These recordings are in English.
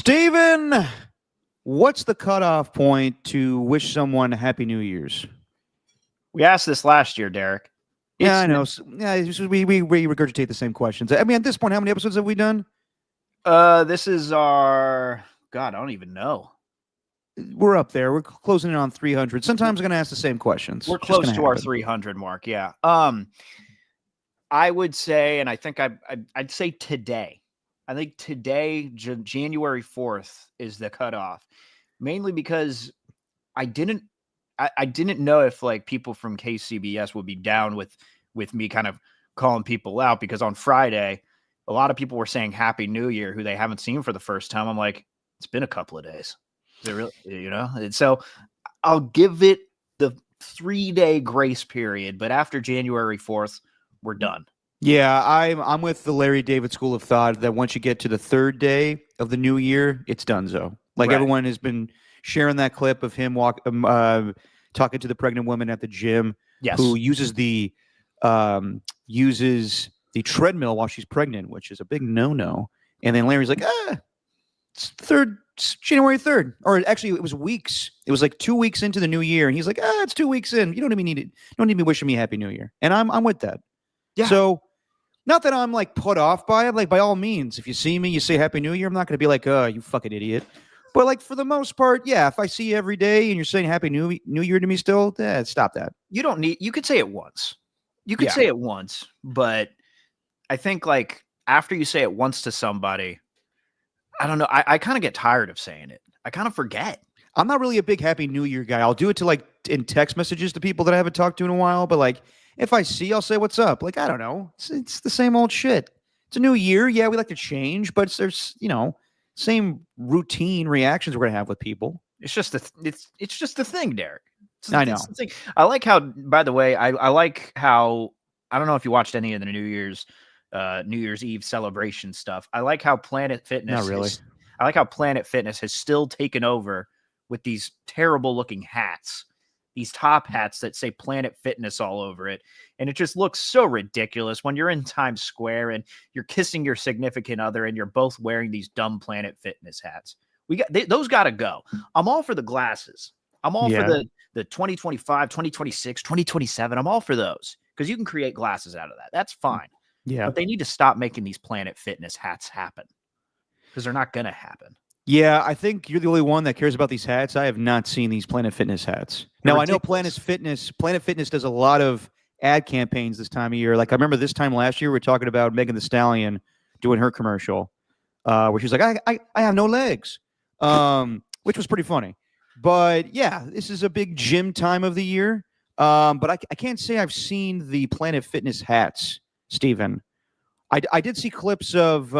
Steven, what's the cutoff point to wish someone Happy New Year's? We asked this last year, Derek. Yeah, I know. We regurgitate the same questions. I mean, at this point, how many episodes have we done? This is our God. I don't even know. We're up there. We're closing in on 300. Sometimes I'm going to ask the same questions. We're close to our 300 mark. Yeah. I would say, and I think I'd say today. I think today, January 4th, is the cutoff, mainly because I didn't know if like people from KCBS would be down with me kind of calling people out, because on Friday, a lot of people were saying Happy New Year who they haven't seen for the first time. I'm like, it's been a couple of days. Is it really, And so I'll give it the 3-day grace period, but after January 4th, we're done. Yeah, I'm with the Larry David school of thought that once you get to the third day of the new year, it's donezo. Like, right. Everyone has been sharing that clip of him talking to the pregnant woman at the gym, yes, who uses the treadmill while she's pregnant, which is a big no-no. And then Larry's like, it's January 3rd. Or actually, it was weeks. It was like 2 weeks into the new year. And he's like, it's 2 weeks in. You don't even need it. Don't need to be wishing me Happy New Year. And I'm with that. Yeah. So, not that I'm like put off by it. Like, by all means, if you see me, you say Happy New Year. I'm not going to be like, you fucking idiot. But like, for the most part, yeah, if I see you every day and you're saying Happy New Year to me still, stop that. You could say it once. You could say it once, but I think like after you say it once to somebody, I don't know. I kind of get tired of saying it. I kind of forget. I'm not really a big Happy New Year guy. I'll do it to like in text messages to people that I haven't talked to in a while. But like, if I see, I'll say, what's up? Like, I don't know. It's the same old shit. It's a new year. Yeah, we like to change, but there's, same routine reactions we're going to have with people. It's just it's just the thing, Derek. I know. I like how, by the way, I like how, I don't know if you watched any of the New Year's Eve celebration stuff. I like how Planet Fitness. Not really. I like how Planet Fitness has still taken over with these terrible looking hats. These top hats that say Planet Fitness all over it. And it just looks so ridiculous when you're in Times Square and you're kissing your significant other and you're both wearing these dumb Planet Fitness hats. Those got to go. I'm all for the glasses. I'm all for the 2025, 2026, 2027. I'm all for those because you can create glasses out of that. That's fine. Yeah. But they need to stop making these Planet Fitness hats happen because they're not going to happen. Yeah, I think you're the only one that cares about these hats. I have not seen these Planet Fitness hats. Now, I know Planet Fitness does a lot of ad campaigns this time of year. Like, I remember this time last year, we were talking about Megan Thee Stallion doing her commercial, where she's like, I have no legs, which was pretty funny. But, yeah, this is a big gym time of the year. But I can't say I've seen the Planet Fitness hats, Steven. I did see clips of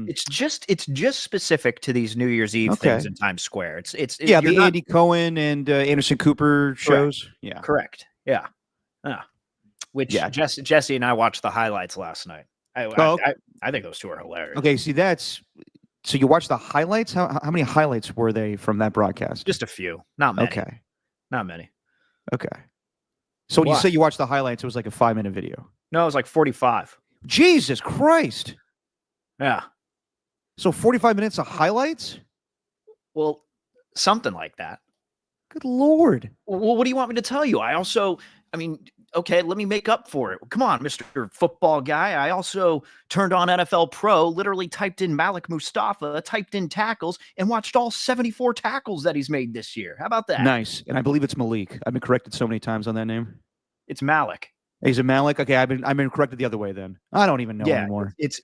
it's just specific to these New Year's Eve things in Times Square. The Andy Cohen and Anderson Cooper shows. Correct. Yeah. Correct. Yeah. Jesse and I watched the highlights last night. I think those two are hilarious. Okay, see so you watched the highlights? How many highlights were they from that broadcast? Just a few. Not many. Okay. Not many. Okay. So when you say you watched the highlights, it was like a 5-minute video. No, it was like 45. Jesus Christ. Yeah. So 45 minutes of highlights? Well, something like that. Good Lord. Well, what do you want me to tell you? Okay, let me make up for it. Come on, Mr. Football Guy. I also turned on NFL Pro, literally typed in Malik Mustafa, typed in tackles, and watched all 74 tackles that he's made this year. How about that? Nice. And I believe it's Malik. I've been corrected so many times on that name. It's Malik. He's a Malik. Okay, I've been corrected the other way then. I don't even know anymore. It's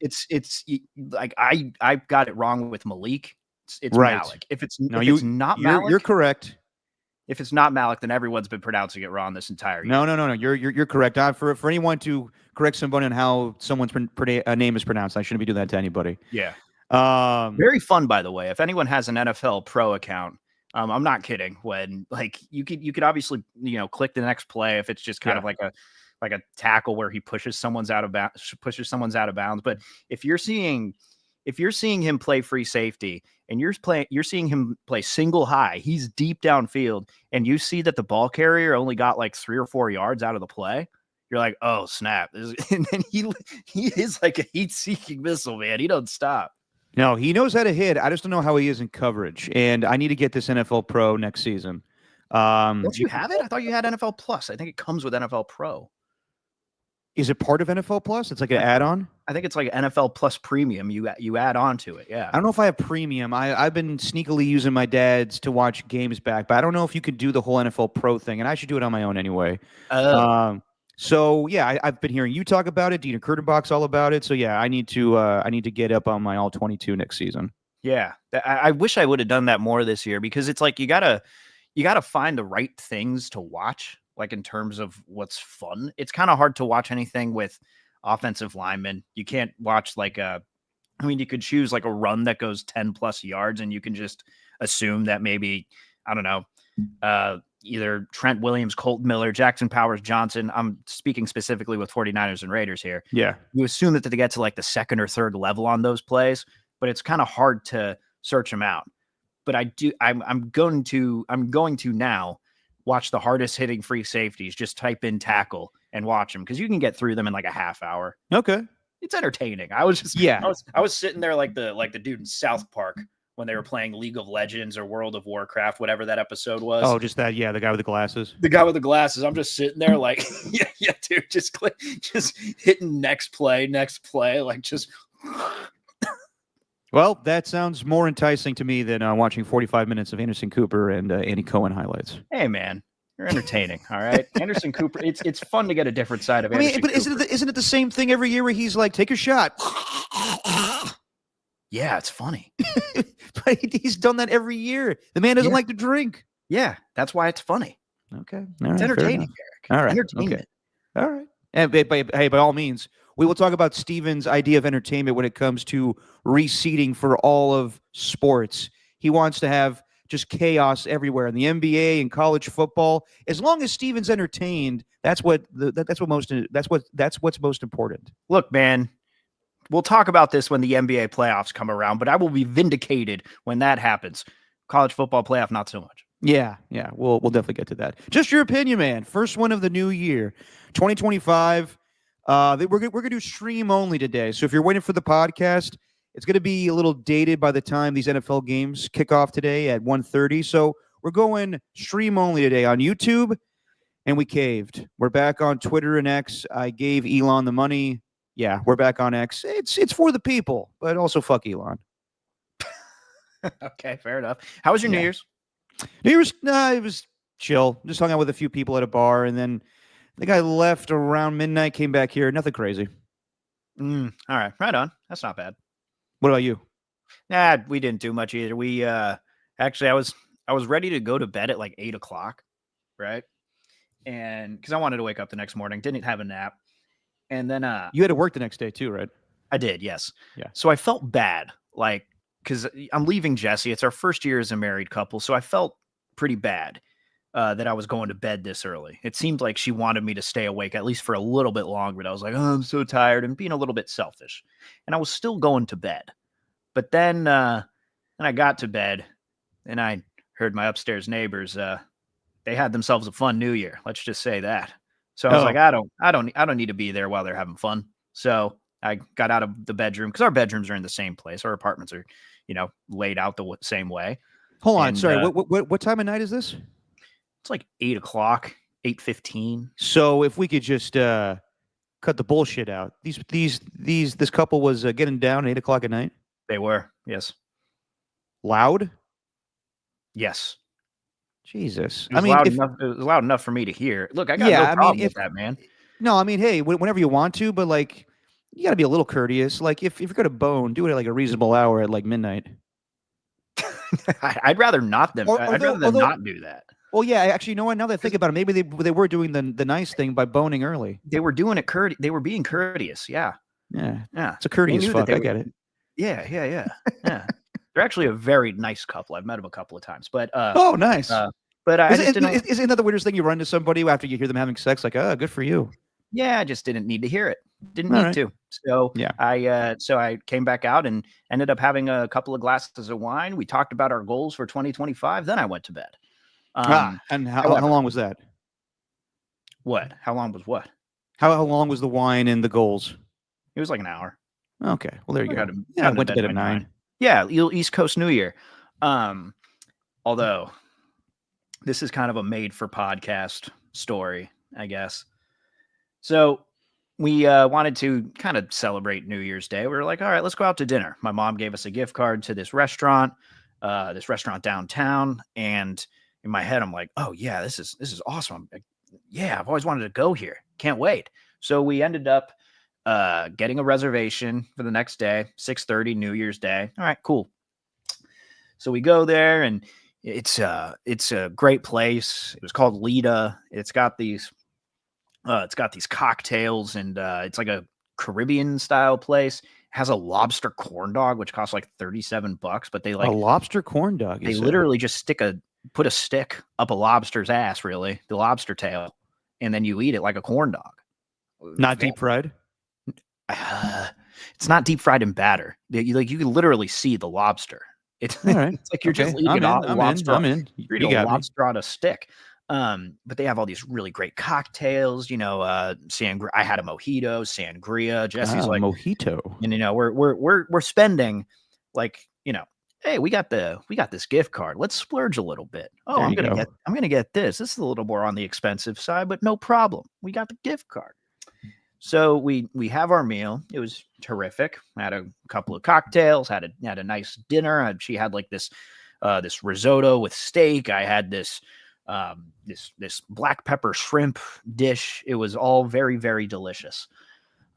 like I got it wrong with Malik. It's right. Malik. If it's not Malik, you're correct. If it's not Malik, then everyone's been pronouncing it wrong this entire year. No. You're correct. For anyone to correct somebody on how someone's name is pronounced, I shouldn't be doing that to anybody. Yeah. Very fun, by the way. If anyone has an NFL Pro account, I'm not kidding. When like you could obviously click the next play if it's just kind of like a tackle where he pushes someone's out of bounds. But if you're seeing him play free safety and you're seeing him play single high, he's deep downfield, and you see that the ball carrier only got like 3 or 4 yards out of the play, you're like, oh snap. And then he is like a heat-seeking missile, man. He don't stop. No, he knows how to hit. I just don't know how he is in coverage, and I need to get this NFL Pro next season. Don't You you can have it? I thought you had NFL Plus. I think it comes with NFL Pro. Is it part of NFL Plus? It's like an I, add-on. I think it's like NFL Plus Premium. You add on to it. Yeah. I don't know if I have premium. I've been sneakily using my dad's to watch games back, but I don't know if you could do the whole NFL Pro thing, and I should do it on my own anyway. Oh. So yeah, I've been hearing you talk about it, Dina Kurtenbach's all about it. So yeah, I need to get up on my all 22 next season. Yeah. I wish I would have done that more this year because it's like you gotta find the right things to watch, like in terms of what's fun. It's kind of hard to watch anything with offensive linemen. You can't watch I mean, you could choose like a run that goes 10 plus yards, and you can just assume that maybe, I don't know, either Trent Williams, Colt Miller, Jackson Powers, Johnson. I'm speaking specifically with 49ers and Raiders here. Yeah. You assume that they get to like the second or third level on those plays, but it's kind of hard to search them out. But I'm going to now watch the hardest hitting free safeties. Just type in tackle and watch them because you can get through them in like a half hour. Okay. It's entertaining. I was just Yeah. I was sitting there like the dude in South Park when they were playing League of Legends or World of Warcraft, whatever that episode was. Oh, just that. Yeah, the guy with the glasses. The guy with the glasses. I'm just sitting there like, yeah, dude, just hitting next play, like just. Well, that sounds more enticing to me than watching 45 minutes of Anderson Cooper and Andy Cohen highlights. Hey, man, you're entertaining. All right, Anderson Cooper. It's fun to get a different side of Anderson. But isn't it the same thing every year where he's like, take a shot? Yeah, it's funny. But he's done that every year. The man doesn't like to drink. Yeah, that's why it's funny. Okay, it's entertaining, Eric. All right, entertainment. Okay. All right. And by all means, we will talk about Steven's idea of entertainment when it comes to reseeding for all of sports. He wants to have just chaos everywhere in the NBA and college football. As long as Steven's entertained, that's what's most important. Look, man, we'll talk about this when the NBA playoffs come around, but I will be vindicated when that happens. College football playoff, not so much. Yeah, we'll definitely get to that. Just your opinion, man. First one of the new year, 2025. We're gonna do stream only today. So if you're waiting for the podcast, it's gonna be a little dated by the time these NFL games kick off today at 1:30. So we're going stream only today on YouTube, and we caved. We're back on Twitter and X. I gave Elon the money. Yeah, we're back on X. It's for the people, but also fuck Elon. Okay, fair enough. How was your New Year's? New Year's, it was chill. Just hung out with a few people at a bar, and then I think I left around midnight, came back here. Nothing crazy. All right, right on. That's not bad. What about you? Nah, we didn't do much either. We actually, I was ready to go to bed at like 8:00, right? And because I wanted to wake up the next morning, didn't have a nap, and then you had to work the next day too, right? I did, yes. Yeah. So I felt bad, like. Because I'm leaving Jesse. It's our first year as a married couple. So I felt pretty bad that I was going to bed this early. It seemed like she wanted me to stay awake at least for a little bit longer. But I was like, oh, I'm so tired and being a little bit selfish. And I was still going to bed. But then I got to bed and I heard my upstairs neighbors. They had themselves a fun New Year. Let's just say that. So I was like, I don't need to be there while they're having fun. So I got out of the bedroom because our bedrooms are in the same place. Our apartments are, laid out the same way. Hold on. Sorry. What time of night is this? It's like 8:00, 8:15. So if we could just cut the bullshit out. This couple was getting down at 8:00 at night. They were. Yes. Loud? Yes. Jesus. It was loud enough for me to hear. Look, I got no problem with that, man. No, I mean, hey, whenever you want to, but like, you got to be a little courteous. Like, if you're going to bone, do it at like a reasonable hour at like midnight. I'd rather not them. I'd rather them not do that. Well, yeah, actually, you know what? Now that I think about it, maybe they were doing the nice thing by boning early. They were doing it they were being courteous. Yeah. Yeah. It's a courteous fuck. I get it. Yeah. Yeah. They're actually a very nice couple. I've met them a couple of times, but oh, nice. But isn't that the weirdest thing? You run into somebody after you hear them having sex, like, oh, good for you. Yeah, I just didn't need to hear it. Didn't need to. So yeah, I came back out and ended up having a couple of glasses of wine. We talked about our goals for 2025. Then I went to bed. And how long was that? What? How long was what? How long was the wine and the goals? It was like an hour. Okay. Well, there you go. I went to bed at 9. Yeah, East Coast New Year. Although this is kind of a made for podcast story, I guess. So we wanted to kind of celebrate New Year's Day. We were like, all right, let's go out to dinner. My mom gave us a gift card to this restaurant downtown. And in my head, I'm like, oh yeah, this is awesome. Yeah, I've always wanted to go here. Can't wait. So we ended up getting a reservation for the next day, 6:30, New Year's Day. All right, cool. So we go there, and it's a great place. It was called Lita. It's got these cocktails, and it's like a Caribbean style place. It has a lobster corn dog, which costs like $37, but they like a lobster corn dog. They literally just put a stick up a lobster's ass, really, the lobster tail, and then you eat it like a corn dog. Not deep fried. It's not deep fried in batter. You can literally see the lobster. It's, right. It's like you're just eating a lobster. I'm in. You're eating a lobster on a stick. But they have all these really great cocktails. Sangria. I had a mojito, sangria. Jesse's like mojito. And we're spending like, hey, we got this gift card. Let's splurge a little bit. Oh, I'm gonna get this. This is a little more on the expensive side, but no problem. We got the gift card. So we have our meal. It was terrific. I had a couple of cocktails, had a nice dinner. She had like this risotto with steak. I had this black pepper shrimp dish. It was all very, very delicious.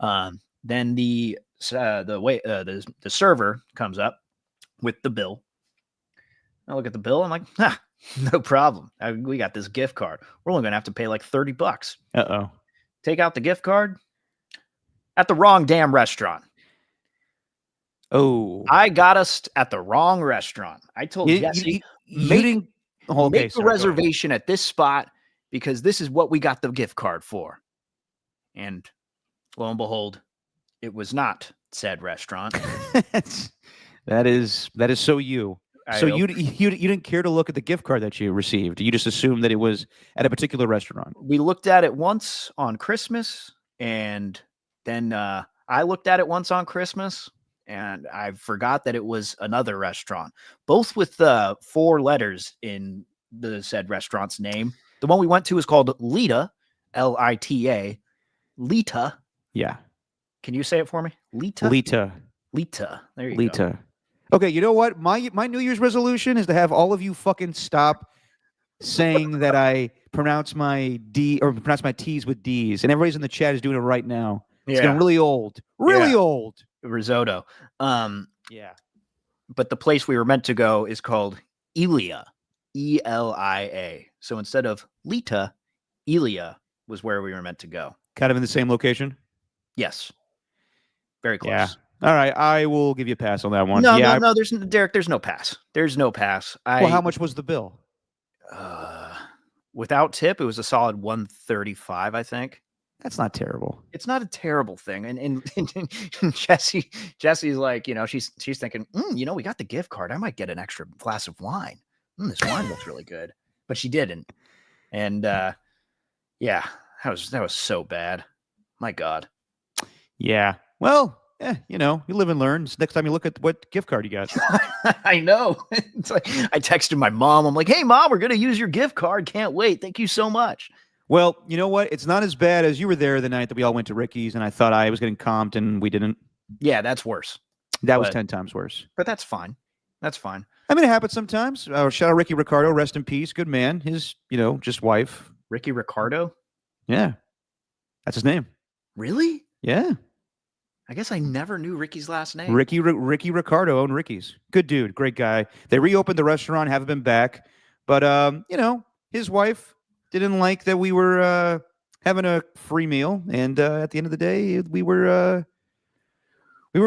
Then the server comes up with the bill. I look at the bill. I'm like, no problem. We got this gift card. We're only gonna have to pay like $30. Uh-oh. Take out the gift card. At the wrong damn restaurant. Oh, I got us at the wrong restaurant. I told Jesse, make a reservation at this spot because this is what we got the gift card for. And lo and behold, it was not said restaurant. that is so you. So you didn't care to look at the gift card that you received. You just assumed that it was at a particular restaurant. We looked at it once on Christmas, and then I looked at it once on Christmas, and I forgot that it was another restaurant, both with 4 letters in the said restaurant's name. The one we went to is called Lita, Lita. Lita. Yeah. Can you say it for me? Lita. Lita. Lita. There you Lita. go. Okay, you know what? My New Year's resolution is to have all of you fucking stop saying that I pronounce my T's with D's, and everybody's in the chat is doing it right now. It's getting really old. Really old. Risotto. Yeah. But the place we were meant to go is called Elia. Elia. So instead of Lita, Elia was where we were meant to go. Kind of in the same location? Yes. Very close. Yeah. All right. I will give you a pass on that one. No, Derek, there's no pass. There's no pass. Well, how much was the bill? Without tip, it was a solid $135, I think. That's not terrible. It's not a terrible thing. And Jesse's like, she's thinking, we got the gift card. I might get an extra glass of wine. This wine looks really good. But she didn't. And yeah, that was so bad. My God. Yeah. Well, you live and learn. Next time you look at what gift card you got. I know. It's like, I texted my mom. I'm like, hey, Mom, we're going to use your gift card. Can't wait. Thank you so much. Well, you know what? It's not as bad as you were there the night that we all went to Ricky's, and I thought I was getting comped, and we didn't. Yeah, that's worse. That was 10 times worse. But that's fine. That's fine. I mean, it happens sometimes. Shout out Ricky Ricardo. Rest in peace. Good man. His, just wife. Ricky Ricardo? Yeah. That's his name. Really? Yeah. I guess I never knew Ricky's last name. Ricky Ricardo owned Ricky's. Good dude. Great guy. They reopened the restaurant, haven't been back. But, his wife didn't like that we were having a free meal. And at the end of the day, we were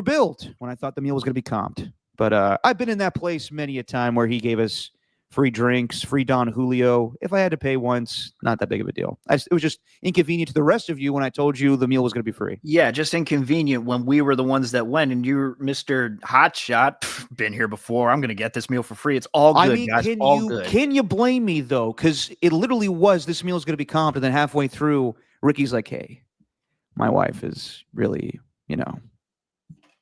billed when I thought the meal was going to be comped. But I've been in that place many a time where he gave us free drinks, free Don Julio. If I had to pay once, not that big of a deal. It was just inconvenient to the rest of you when I told you the meal was going to be free. Yeah, just inconvenient when we were the ones that went, and you're Mr. Hotshot. Been here before. I'm going to get this meal for free. It's all good, guys. Good. Can you blame me, though? Because it literally was, this meal is going to be comped, and then halfway through, Ricky's like, hey, my wife is really,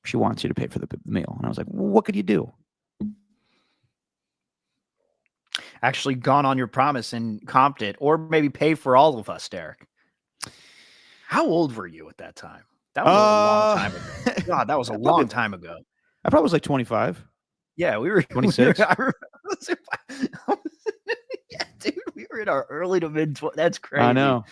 she wants you to pay for the meal. And I was like, well, what could you do? Actually gone on your promise and comped it, or maybe pay for all of us, Derek. How old were you at that time? That was a long time ago. God, that was a long time ago. I probably was like 25. Yeah, we were 26. Yeah, dude, we were in our early to mid. That's crazy. I know.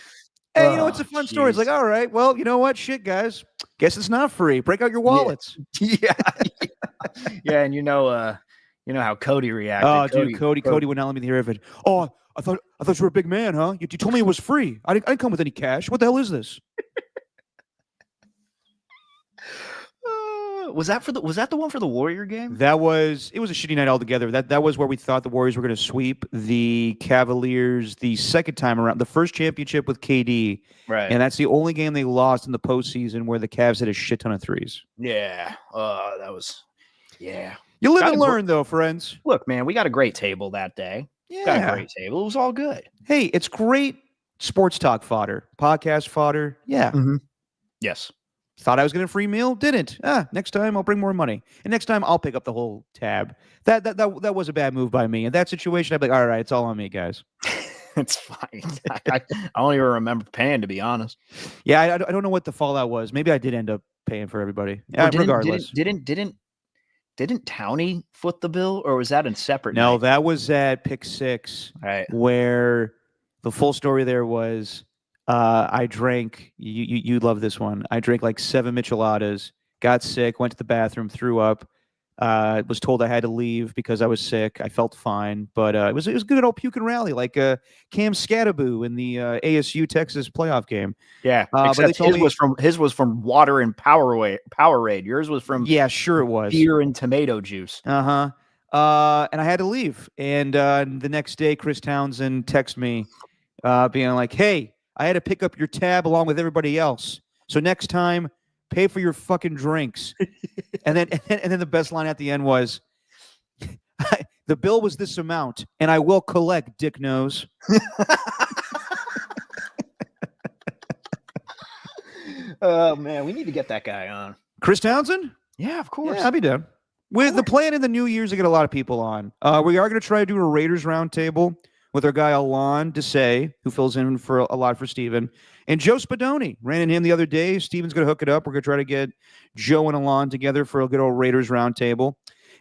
Hey, it's a fun story. It's like, all right, well, you know what? Shit, guys. Guess it's not free. Break out your wallets. Yeah. Yeah, and you know how Cody reacted. Oh, dude, Cody would not let me hear of it. Oh, I thought you were a big man, huh? You told me it was free. I didn't come with any cash. What the hell is this? Was that the one for the Warrior game? It was a shitty night altogether. That was where we thought the Warriors were going to sweep the Cavaliers the second time around, the first championship with KD. Right. And that's the only game they lost in the postseason where the Cavs hit a shit ton of threes. Yeah. That was, yeah. You live and learn, though, friends. Look, man, we got a great table that day. Yeah. Got a great table. It was all good. Hey, it's great sports talk fodder, podcast fodder. Yeah. Mm-hmm. Yes. Thought I was getting a free meal. Didn't. Next time I'll bring more money. And next time I'll pick up the whole tab. That was a bad move by me. In that situation, I'd be like, all right, it's all on me, guys. It's fine. I don't even remember paying, to be honest. Yeah, I don't know what the fallout was. Maybe I did end up paying for everybody. Regardless. Didn't Townie foot the bill, or was that in separate? No, night? that was at Pick 6, right? Where the full story there was I drank. You love this one. I drank like 7 micheladas, got sick, went to the bathroom, threw up. Was told I had to leave because I was sick. I felt fine, but it was good old puke and rally, like Cam Scattaboo in the ASU Texas playoff game. Yeah, except his was from water and Powerade. Yours was from sure it was beer and tomato juice. And I had to leave. And the next day, Chris Townsend texted me, being like, "Hey, I had to pick up your tab along with everybody else. So next time, pay for your fucking drinks." and then the best line at the end was, "The bill was this amount, and I will collect, dick nose." Oh man, we need to get that guy on. Chris Townsend? Yeah, of course. Yeah, I'll be down. With the plan in the New Year's to get a lot of people on. We are going to try to do a Raiders roundtable with our guy Alon Desai, who fills in for a lot for Steven. And Joe Spadoni. Ran into him the other day. Steven's going to hook it up. We're going to try to get Joe and Alon together for a good old Raiders roundtable.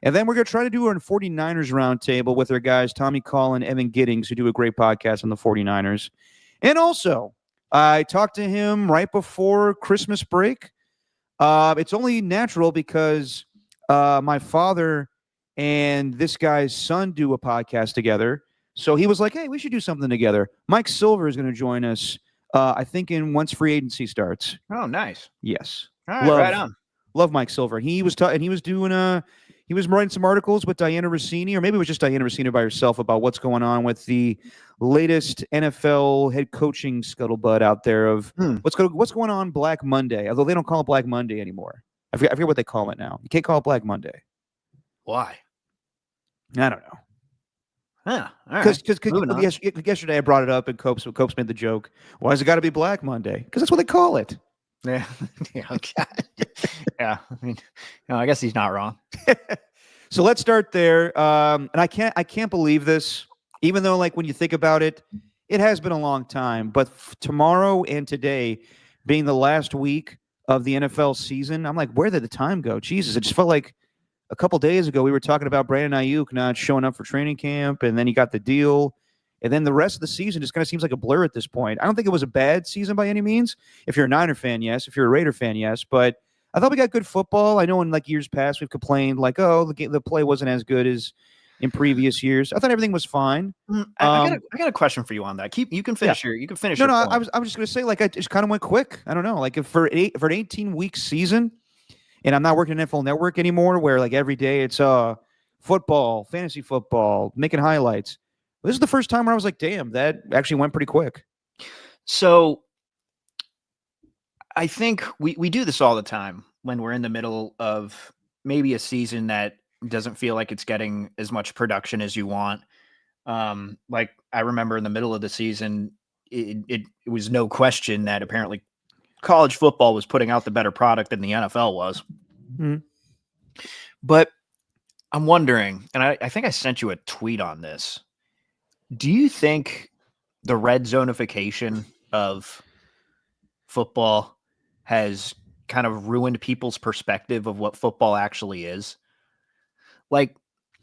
And then we're going to try to do a 49ers roundtable with our guys Tommy Collin, Evan Giddings, who do a great podcast on the 49ers. And also, I talked to him right before Christmas break. It's only natural because my father and this guy's son do a podcast together. So he was like, hey, we should do something together. Mike Silver is going to join us, I think, once free agency starts. Oh, nice. Yes. All right, right on. Love Mike Silver. He was he was writing some articles with Diana Rossini, or maybe it was just Diana Rossini by herself, about what's going on with the latest NFL head coaching scuttlebutt out there of what's going on Black Monday, although they don't call it Black Monday anymore. I forget what they call it now. You can't call it Black Monday. Why? I don't know. Yeah, because yesterday I brought it up and Copes made the joke. Why has it got to be Black Monday? Because that's what they call it. Yeah, okay. Yeah. I mean, I guess he's not wrong. So let's start there. And I can't believe this, even though, like, when you think about it, it has been a long time. But tomorrow and today being the last week of the NFL season, I'm like, where did the time go? Jesus, it just felt like a couple days ago we were talking about Brandon Ayuk not showing up for training camp, and then he got the deal. And then the rest of the season just kind of seems like a blur at this point. I don't think it was a bad season by any means. If you're a Niner fan, yes. If you're a Raider fan, yes. But I thought we got good football. I know in like years past we've complained like, oh, the play wasn't as good as in previous years. I thought everything was fine. I got a question for you on that. You can finish your. You can finish. No, I was just going to say, like, I just kind of went quick. I don't know, like, if for an 18-week season, and I'm not working at NFL Network anymore, where like every day it's football, fantasy football, making highlights. This is the first time where I was like, damn, that actually went pretty quick. So I think we do this all the time when we're in the middle of maybe a season that doesn't feel like it's getting as much production as you want. Like I remember in the middle of the season, it was no question that apparently college football was putting out the better product than the NFL was. Mhm. But I'm wondering, and I think I sent you a tweet on this. Do you think the red zonification of football has kind of ruined people's perspective of what football actually is? Like,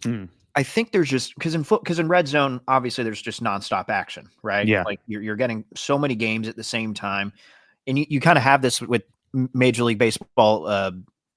Mm. I think there's just because in red zone, obviously there's just nonstop action, right? Yeah. Like you're getting so many games at the same time, and you kind of have this with Major League Baseball.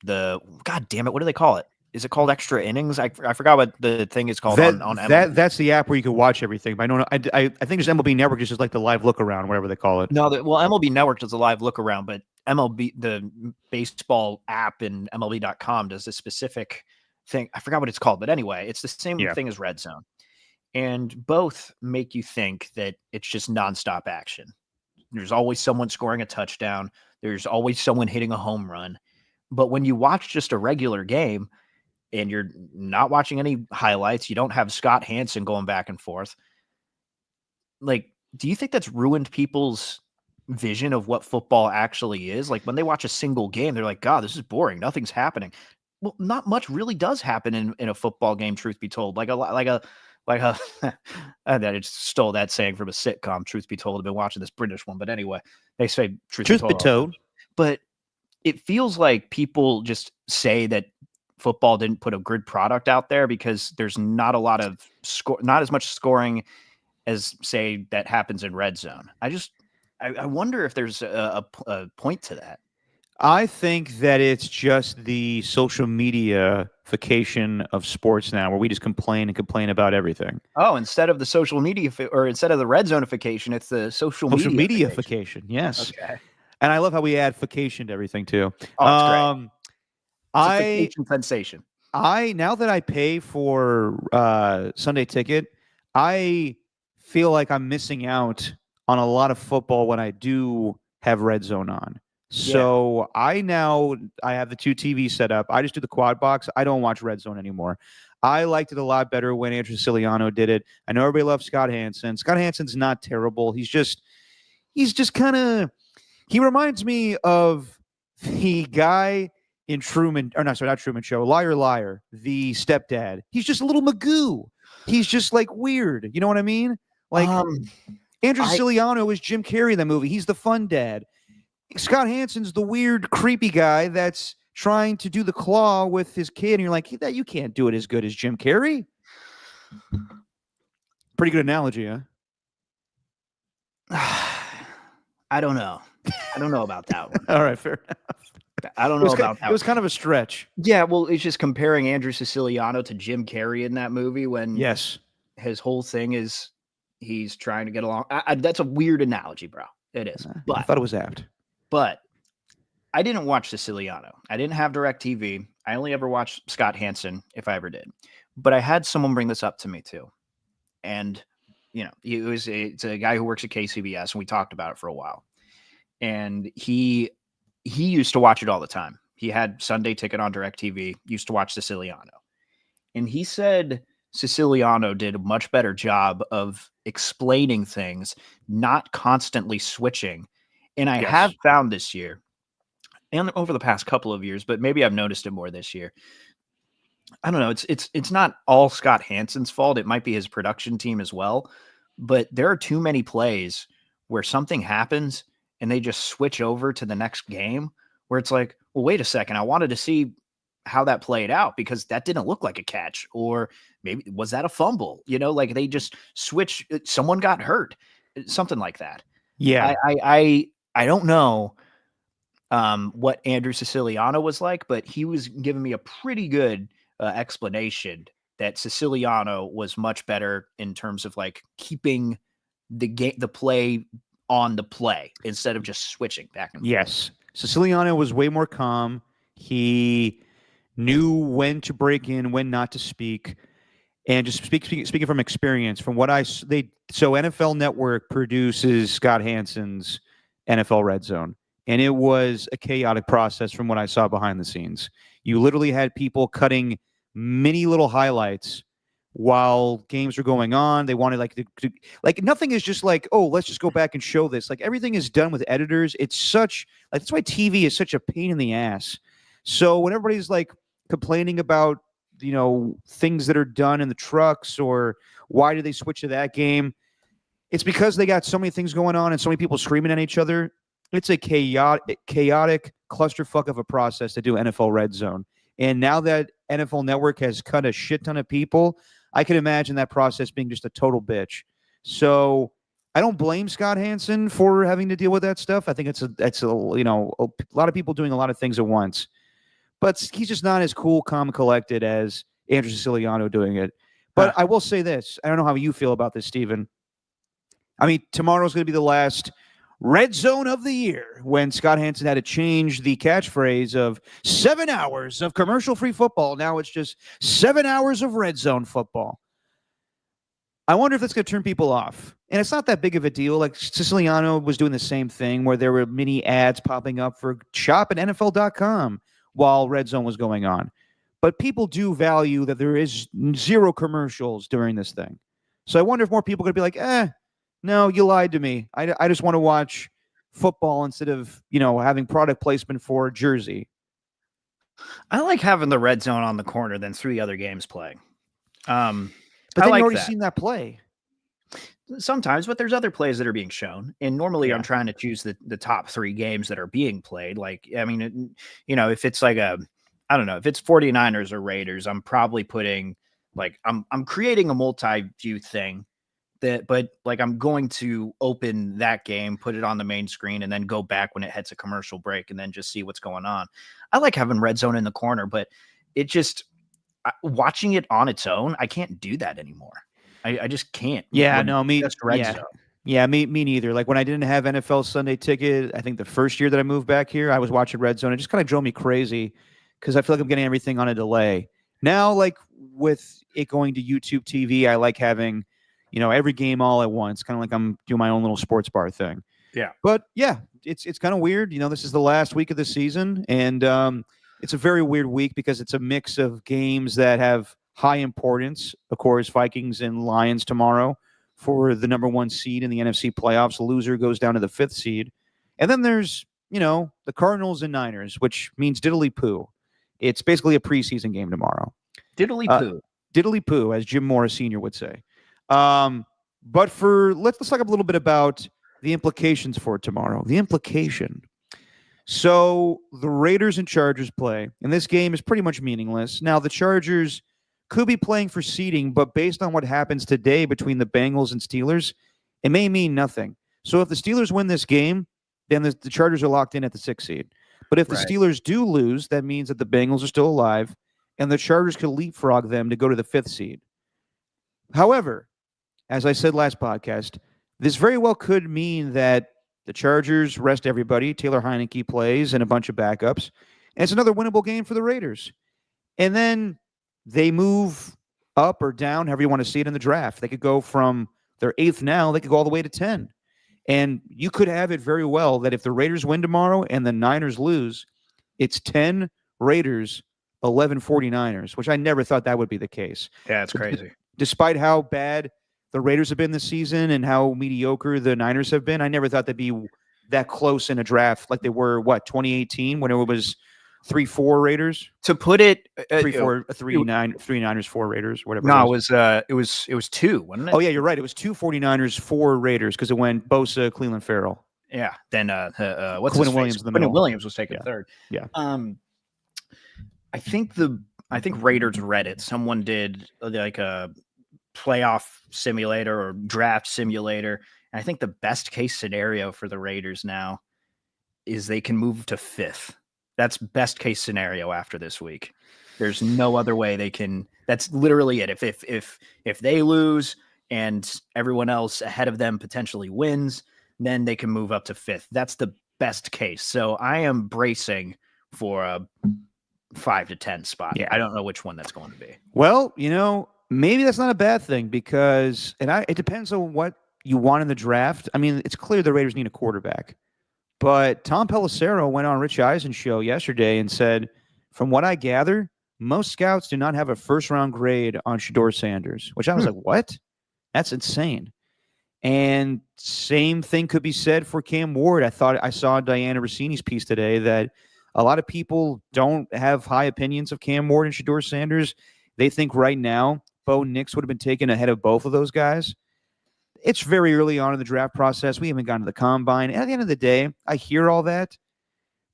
The God damn it, what do they call it? Is it called extra innings? I forgot what the thing is called That on MLB. that's the app where you can watch everything. But I don't know. I think there's MLB Network, just like the live look around, whatever they call it. No, well, MLB Network does a live look around, but MLB, the baseball app in MLB.com does this specific thing. I forgot what it's called, but anyway, it's the same Yeah. thing as Red Zone. And both make you think that it's just nonstop action. There's always someone scoring a touchdown, there's always someone hitting a home run. But when you watch just a regular game and you're not watching any highlights, you don't have Scott Hansen going back and forth. Like, do you think that's ruined people's vision of what football actually is? Like when they watch a single game, they're like, God, this is boring. Nothing's happening. Well, not much really does happen in a football game, truth be told. Like a and I just stole that saying from a sitcom, truth be told. I've been watching this British one, but anyway, they say truth be Truth be told. all the time. told. But it feels like people just say that football didn't put a good product out there because there's not a lot of not as much scoring as say that happens in red zone. I wonder if there's a point to that. I think that it's just the social media-fication of sports now, where we just complain and complain about everything. Oh, instead of the social media or instead of the red zonification, it's the social Social media. media-fication, yes. Okay. And I love how we add fication to everything too. Oh, it's great. It's a I fication sensation. now that I pay for Sunday Ticket, I feel like I'm missing out on a lot of football when I do have Red Zone on. So I have the two TVs set up. I just do the quad box. I don't watch Red Zone anymore. I liked it a lot better when Andrew Siciliano did it. I know everybody loves Scott Hansen. Scott Hansen's not terrible. He's just kind of, he reminds me of the guy in Truman, or no, sorry, not Truman Show, Liar Liar, the stepdad. He's just a little Magoo. He's just like weird. You know what I mean? Like Andrew Siciliano is Jim Carrey in the movie. He's the fun dad. Scott Hansen's the weird, creepy guy that's trying to do the claw with his kid, and you're like, that you can't do it as good as Jim Carrey. Pretty good analogy, huh? I don't know. I don't know about that one. All right, fair enough. I don't know about that. It was kind of a stretch. Yeah, well, it's just comparing Andrew Siciliano to Jim Carrey in that movie when Yes, his whole thing is he's trying to get along. That's a weird analogy, bro. It is. But I thought it was apt. But I didn't watch Siciliano. I didn't have DirecTV. I only ever watched Scott Hansen, if I ever did. But I had someone bring this up to me too. And, you know, it's a guy who works at KCBS, and we talked about it for a while. And he used to watch it all the time. He had Sunday Ticket on DirecTV, used to watch Siciliano. And he said Siciliano did a much better job of explaining things, not constantly switching. And I have found this year, and over the past couple of years, but maybe I've noticed it more this year. I don't know. It's not all Scott Hansen's fault. It might be his production team as well. But there are too many plays where something happens and they just switch over to the next game where it's like, well, wait a second. I wanted to see how that played out because that didn't look like a catch, or maybe was that a fumble? You know, like they just switch. Someone got hurt, something like that. Yeah. I don't know what Andrew Siciliano was like, but he was giving me a pretty good explanation that Siciliano was much better in terms of like keeping the play on the play instead of just switching back and forth. Yes. Siciliano was way more calm. He knew when to break in, when not to speak. And just speaking from experience, from what so NFL Network produces Scott Hansen's NFL Red Zone, and it was a chaotic process from what I saw behind the scenes. You literally had people cutting many little highlights while games were going on. They wanted like nothing is just like, oh, let's just go back and show this. Like everything is done with editors. It's such like that's why TV is such a pain in the ass. So when everybody's like complaining about, things that are done in the trucks or why do they switch to that game, it's because they got so many things going on and so many people screaming at each other. It's a chaotic clusterfuck of a process to do NFL Red Zone. And now that NFL Network has cut a shit ton of people, I can imagine that process being just a total bitch. So I don't blame Scott Hansen for having to deal with that stuff. I think it's a lot of people doing a lot of things at once. But he's just not as cool, calm, and collected as Andrew Siciliano doing it. But I will say this. I don't know how you feel about this, Steven. I mean, tomorrow's going to be the last Red Zone of the year when Scott Hansen had to change the catchphrase of 7 hours of commercial-free football. Now it's just 7 hours of Red Zone football. I wonder if that's going to turn people off. And it's not that big of a deal. Like Siciliano was doing the same thing where there were mini ads popping up for shop at NFL.com while Red Zone was going on. But people do value that there is zero commercials during this thing. So I wonder if more people are going to be like, no, you lied to me. I just want to watch football instead of, having product placement for a jersey. I like having the Red Zone on the corner than 3 other games playing. But then you already seen that play. Sometimes, but there's other plays that are being shown. And normally I'm trying to choose the top 3 games that are being played. Like, I mean, if it's like if it's 49ers or Raiders, I'm probably putting I'm creating a multi-view thing but I'm going to open that game, put it on the main screen, and then go back when it hits a commercial break and then just see what's going on. I like having Red Zone in the corner, but it just watching it on its own, I can't do that anymore. I just can't. Yeah, no, me. Just Red Zone. Yeah, me neither. Like when I didn't have NFL Sunday Ticket, I think the first year that I moved back here, I was watching Red Zone. It just kind of drove me crazy because I feel like I'm getting everything on a delay. Now, like with it going to YouTube TV, I like having, every game all at once, kind of like I'm doing my own little sports bar thing. Yeah. But yeah, it's kind of weird. This is the last week of the season, and it's a very weird week because it's a mix of games that have high importance. Of course, Vikings and Lions tomorrow for the number 1 seed in the NFC playoffs. The loser goes down to the 5th seed. And then there's, the Cardinals and Niners, which means diddly poo. It's basically a preseason game tomorrow. Diddly poo. Diddly poo, as Jim Morris Sr. would say. But let's talk a little bit about the implications for tomorrow. The implication. So the Raiders and Chargers play, and this game is pretty much meaningless. Now, the Chargers could be playing for seeding, but based on what happens today between the Bengals and Steelers, it may mean nothing. So if the Steelers win this game, then the Chargers are locked in at the 6th seed. But if the Steelers do lose, that means that the Bengals are still alive, and the Chargers could leapfrog them to go to the 5th seed. However, as I said last podcast, this very well could mean that the Chargers rest everybody, Taylor Heineke plays, and a bunch of backups, and it's another winnable game for the Raiders. And then they move up or down, however you want to see it in the draft. They could go from their 8th now, they could go all the way to 10. And you could have it very well that if the Raiders win tomorrow and the Niners lose, it's 10 Raiders, 11 49ers, which I never thought that would be the case. Yeah, it's crazy. Despite how bad the Raiders have been this season and how mediocre the Niners have been, I never thought they'd be that close in a draft like they were, 2018 when it was 3-4 Raiders. To put it 3 Niners, 4 Raiders, whatever. No, it was 2, wasn't it? Oh yeah, you're right. It was 2 49ers, 4 Raiders because it went Bosa, Cleveland Farrell. Yeah. Then what's Quinn Williams in the middle. Quinn Williams was taken 3rd. Yeah. I think Raiders Reddit, someone did like a playoff simulator or draft simulator. And I think the best case scenario for the Raiders now is they can move to 5th. That's best case scenario after this week. There's no other way they can. That's literally it. If they lose and everyone else ahead of them potentially wins, then they can move up to 5th. That's the best case. So I am bracing for a 5 to 10 spot. Yeah. I don't know which one that's going to be. Well, maybe that's not a bad thing because, it depends on what you want in the draft. I mean, it's clear the Raiders need a quarterback. But Tom Pelissero went on Rich Eisen's show yesterday and said, from what I gather, most scouts do not have a first-round grade on Shedeur Sanders, which I was like, what? That's insane. And same thing could be said for Cam Ward. I thought I saw Diana Rossini's piece today that A lot of people don't have high opinions of Cam Ward and Shador Sanders. They think right now Bo Nix would have been taken ahead of both of those guys. It's very early on in the draft process. We haven't gotten to the combine. At the end of the day, I hear all that,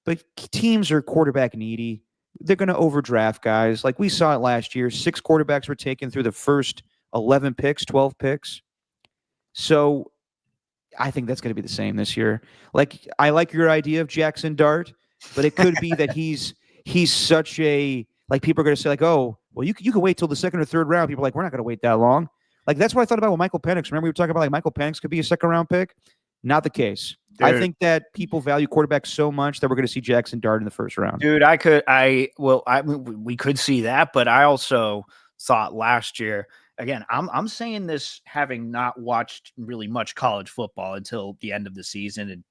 but teams are quarterback needy. They're going to overdraft guys. Like we saw it last year. 6 quarterbacks were taken through the first 11 picks, 12 picks. So I think that's going to be the same this year. Like I like your idea of Jackson Dart, but it could be that he's such a, like, people are going to say like, oh, well, you can wait till the second or third round. People are like, we're not going to wait that long. Like that's what I thought about with Michael Penix. Remember we were talking about like Michael Penix could be a second round pick. Not the case. Dude. I think that people value quarterbacks so much that we're going to see Jackson Dart in the first round. Dude, we could see that, but I also thought last year, again, I'm saying this having not watched really much college football until the end of the season,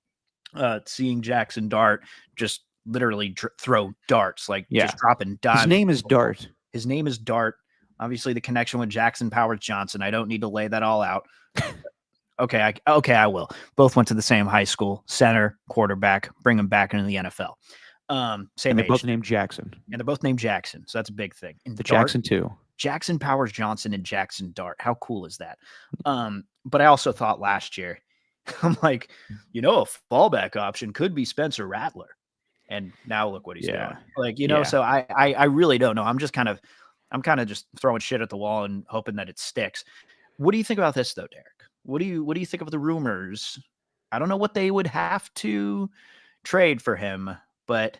and seeing Jackson Dart just literally throw darts, like just dropping dimes. His name is Dart. His name is Dart. Obviously, the connection with Jackson Powers Johnson. I don't need to lay that all out. Okay, I will. Both went to the same high school, center, quarterback, bring them back into the NFL. Same and they're age. both named Jackson. And they're both named Jackson, so that's a big thing. And the Dart, Jackson too. Jackson Powers Johnson and Jackson Dart. How cool is that? But I also thought last year, I'm like, a fallback option could be Spencer Rattler. And now look what he's doing. Like, so I really don't know. I'm kind of just throwing shit at the wall and hoping that it sticks. What do you think about this though, Derek? What do you think of the rumors? I don't know what they would have to trade for him, but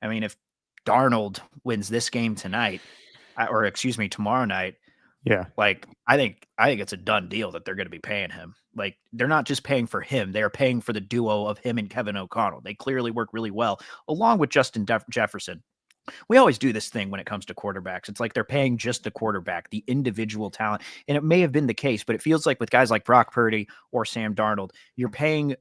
I mean, if Darnold wins this game tonight, tomorrow night, like I think it's a done deal that they're going to be paying him. Like they're not just paying for him; they are paying for the duo of him and Kevin O'Connell. They clearly work really well, along with Justin Jefferson. We always do this thing when it comes to quarterbacks. It's like they're paying just the quarterback, the individual talent. And it may have been the case, but it feels like with guys like Brock Purdy or Sam Darnold, you're paying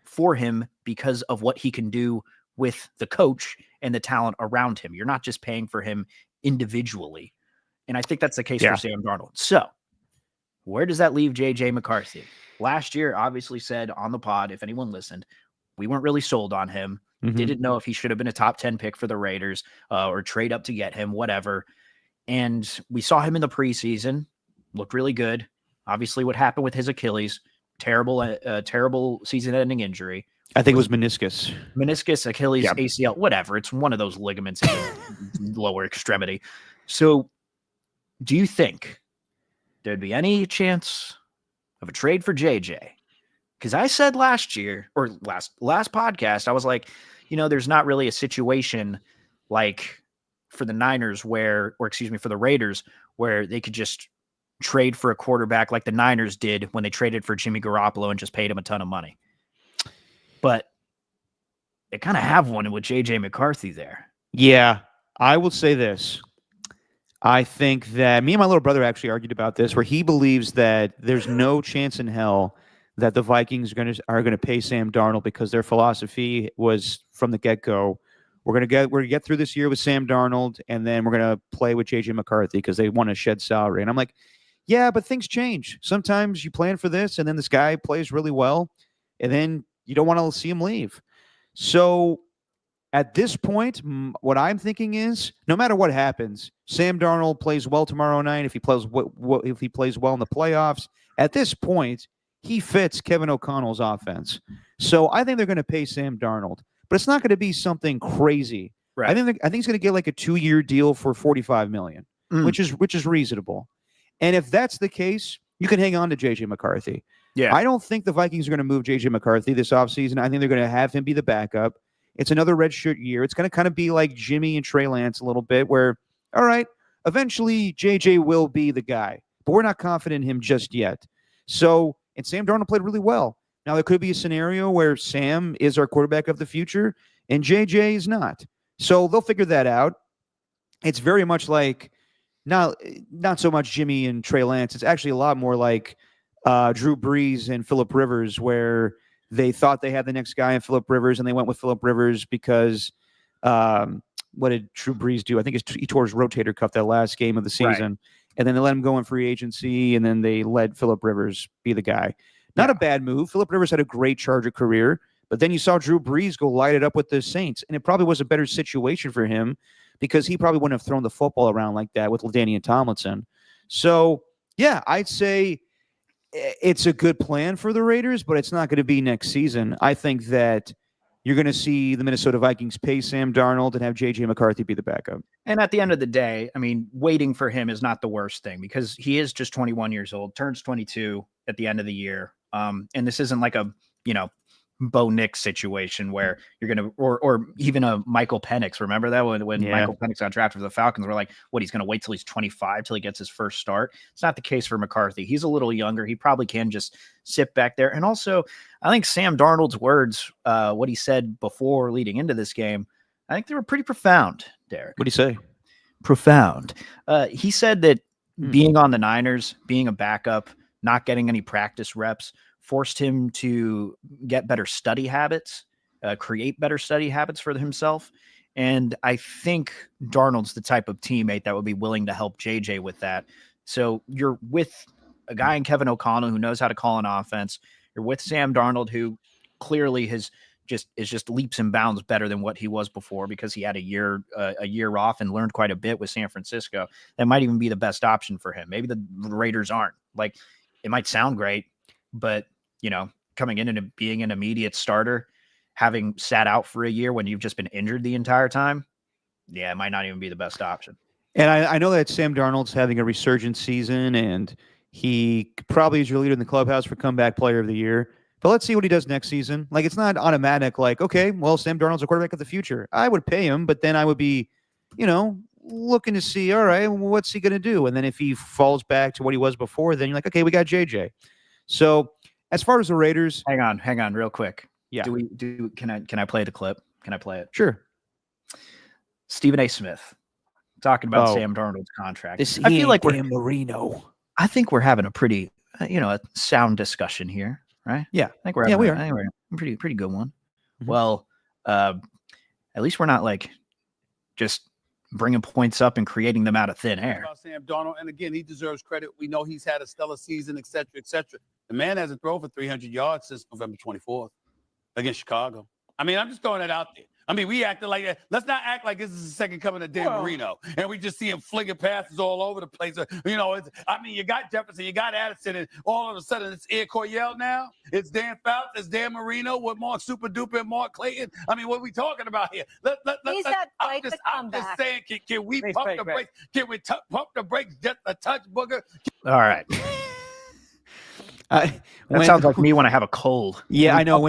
for him because of what he can do with the coach and the talent around him. You're not just paying for him individually. And I think that's the case for Sam Darnold. So where does that leave J.J. McCarthy? Last year, obviously said on the pod, if anyone listened, we weren't really sold on him. Mm-hmm. Didn't know if he should have been a top 10 pick for the Raiders or trade up to get him, whatever. And we saw him in the preseason, looked really good. Obviously, what happened with his Achilles, terrible season-ending injury. I think it was meniscus, Achilles, ACL, whatever. It's one of those ligaments in the lower extremity. So do you think there'd be any chance of a trade for JJ? Because I said last year or last podcast, I was like, there's not really a situation like for the Niners for the Raiders where they could just trade for a quarterback like the Niners did when they traded for Jimmy Garoppolo and just paid him a ton of money. But they kind of have one with J.J. McCarthy there. Yeah, I will say this. I think that me and my little brother actually argued about this, where he believes that there's no chance in hell that the Vikings are going to pay Sam Darnold because their philosophy was from the get-go, we're going to get through this year with Sam Darnold, and then we're going to play with J.J. McCarthy because they want to shed salary. And I'm like, yeah, but things change. Sometimes you plan for this, and then this guy plays really well, and then you don't want to see him leave. So at this point, what I'm thinking is, no matter what happens, Sam Darnold plays well tomorrow night. If he plays if he plays well in the playoffs, at this point, he fits Kevin O'Connell's offense. So I think they're going to pay Sam Darnold, but it's not going to be something crazy. Right. I think he's going to get like a 2-year deal for $45 million, which is reasonable. And if that's the case, you can hang on to J.J. McCarthy. Yeah. I don't think the Vikings are going to move J.J. McCarthy this offseason. I think they're going to have him be the backup. It's another redshirt year. It's going to kind of be like Jimmy and Trey Lance a little bit where, all right, eventually J.J. will be the guy, but we're not confident in him just yet. So, and Sam Darnold played really well. Now, there could be a scenario where Sam is our quarterback of the future and J.J. is not. So they'll figure that out. It's very much like, not so much Jimmy and Trey Lance. It's actually a lot more like Drew Brees and Phillip Rivers, where they thought they had the next guy in Phillip Rivers, and they went with Phillip Rivers because what did Drew Brees do? I think he tore his rotator cuff that last game of the season. Right. And then they let him go in free agency, and then they let Phillip Rivers be the guy. Not a bad move. Phillip Rivers had a great Charger career, But then you saw Drew Brees go light it up with the Saints, and it probably was a better situation for him because he probably wouldn't have thrown the football around like that with LaDainian Tomlinson. So, yeah, I'd say it's a good plan for the Raiders, but it's not going to be next season. I think that you're going to see the Minnesota Vikings pay Sam Darnold and have J.J. McCarthy be the backup. And at the end of the day, I mean, waiting for him is not the worst thing because he is just 21 years old, turns 22 at the end of the year. And this isn't like a, Bo Nix situation where you're going to, or even a Michael Penix. Remember that when Michael Penix got drafted for the Falcons, we're like, what, he's going to wait till he's 25 till he gets his first start? It's not the case for McCarthy. He's a little younger. He probably can just sit back there. And also, I think Sam Darnold's words, what he said before leading into this game, I think they were pretty profound, Derek. What did he say? Profound. He said that being on the Niners, being a backup, not getting any practice reps, forced him to get better study habits, create better study habits for himself. And I think Darnold's the type of teammate that would be willing to help JJ with that. So you're with a guy in Kevin O'Connell who knows how to call an offense. You're with Sam Darnold, who clearly is just leaps and bounds better than what he was before because he had a year off and learned quite a bit with San Francisco. That might even be the best option for him. Maybe the Raiders aren't. Like, it might sound great, but coming in and being an immediate starter, having sat out for a year when you've just been injured the entire time, it might not even be the best option. And I know that Sam Darnold's having a resurgent season, and he probably is your leader in the clubhouse for comeback player of the year. But let's see what he does next season. Like, it's not automatic. Like, okay, well, Sam Darnold's a quarterback of the future. I would pay him, but then I would be, looking to see, all right, what's he going to do? And then if he falls back to what he was before, then you're like, okay, we got JJ. So as far as the Raiders, hang on real quick. Yeah. Can I play the clip? Can I play it? Sure. Stephen A. Smith talking about Sam Darnold's contract. I feel like we're in Marino. I think we're having a pretty, a sound discussion here, right? Yeah. I think we're having a pretty good one. Mm-hmm. Well, at least we're not like just bringing points up and creating them out of thin air. About Sam Darnold, and again, he deserves credit. We know he's had a stellar season, et cetera, et cetera. The man hasn't thrown for 300 yards since November 24th against Chicago. I mean, I'm just throwing it out there. I mean, we acted like that. Let's not act like this is the second coming of Dan Marino, and we just see him flinging passes all over the place. You got Jefferson, you got Addison, and all of a sudden it's Ed Coryell now. It's Dan Fouts, it's Dan Marino with Mark Super Duper and Mark Clayton. I mean, what are we talking about here? I'm just saying, can we pump the brakes? Can we pump the brakes just a touch, Booger? All right. That sounds like me when I have a cold. Yeah, I know.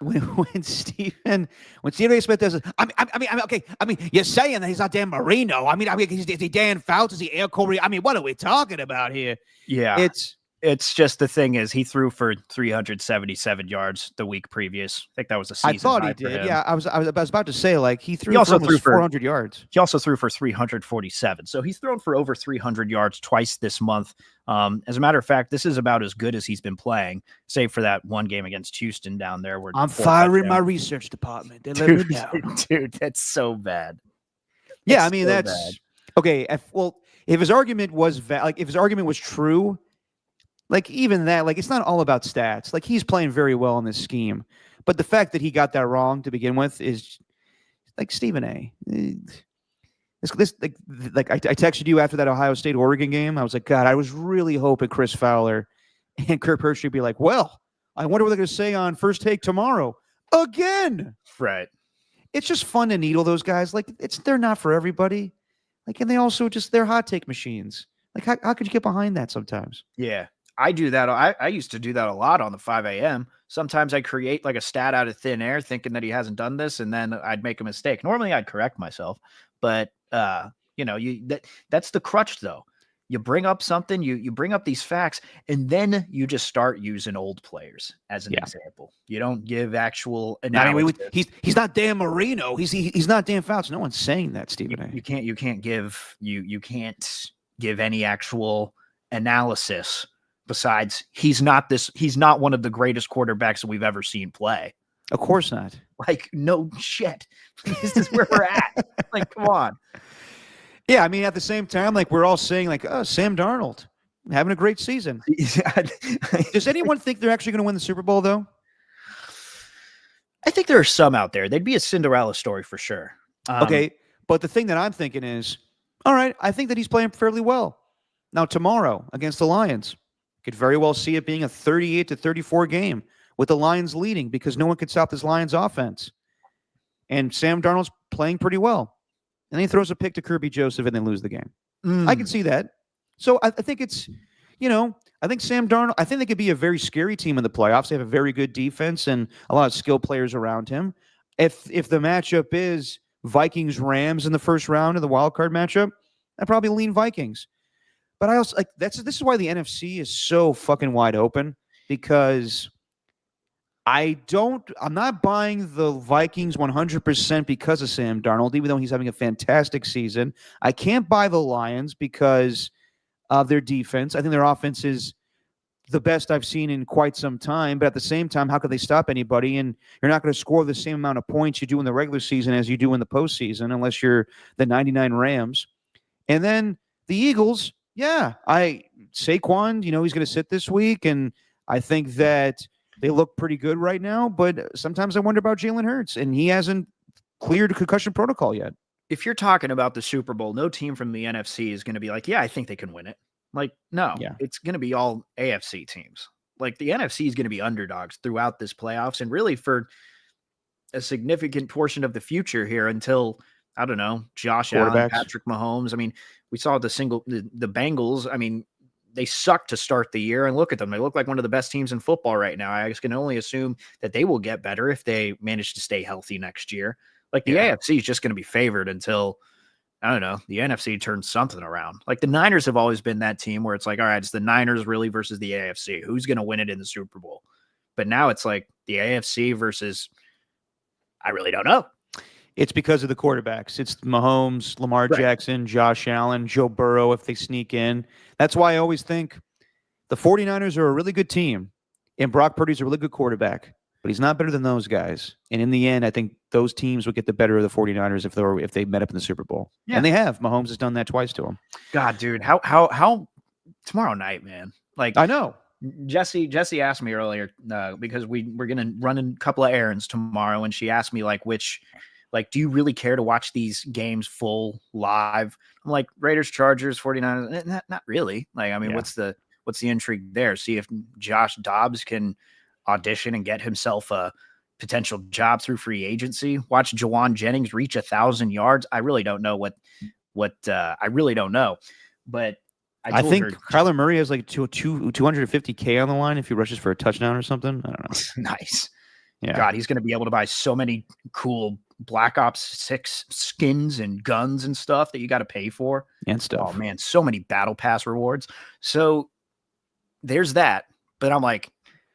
When Stephen A. Smith does it, I mean, you're saying that he's not Dan Marino. I mean, is he Dan Fouts? Is he Ed Coryell? I mean, what are we talking about here? Yeah, it's just the thing is he threw for 377 yards the week previous. I think that was a season. I thought he did. Yeah, I was about to say, like, he also threw for 400 yards. He also threw for 347. So he's thrown for over 300 yards twice this month. As a matter of fact, this is about as good as he's been playing, save for that one game against Houston down there. Where I'm firing my research department. They let me down. Dude, that's so bad. Yeah, I mean, that's bad. Okay. If his argument was if his argument was true, like, even that, like, it's not all about stats. Like, he's playing very well in this scheme, but the fact that he got that wrong to begin with is like Stephen A. This I texted you after that Ohio State Oregon game. I was like, God, I was really hoping Chris Fowler and Kirk Herbstreit would be like, well, I wonder what they're going to say on First Take tomorrow again. Right. It's just fun to needle those guys. Like, they're not for everybody. Like, and they also they're hot take machines. Like, how could you get behind that sometimes? Yeah. I do that. I used to do that a lot on the 5 a.m. Sometimes I create like a stat out of thin air thinking that he hasn't done this, and then I'd make a mistake. Normally I'd correct myself, but that's the crutch though. You bring up something, you bring up these facts, and then you just start using old players as an example. You don't give actual analysis. I mean, he's not Dan Marino. He's not Dan Fouts. No one's saying that, Stephen A. You can't give any actual analysis. Besides, he's not one of the greatest quarterbacks that we've ever seen play. Of course not. Like, no shit. This is where we're at. Like, come on. Yeah, I mean, at the same time, like, we're all saying, like, oh, Sam Darnold having a great season. Does anyone think they're actually going to win the Super Bowl, though? I think there are some out there. They'd be a Cinderella story for sure. Okay, but the thing that I'm thinking is, all right, I think that he's playing fairly well. Now tomorrow against the Lions, could very well see it being a 38-34 game with the Lions leading because no one could stop this Lions offense. And Sam Darnold's playing pretty well. And then he throws a pick to Kirby Joseph and they lose the game. I can see that. So I think it's, I think Sam Darnold, I think they could be a very scary team in the playoffs. They have a very good defense and a lot of skilled players around him. If the matchup is Vikings-Rams in the first round of the wild card matchup, I'd probably lean Vikings. But I also this is why the NFC is so fucking wide open, because I'm not buying the Vikings 100% because of Sam Darnold, even though he's having a fantastic season. I can't buy the Lions because of their defense. I think their offense is the best I've seen in quite some time. But at the same time, how could they stop anybody? And you're not going to score the same amount of points you do in the regular season as you do in the postseason, unless you're the 99 Rams. And then the Eagles, Saquon, he's going to sit this week. And I think that they look pretty good right now. But sometimes I wonder about Jalen Hurts, and he hasn't cleared concussion protocol yet. If you're talking about the Super Bowl, no team from the NFC is going to be like, I think they can win it. Like, no, It's going to be all AFC teams. Like, the NFC is going to be underdogs throughout this playoffs and really for a significant portion of the future here until, I don't know, Josh Allen, Patrick Mahomes. I mean, we saw the Bengals. I mean, they suck to start the year, and look at them. They look like one of the best teams in football right now. I can only assume that they will get better if they manage to stay healthy next year. Like, the AFC is just going to be favored until, I don't know, the NFC turns something around. Like, the Niners have always been that team where it's like, all right, it's the Niners really versus the AFC. Who's going to win it in the Super Bowl? But now it's like the AFC versus, I really don't know. It's because of the quarterbacks. It's Mahomes, Lamar Jackson, Josh Allen, Joe Burrow if they sneak in. That's why I always think the 49ers are a really good team, and Brock Purdy's a really good quarterback, but he's not better than those guys. And in the end, I think those teams would get the better of the 49ers if they met up in the Super Bowl. Yeah. And they have. Mahomes has done that twice to them. God, dude, how tomorrow night, man? Like, I know. Jesse asked me earlier because we're going to run a couple of errands tomorrow, and she asked me do you really care to watch these games full live? I'm like, Raiders, Chargers, 49ers, not really. Like, I mean, what's the intrigue there? See if Josh Dobbs can audition and get himself a potential job through free agency. Watch Jawan Jennings reach 1,000 yards. I really don't know I really don't know. But I think Kyler Murray has like 250K on the line if he rushes for a touchdown or something. I don't know. Nice. Yeah. God, he's going to be able to buy so many cool Black Ops 6 skins and guns and stuff that you got to pay for. And stuff. Oh, man, so many Battle Pass rewards. So there's that. But I'm like,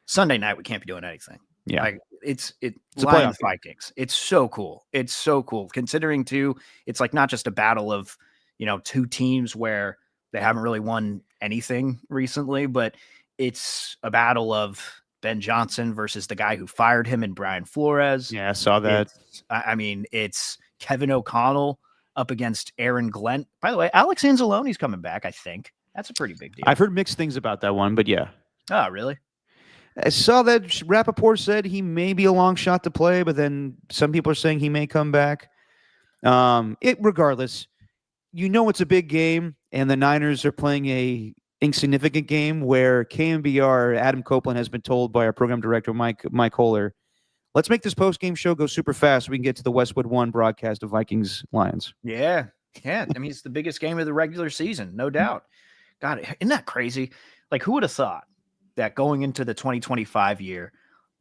Sunday night, we can't be doing anything. Yeah. Like, it's Lions Vikings. It's so cool. It's so cool. Considering, too, it's like not just a battle of, two teams where they haven't really won anything recently, but it's a battle of Ben Johnson versus the guy who fired him and Brian Flores. Yeah, I saw that. It's Kevin O'Connell up against Aaron Glenn. By the way, Alex Anzalone's coming back, I think. That's a pretty big deal. I've heard mixed things about that one, but yeah. Oh, really? I saw that Rappaport said he may be a long shot to play, but then some people are saying he may come back. Regardless, it's a big game, and the Niners are playing a insignificant game where KMBR, Adam Copeland, has been told by our program director, Mike Kohler, let's make this post-game show go super fast so we can get to the Westwood One broadcast of Vikings-Lions. Yeah. I mean, it's the biggest game of the regular season, no doubt. God, isn't that crazy? Like, who would have thought that going into the 2025 year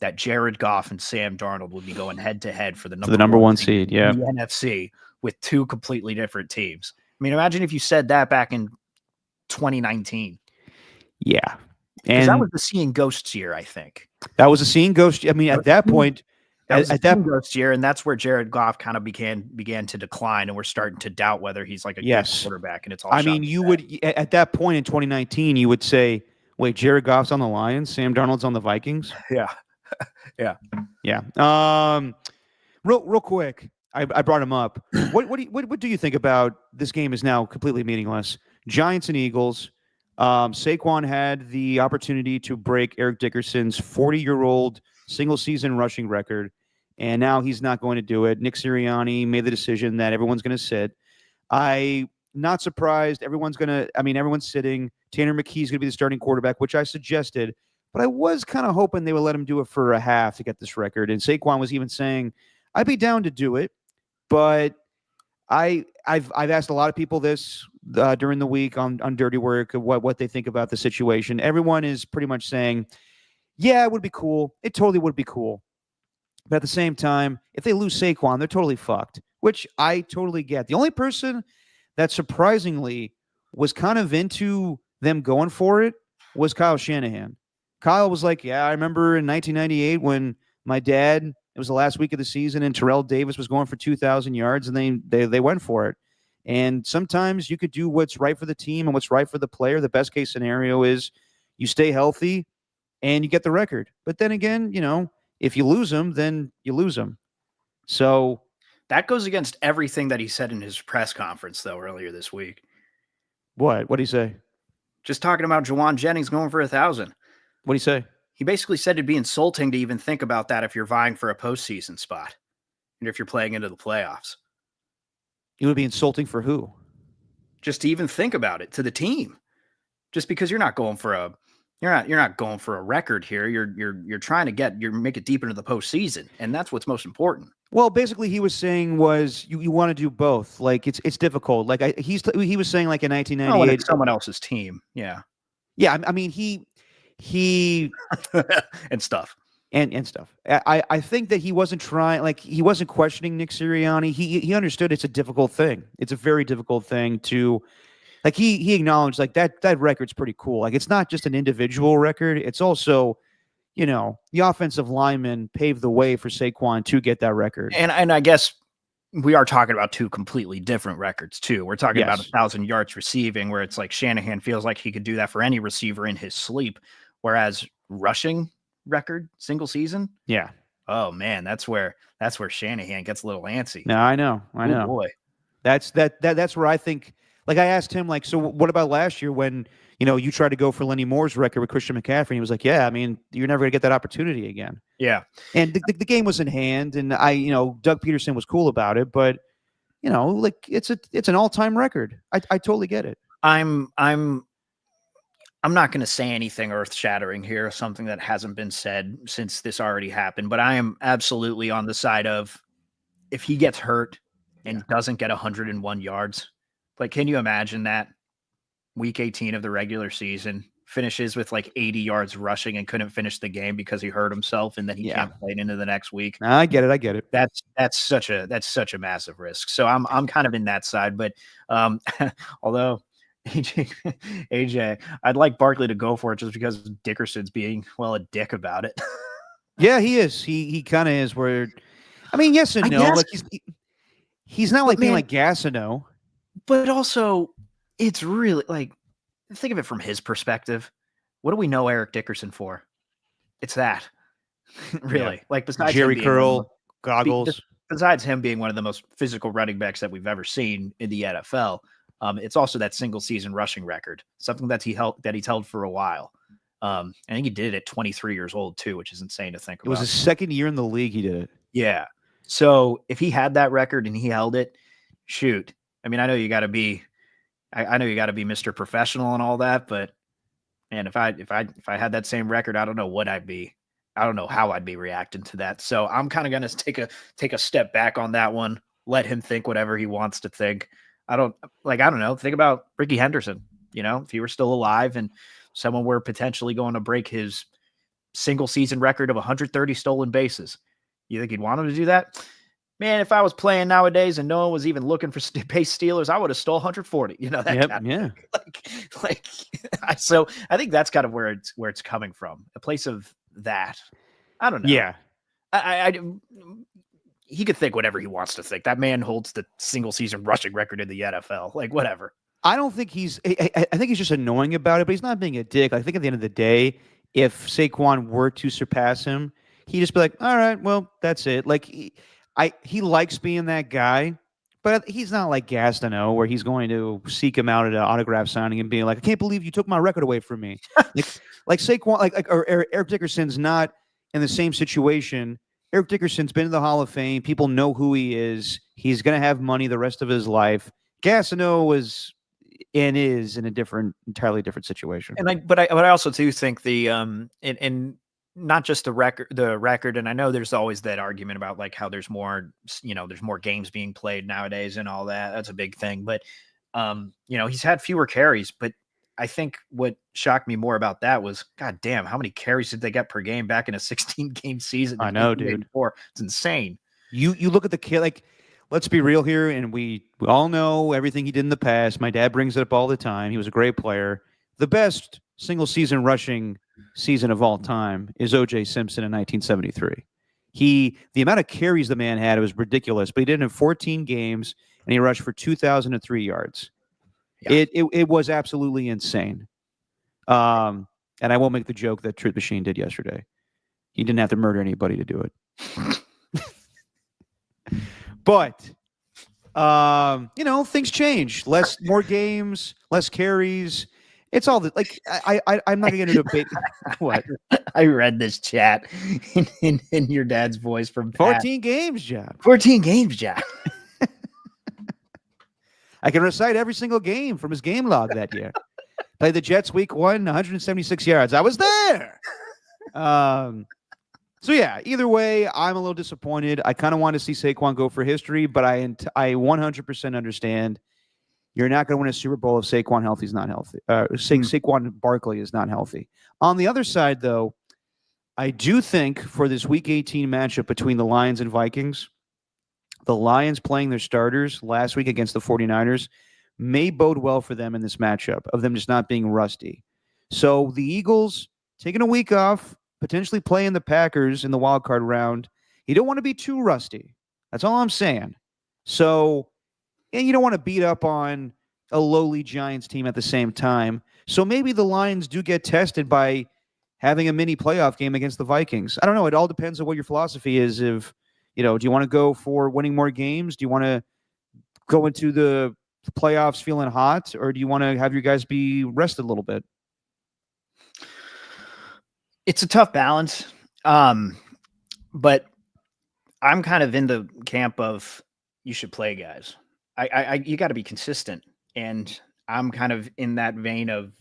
that Jared Goff and Sam Darnold would be going head-to-head for the number one seed in the NFC with two completely different teams? I mean, imagine if you said that back in 2019. Yeah. And that was the seeing ghosts year, I think. That was a seeing ghost. I mean, at that point, ghost year, and that's where Jared Goff kind of began to decline, and we're starting to doubt whether he's like a good quarterback. And it's all. I mean, you would at that point in 2019, you would say, "Wait, Jared Goff's on the Lions, Sam Darnold's on the Vikings." Yeah, yeah. Real quick, I brought him up. What do you think about this game? Is now completely meaningless. Giants and Eagles. Saquon had the opportunity to break Eric Dickerson's 40-year-old single-season rushing record, and now he's not going to do it. Nick Sirianni made the decision that everyone's going to sit. Not surprised. Everyone's sitting. Tanner McKee's going to be the starting quarterback, which I suggested, but I was kind of hoping they would let him do it for a half to get this record. And Saquon was even saying, I'd be down to do it, but I've asked a lot of people this during the week on Dirty Work, what they think about the situation. Everyone is pretty much saying, yeah, it would be cool. It totally would be cool. But at the same time, if they lose Saquon, they're totally fucked, which I totally get. The only person that surprisingly was kind of into them going for it was Kyle Shanahan. Kyle was like, yeah, I remember in 1998 when my dad, it was the last week of the season, and Terrell Davis was going for 2,000 yards, and they went for it. And sometimes you could do what's right for the team and what's right for the player. The best case scenario is you stay healthy and you get the record. But then again, if you lose them, then you lose them. So that goes against everything that he said in his press conference, though, earlier this week. What did he say? Just talking about Jawan Jennings going for 1,000. What did he say? He basically said it'd be insulting to even think about that if you're vying for a postseason spot and if you're playing into the playoffs. It would be insulting for who? Just to even think about it to the team. Just because you're not going for a record here. You're trying to make it deep into the postseason, and that's what's most important. Well, basically, he was saying you want to do both. Like it's difficult. Like he was saying like in 1998, it's someone else's team. Yeah. I mean he and stuff. And stuff. I think that he wasn't he wasn't questioning Nick Sirianni. He understood it's a difficult thing. It's a very difficult thing to, like, he acknowledged like that record's pretty cool. Like it's not just an individual record. It's also, the offensive lineman paved the way for Saquon to get that record. And I guess we are talking about two completely different records too. We're talking about 1,000 yards receiving, where it's like Shanahan feels like he could do that for any receiver in his sleep. Whereas rushing record single season. Yeah. Oh man, that's where Shanahan gets a little antsy. No, I know. Oh boy. That's where I think, like, I asked him, like, so what about last year when, you tried to go for Lenny Moore's record with Christian McCaffrey? And he was like, yeah, I mean, you're never going to get that opportunity again. Yeah. And the game was in hand, and Doug Peterson was cool about it, but, like, it's an all-time record. I totally get it. I'm not going to say anything earth-shattering here, something that hasn't been said since this already happened, but I am absolutely on the side of, if he gets hurt and doesn't get 101 yards, like, can you imagine that? Week 18 of the regular season, finishes with like 80 yards rushing and couldn't finish the game because he hurt himself, and then he can't play it into the next week. I get it. That's such a massive risk. So I'm kind of in that side, but although AJ, I'd like Barkley to go for it just because Dickerson's being, a dick about it. Yeah, he is. He kind of is. Where, I mean, yes and no. Like he's not like being like Gassino, but also it's really like, think of it from his perspective. What do we know Eric Dickerson for? It's that, really. Like, besides Jerry curl, goggles. Besides him being one of the most physical running backs that we've ever seen in the NFL. It's also that single season rushing record, something that he's held for a while. I think he did it at 23 years old too, which is insane to think about. It was his second year in the league. He did it. Yeah. So if he had that record and he held it, shoot. I mean, I know you got to be Mr. Professional and all that, but man, if I had that same record, I don't know what I'd be. I don't know how I'd be reacting to that. So I'm kind of going to take a step back on that one. Let him think whatever he wants to think. I don't know. Think about Ricky Henderson, if he were still alive and someone were potentially going to break his single season record of 130 stolen bases. You think he'd want him to do that? Man, if I was playing nowadays and no one was even looking for base stealers, I would have stole 140. So I think that's kind of where it's coming from. A place of that. I don't know. Yeah. He could think whatever he wants to think. That man holds the single season rushing record in the NFL. Like, whatever. I don't think I think he's just annoying about it, but he's not being a dick. I think at the end of the day, if Saquon were to surpass him, he'd just be like, all right, well, that's it. Like, he likes being that guy, but he's not like Gastineau, where he's going to seek him out at an autograph signing and being like, I can't believe you took my record away from me. like Saquon, or Eric Dickerson's not in the same situation. Eric Dickerson's been in the Hall of Fame. People know who he is. He's going to have money the rest of his life. Gastineau was and is in a entirely different situation. But I also do think and not just the record, and I know there's always that argument about like how there's more games being played nowadays and all that. That's a big thing. But he's had fewer carries, but I think what shocked me more about that was, God damn, how many carries did they get per game back in a 16-game season? I know, dude. It's insane. You look at the kid, like, let's be real here, and we all know everything he did in the past. My dad brings it up all the time. He was a great player. The best single-season rushing season of all time is O.J. Simpson in 1973. The amount of carries the man had, it was ridiculous, but he did it in 14 games, and he rushed for 2,003 yards. Yeah. It was absolutely insane. And I won't make the joke that Truth Machine did yesterday. He didn't have to murder anybody to do it. But things change. More games, less carries. It's all like I'm not going to debate. What? I read this chat in your dad's voice from 14 games, John. 14 games, John. I can recite every single game from his game log that year. Played the Jets week 1, 176 yards. I was there. So yeah, either way, I'm a little disappointed. I kind of want to see Saquon go for history, but I 100% understand you're not going to win a Super Bowl if Saquon healthy is not healthy. Saquon Barkley is not healthy. On the other side, though, I do think for this Week 18 matchup between the Lions and Vikings, the Lions playing their starters last week against the 49ers may bode well for them in this matchup of them just not being rusty. So the Eagles taking a week off, potentially playing the Packers in the wild card round. You don't want to be too rusty. That's all I'm saying. So, and you don't want to beat up on a lowly Giants team at the same time. So maybe the Lions do get tested by having a mini playoff game against the Vikings. I don't know. It all depends on what your philosophy is. If, do you want to go for winning more games? Do you want to go into the playoffs feeling hot, or do you want to have your guys be rested a little bit? It's a tough balance. But I'm kind of in the camp of you should play guys. You got to be consistent. And I'm kind of in that vein of,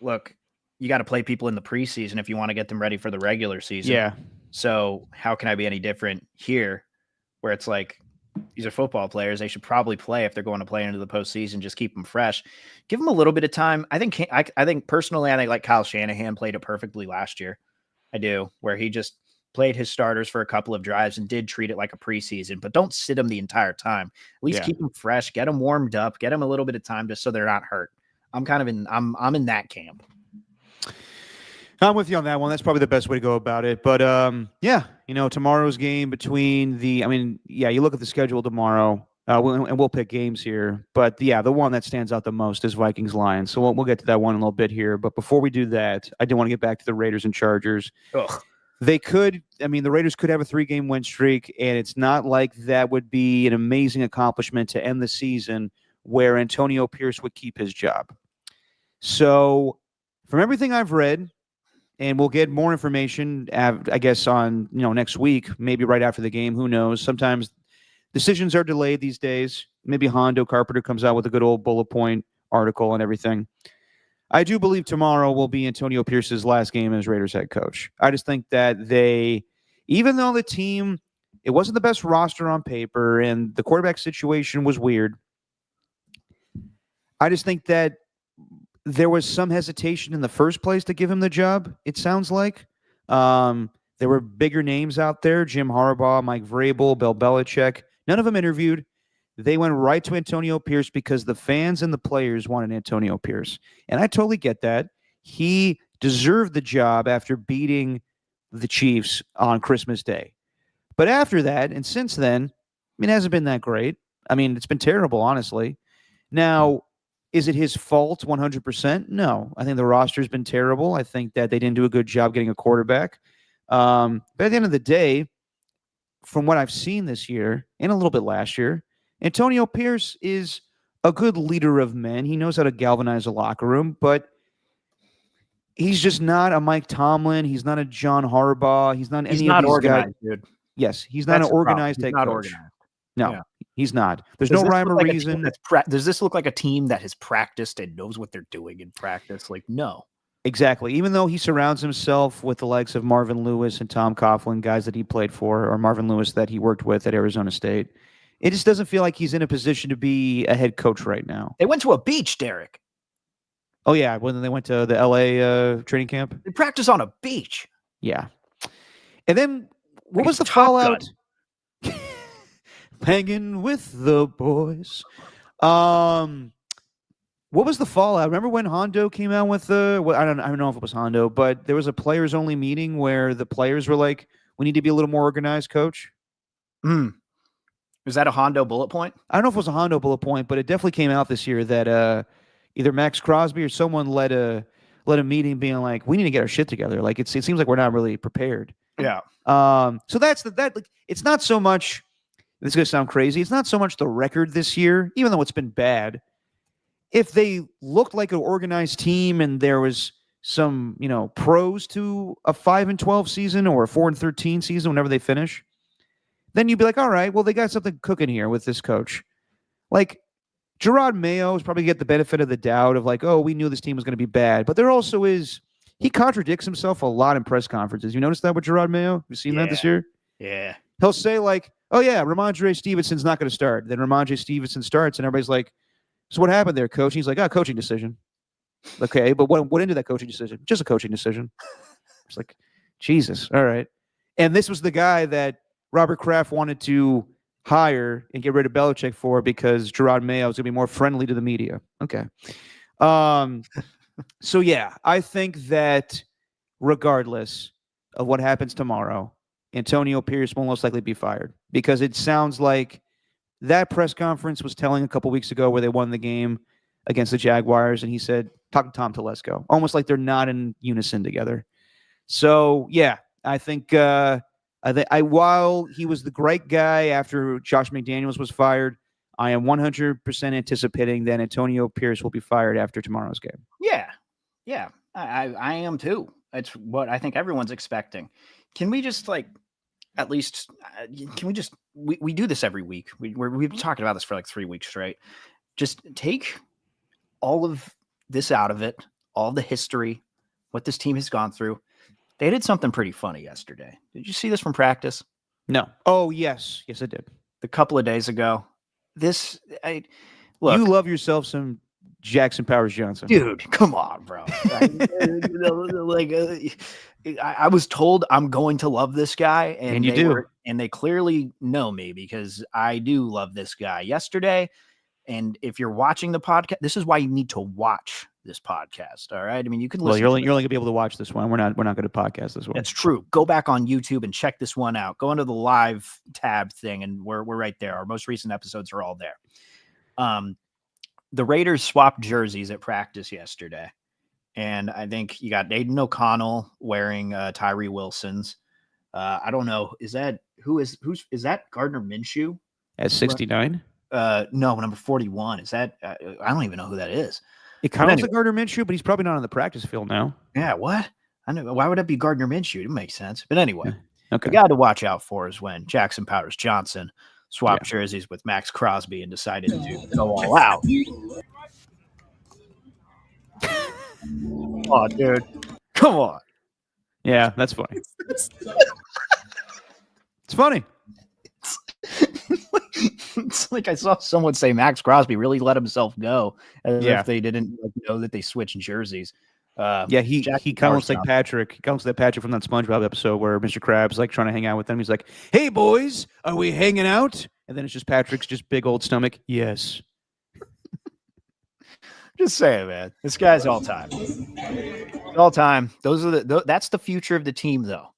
look, you got to play people in the preseason if you want to get them ready for the regular season. Yeah. So how can I be any different here where it's like, these are football players. They should probably play if they're going to play into the postseason. Just keep them fresh. Give them a little bit of time. I think personally, I think like Kyle Shanahan played it perfectly last year. I do, where he just played his starters for a couple of drives and did treat it like a preseason, but don't sit them the entire time. At least keep them fresh, get them warmed up, get them a little bit of time just so they're not hurt. I'm in that camp. I'm with you on that one. That's probably the best way to go about it. But tomorrow's game between you look at the schedule tomorrow, and we'll pick games here. But the one that stands out the most is Vikings Lions. So we'll get to that one in a little bit here. But before we do that, I do want to get back to the Raiders and Chargers. Ugh. The Raiders could have a 3-game win streak, and it's not like that would be an amazing accomplishment to end the season where Antonio Pierce would keep his job. So from everything I've read, and we'll get more information, I guess, on next week, maybe right after the game. Who knows? Sometimes decisions are delayed these days. Maybe Hondo Carpenter comes out with a good old bullet point article and everything. I do believe tomorrow will be Antonio Pierce's last game as Raiders head coach. I just think that even though the team, it wasn't the best roster on paper and the quarterback situation was weird, I just think that there was some hesitation in the first place to give him the job, it sounds like. There were bigger names out there, Jim Harbaugh, Mike Vrabel, Bill Belichick. None of them interviewed. They went right to Antonio Pierce because the fans and the players wanted Antonio Pierce. And I totally get that. He deserved the job after beating the Chiefs on Christmas Day. But after that, and since then, it hasn't been that great. It's been terrible, honestly. Now, is it his fault 100%? No. I think the roster's been terrible. I think that they didn't do a good job getting a quarterback. But at the end of the day, from what I've seen this year and a little bit last year, Antonio Pierce is a good leader of men. He knows how to galvanize a locker room, but he's just not a Mike Tomlin. He's not a John Harbaugh. He's not any of these organized, guys. dude. Yes, he's not an organized head coach. Organized. No, Yeah. he's not. There's no rhyme or reason. Does this look like a team that has practiced and knows what they're doing in practice? Like, no. Exactly. Even though he surrounds himself with the likes of Marvin Lewis and Tom Coughlin, guys that he played for, or Marvin Lewis that he worked with at Arizona State, it just doesn't feel like he's in a position to be a head coach right now. They went to a beach, Derek. Oh, yeah, when they went to the L.A. Training camp? They practice on a beach. Yeah. And then what was the fallout? Hanging with the boys. What was the fallout? Remember when Hondo came out with I don't know if it was Hondo, but there was a players only meeting where the players were like, "We need to be a little more organized, coach." Was that a Hondo bullet point? I don't know if it was a Hondo bullet point, but it definitely came out this year that either Max Crosby or someone led a meeting being like, "We need to get our shit together." Like it seems like we're not really prepared. Yeah. So that's that. Like, it's not so much. This is gonna sound crazy. It's not so much the record this year, even though it's been bad. If they looked like an organized team and there was some, pros to a 5-12 season or a 4-13 season whenever they finish, then you'd be like, all right, well, they got something cooking here with this coach. Like Gerard Mayo is probably get the benefit of the doubt of like, oh, we knew this team was going to be bad. But there also is, he contradicts himself a lot in press conferences. You notice that with Gerard Mayo? You seen that this year? Yeah. He'll say like, oh yeah, Ramondre Stevenson's not going to start. Then Ramondre Stevenson starts and everybody's like, so what happened there, coach? He's like, coaching decision. Okay, but what into that coaching decision? Just a coaching decision. It's like, Jesus, all right. And this was the guy that Robert Kraft wanted to hire and get rid of Belichick for because Gerard Mayo is going to be more friendly to the media. Okay. So, yeah, I think that regardless of what happens tomorrow, Antonio Pierce will most likely be fired because it sounds like that press conference was telling a couple weeks ago where they won the game against the Jaguars, and he said, talk to Tom Telesco, almost like they're not in unison together. So, yeah, I think while he was the great guy after Josh McDaniels was fired, I am 100% anticipating that Antonio Pierce will be fired after tomorrow's game. Yeah, I am too. It's what I think everyone's expecting. Can we just at least we do this every week. We've been talking about this for like 3 weeks straight. Just take all of this out of it, all the history, what this team has gone through. They did something pretty funny yesterday. Did you see this from practice? No. Oh, yes. Yes, I did. A couple of days ago. Look. You love yourself some Jackson Powers Johnson. Dude, come on, bro. I was told I'm going to love this guy. And you do. And they clearly know me because I do love this guy yesterday. And if you're watching the podcast, this is why you need to watch this podcast. All right. I mean, you can listen. Well, you're only gonna be able to watch this one. We're not going to podcast this one. That's true. Go back on YouTube and check this one out. Go into the live tab thing, and we're right there. Our most recent episodes are all there. The Raiders swapped jerseys at practice yesterday, and I think you got Aiden O'Connell wearing Tyree Wilson's. I don't know. Is that is that Gardner Minshew at 69? No, number 41. Is that? I don't even know who that is. It kind of looks like Gardner Minshew, but he's probably not on the practice field now. Yeah, what? I know. Why would that be Gardner Minshew? It makes sense. But anyway, okay. The guy to watch out for is when Jackson Powers Johnson swapped jerseys with Max Crosby and decided to go all out. Oh, dude. Come on. Yeah, that's funny. It's funny. It's like I saw someone say Max Crosby really let himself go as if they didn't know that they switched jerseys. He kind of looks like Patrick. He comes like Patrick from that SpongeBob episode where Mr. Krabs like trying to hang out with them. He's like, "Hey boys, are we hanging out?" And then it's just Patrick's just big old stomach. Yes. Just saying, man. This guy's all time. All time. Those are that's the future of the team, though.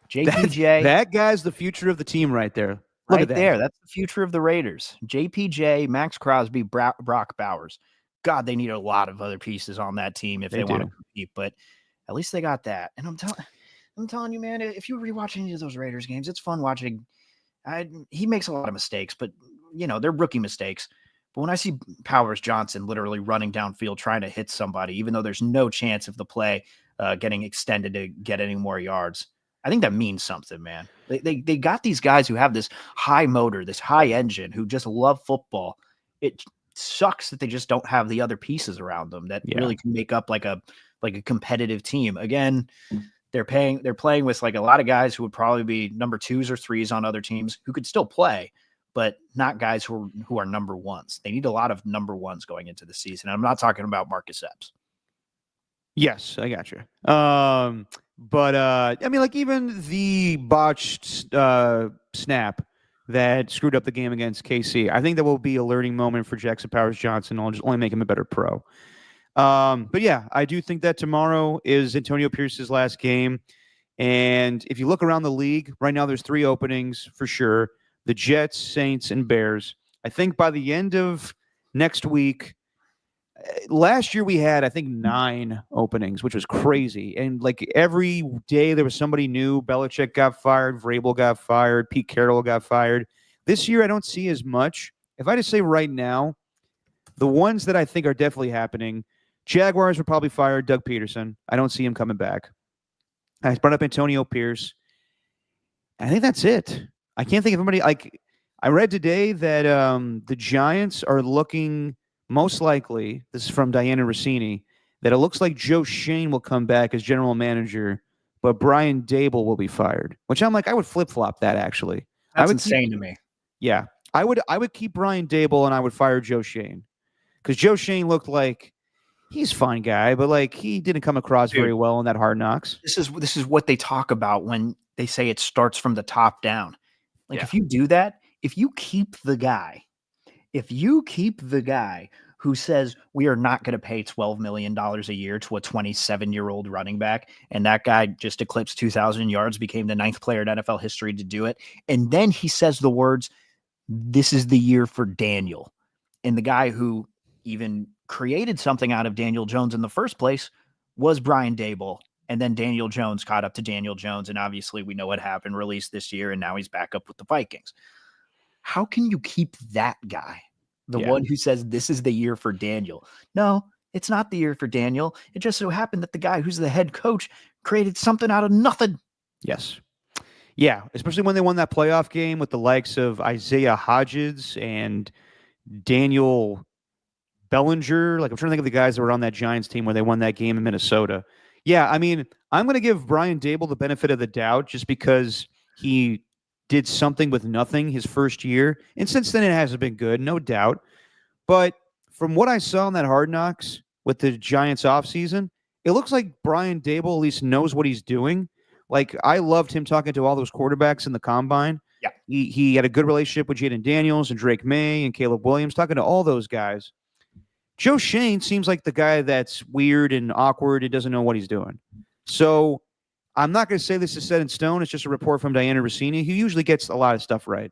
JPJ. That guy's the future of the team right there. Look at that. There. That's the future of the Raiders. JPJ, Max Crosby, Brock Bowers. God, they need a lot of other pieces on that team if they want to compete, but at least they got that. And I'm telling you, man, if you rewatch any of those Raiders games, it's fun watching. He makes a lot of mistakes, but they're rookie mistakes. But when I see Powers Johnson literally running downfield trying to hit somebody, even though there's no chance of the play getting extended to get any more yards, I think that means something, man. They got these guys who have this high motor, this high engine, who just love football. It sucks that they just don't have the other pieces around them that really can make up like a competitive team. Again, they're playing with like a lot of guys who would probably be number 2s or 3s on other teams who could still play, but not guys who are number 1s. They need a lot of number 1s going into the season. I'm not talking about Marcus Epps. Yes, I got you. But I mean, like even the botched snap that screwed up the game against KC, I think that will be a learning moment for Jackson Powers Johnson. I'll just only make him a better pro. But yeah, I do think that tomorrow is Antonio Pierce's last game. And if you look around the league right now, there's 3 openings for sure: the Jets, Saints, and Bears. I think by the end of next week. Last year we had, I think, 9 openings, which was crazy. And like every day there was somebody new. Belichick got fired. Vrabel got fired. Pete Carroll got fired. This year I don't see as much. If I just say right now, the ones that I think are definitely happening, Jaguars would probably fire Doug Peterson. I don't see him coming back. I brought up Antonio Pierce. I think that's it. I can't think of anybody. Like I read today that the Giants are looking most likely, this is from Diana Rossini, that it looks like Joe Shane will come back as general manager, but Brian Dable will be fired. Which I'm like, I would flip-flop that actually. That's insane to me. Yeah. I would keep Brian Dable and I would fire Joe Shane. Because Joe Shane looked like he's a fine guy, but like he didn't come across very well in that Hard Knocks. This is what they talk about when they say it starts from the top down. Like if you do that, if you keep the guy who says we are not going to pay $12 million a year to a 27-year-old running back, and that guy just eclipsed 2,000 yards, became the 9th player in NFL history to do it, and then he says the words, "This is the year for Daniel," and the guy who even created something out of Daniel Jones in the first place was Brian Dable, and then Daniel Jones caught up to Daniel Jones, and obviously we know what happened, released this year, and now he's back up with the Vikings. How can you keep that guy, the one who says this is the year for Daniel? No, it's not the year for Daniel. It just so happened that the guy who's the head coach created something out of nothing. Yes. Yeah, especially when they won that playoff game with the likes of Isaiah Hodgins and Daniel Bellinger. Like I'm trying to think of the guys that were on that Giants team where they won that game in Minnesota. Yeah, I mean, I'm going to give Brian Dable the benefit of the doubt just because he did something with nothing his first year. And since then, it hasn't been good, no doubt. But from what I saw in that Hard Knocks with the Giants offseason, it looks like Brian Dable at least knows what he's doing. Like, I loved him talking to all those quarterbacks in the combine. Yeah. He had a good relationship with Jaden Daniels and Drake May and Caleb Williams, talking to all those guys. Joe Shane seems like the guy that's weird and awkward and doesn't know what he's doing. So I'm not going to say this is set in stone. It's just a report from Diana Rossini, who usually gets a lot of stuff right.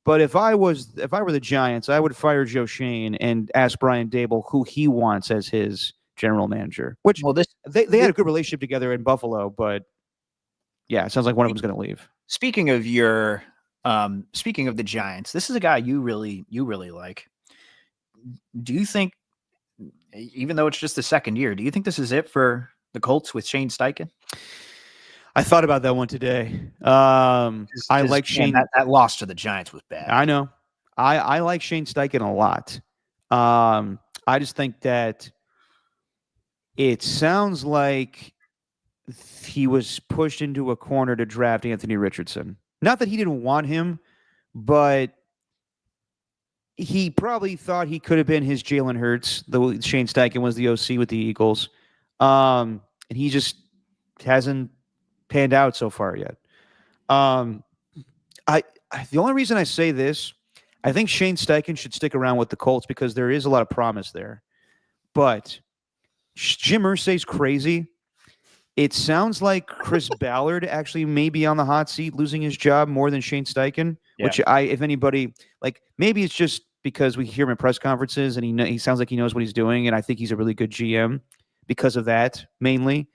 But if I were the Giants, I would fire Joe Shane and ask Brian Dable who he wants as his general manager. Which they had a good relationship together in Buffalo, but yeah, it sounds like one of them's going to leave. Speaking of the Giants, this is a guy you really like. Do you think, even though it's just the second year, do you think this is it for the Colts with Shane Steichen? I thought about that one today. I like Shane. That loss to the Giants was bad. I know. I like Shane Steichen a lot. I just think that it sounds like he was pushed into a corner to draft Anthony Richardson. Not that he didn't want him, but he probably thought he could have been his Jalen Hurts, though Shane Steichen was the OC with the Eagles. And he just hasn't panned out so far yet. The only reason I say this, I think Shane Steichen should stick around with the Colts because there is a lot of promise there. But Jim Irsay's crazy. It sounds like Chris Ballard actually may be on the hot seat, losing his job more than Shane Steichen. Yeah. Which if anybody, like maybe it's just because we hear him in press conferences and he sounds like he knows what he's doing, and I think he's a really good GM because of that mainly.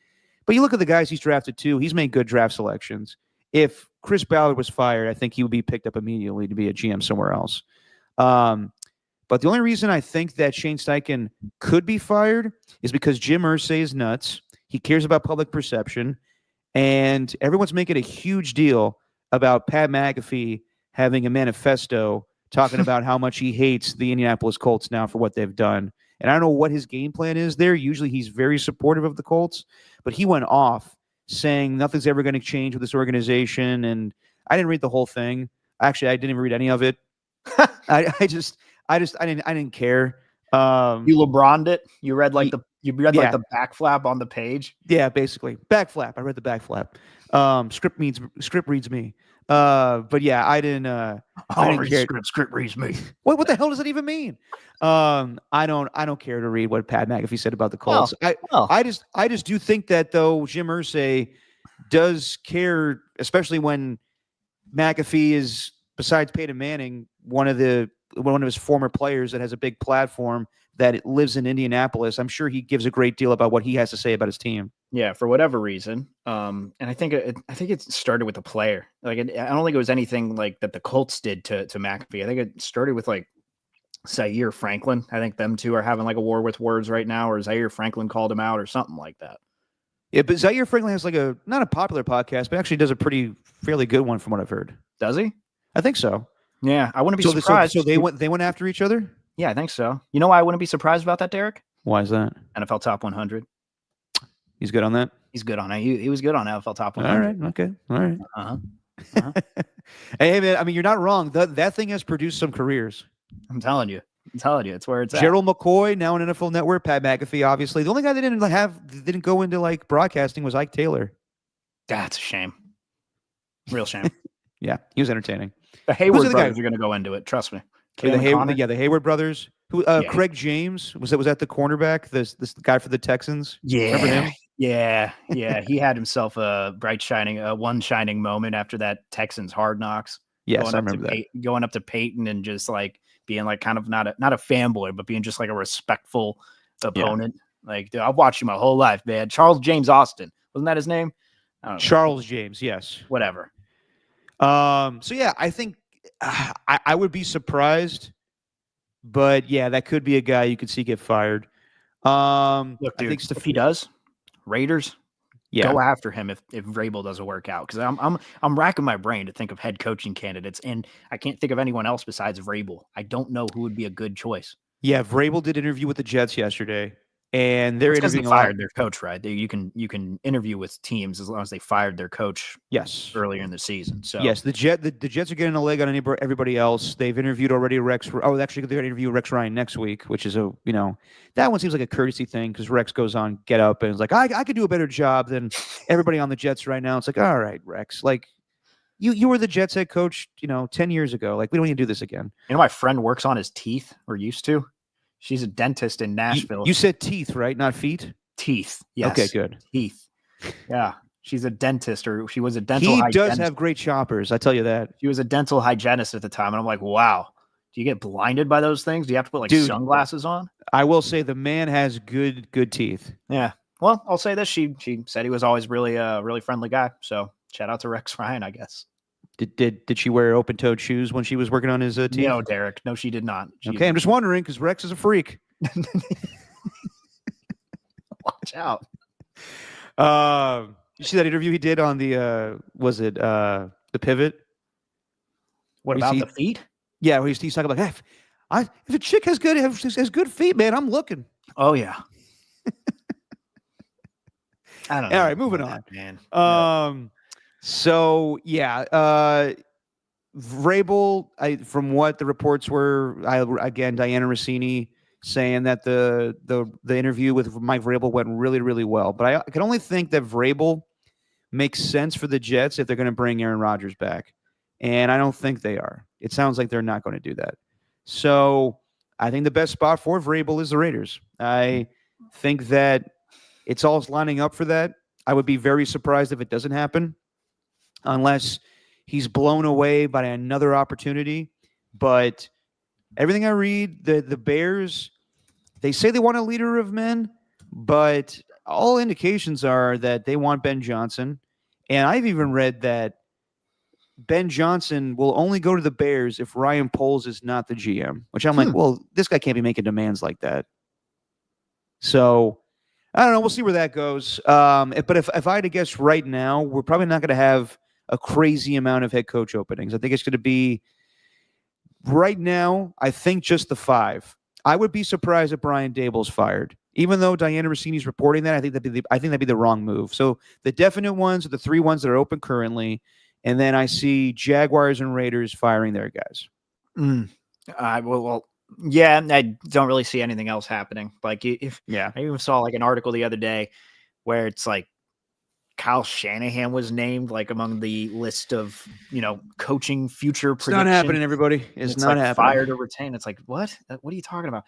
But you look at the guys he's drafted too; he's made good draft selections. If Chris Ballard was fired, I think he would be picked up immediately to be a GM somewhere else. But the only reason I think that Shane Steichen could be fired is because Jim Irsay is nuts. He cares about public perception. And everyone's making a huge deal about Pat McAfee having a manifesto talking about how much he hates the Indianapolis Colts now for what they've done. And I don't know what his game plan is there. Usually he's very supportive of the Colts, but he went off saying nothing's ever going to change with this organization. And I didn't read the whole thing. Actually, I didn't even read any of it. I didn't care. You LeBron'd it. You read like yeah. the back flap on the page. Yeah, basically back flap. I read the back flap. Script reads me. But yeah, I didn't care. Script reads me. What the hell does that even mean? I don't care to read what Pat McAfee said about the Colts. I just do think that though Jim Irsay does care, especially when McAfee is, besides Peyton Manning, one of his former players that has a big platform that lives in Indianapolis. I'm sure he gives a great deal about what he has to say about his team. Yeah, for whatever reason. And I think it started with a player. Like I don't think it was anything like that the Colts did to McAfee. I think it started with like Zaire Franklin. I think them two are having like a war with words right now, or Zaire Franklin called him out or something like that. Yeah, but Zaire Franklin has like not a popular podcast, but actually does a fairly good one from what I've heard. Does he? I think so. Yeah, I wouldn't be surprised. So they went after each other? Yeah, I think so. You know why I wouldn't be surprised about that, Derek? Why is that? NFL Top 100. He's good on that? He's good on it. He was good on NFL Top 100. All right. Okay. All right. Uh-huh. Hey, man, I mean, you're not wrong. That thing has produced some careers. I'm telling you. It's where it's at. Gerald McCoy, now on NFL Network. Pat McAfee, obviously. The only guy that didn't go into like broadcasting was Ike Taylor. That's a shame. Real shame. Yeah, he was entertaining. The Hayward brothers are going to go into it. Trust me. The Hayward brothers. Who? Craig James was that the cornerback? This guy for the Texans. Yeah. Remember him? Yeah. He had himself a one shining moment after that Texans Hard Knocks. Yes, I remember that. Going up to Peyton and just like being like kind of not a fanboy, but being just like a respectful opponent. Yeah. Like, dude, I've watched you my whole life, man. Charles James Austin, wasn't that his name? Charles James, yes. Whatever. So yeah, I think I would be surprised, but yeah, that could be a guy you could see get fired. Look, dude, if he does, Raiders, go after him if Vrabel doesn't work out, because I'm racking my brain to think of head coaching candidates, and I can't think of anyone else besides Vrabel. I don't know who would be a good choice. Yeah, Vrabel did interview with the Jets yesterday, and they're interviewing. They fired their coach, right? You can interview with teams as long as they fired their coach. Yes, earlier in the season. So yes, the Jets are getting a leg on everybody else. They've interviewed already Rex. Oh, actually, they're going to interview Rex Ryan next week, which is that one seems like a courtesy thing because Rex goes on Get Up and is like, I could do a better job than everybody on the Jets right now. It's like, all right, Rex, like you were the Jets head coach, 10 years ago. Like, we don't need to do this again. My friend works on his teeth, or used to. She's a dentist in Nashville. You said teeth, right? Not feet? Teeth. Yes. Okay, good. Teeth. Yeah. She's a dentist, or she was a dental hygienist. He does have great choppers, I tell you that. She was a dental hygienist at the time, and I'm like, wow. Do you get blinded by those things? Do you have to put sunglasses on? I will say the man has good teeth. Yeah. Well, I'll say this. She said he was always really friendly guy. So shout out to Rex Ryan, I guess. Did she wear open-toed shoes when she was working on his teeth? No, Derek. No, she did not. Okay, I'm just wondering because Rex is a freak. Watch out. You see that interview he did on the the Pivot? What about the feet? Yeah, he's talking about, hey, if a chick has good feet, man, I'm looking. Oh yeah. I don't know. All right, moving on, man. So yeah, Vrabel. From what the reports were, again, Diana Rossini saying that the interview with Mike Vrabel went really, really well. But I can only think that Vrabel makes sense for the Jets if they're going to bring Aaron Rodgers back, and I don't think they are. It sounds like they're not going to do that. So I think the best spot for Vrabel is the Raiders. I think that it's all lining up for that. I would be very surprised if it doesn't happen, unless he's blown away by another opportunity. But everything I read, the Bears, they say they want a leader of men, but all indications are that they want Ben Johnson. And I've even read that Ben Johnson will only go to the Bears if Ryan Poles is not the GM, which I'm like, well, this guy can't be making demands like that. So I don't know. We'll see where that goes. But if I had to guess right now, we're probably not going to have a crazy amount of head coach openings. I think it's going to be right now. I think just the 5. I would be surprised if Brian Dable's fired, even though Diana Rossini's reporting that. I think that'd be the wrong move. So the definite ones are the 3 ones that are open currently, and then I see Jaguars and Raiders firing their guys. Well, yeah, I don't really see anything else happening. Like, Yeah, I even saw like an article the other day where it's like Kyle Shanahan was named like among the list of coaching future it's predictions. not happening. Everybody, it's not like happening. Fired or retained. It's like, what? What are you talking about?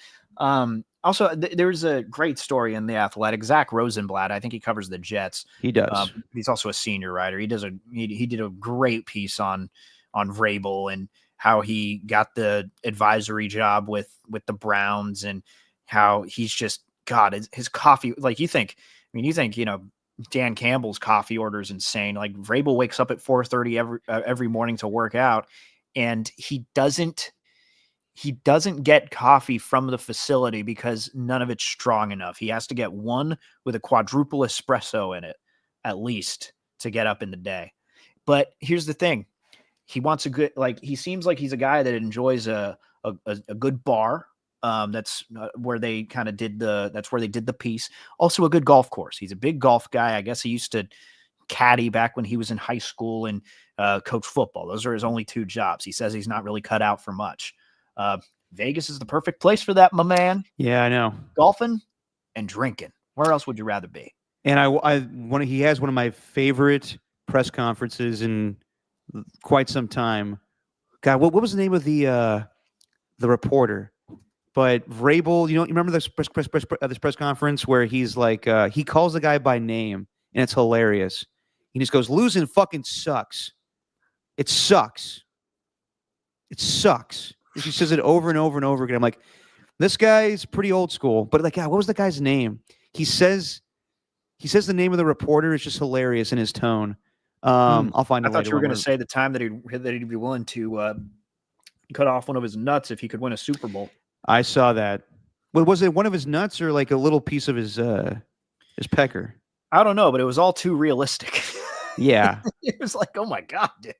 Also, there's a great story in The Athletic. Zach Rosenblatt, I think he covers the Jets. He does. He's also a senior writer. He did a great piece on Vrabel and how he got the advisory job with the Browns and how he's just his coffee. Like you think Dan Campbell's coffee order is insane. Like Vrabel wakes up at 4:30 every morning to work out, and he doesn't get coffee from the facility because none of it's strong enough. He has to get one with a quadruple espresso in it, at least, to get up in the day. But here's the thing. He wants a good, he seems like he's a guy that enjoys a good bar. That's where they kind of that's where they did the piece. Also a good golf course. He's a big golf guy. I guess he used to caddy back when he was in high school and coach football. Those are his only 2 jobs. He says he's not really cut out for much. Vegas is the perfect place for that, my man. Yeah, I know. Golfing and drinking. Where else would you rather be? And he has one of my favorite press conferences in quite some time. God, what was the name of the reporter? But Vrabel, you remember this press conference where he's like, he calls the guy by name, and it's hilarious. He just goes, "Losing fucking sucks. It sucks. It sucks." He says it over and over and over again. I'm like, this guy's pretty old school. But like, God, what was the guy's name? He says the name of the reporter. It's just hilarious in his tone. I'll find it later. I thought you were going to say the time that he'd be willing to cut off one of his nuts if he could win a Super Bowl. I saw that. Well, was it one of his nuts or like a little piece of his pecker? I don't know, but it was all too realistic. Yeah. It was like, oh my God, dude.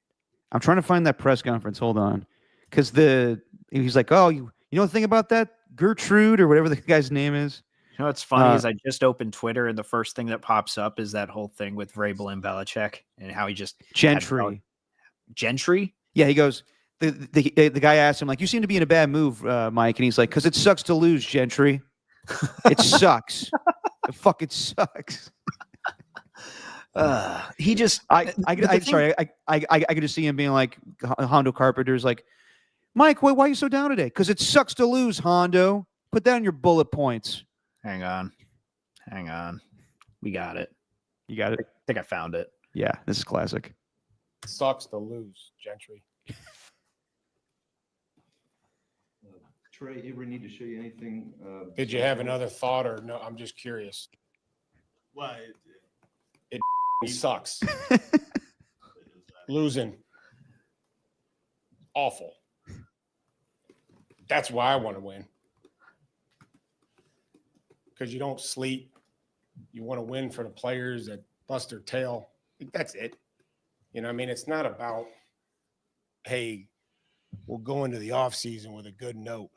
I'm trying to find that press conference. Hold on. Because he's like, oh, you know the thing about that Gertrude or whatever the guy's name is? You know what's funny is I just opened Twitter and the first thing that pops up is that whole thing with Vrabel and Belichick and how he just Gentry. Gentry? Yeah, he goes. The guy asked him, like, you seem to be in a bad move, Mike, and he's like, because it sucks to lose, Gentry. It sucks. It fucking sucks. He just. I could just see him being like Hondo Carpenter's like, Mike, why are you so down today? Because it sucks to lose, Hondo. Put down your bullet points. Hang on. We got it. You got it? I think I found it. Yeah, this is classic. Sucks to lose, Gentry. Trey, ever need to show you anything? Did you have another thought or no? I'm just curious. Well, It sucks. Losing. Awful. That's why I want to win. Because you don't sleep. You want to win for the players that bust their tail. That's it. You know what I mean? It's not about, hey, we'll go into the offseason with a good note.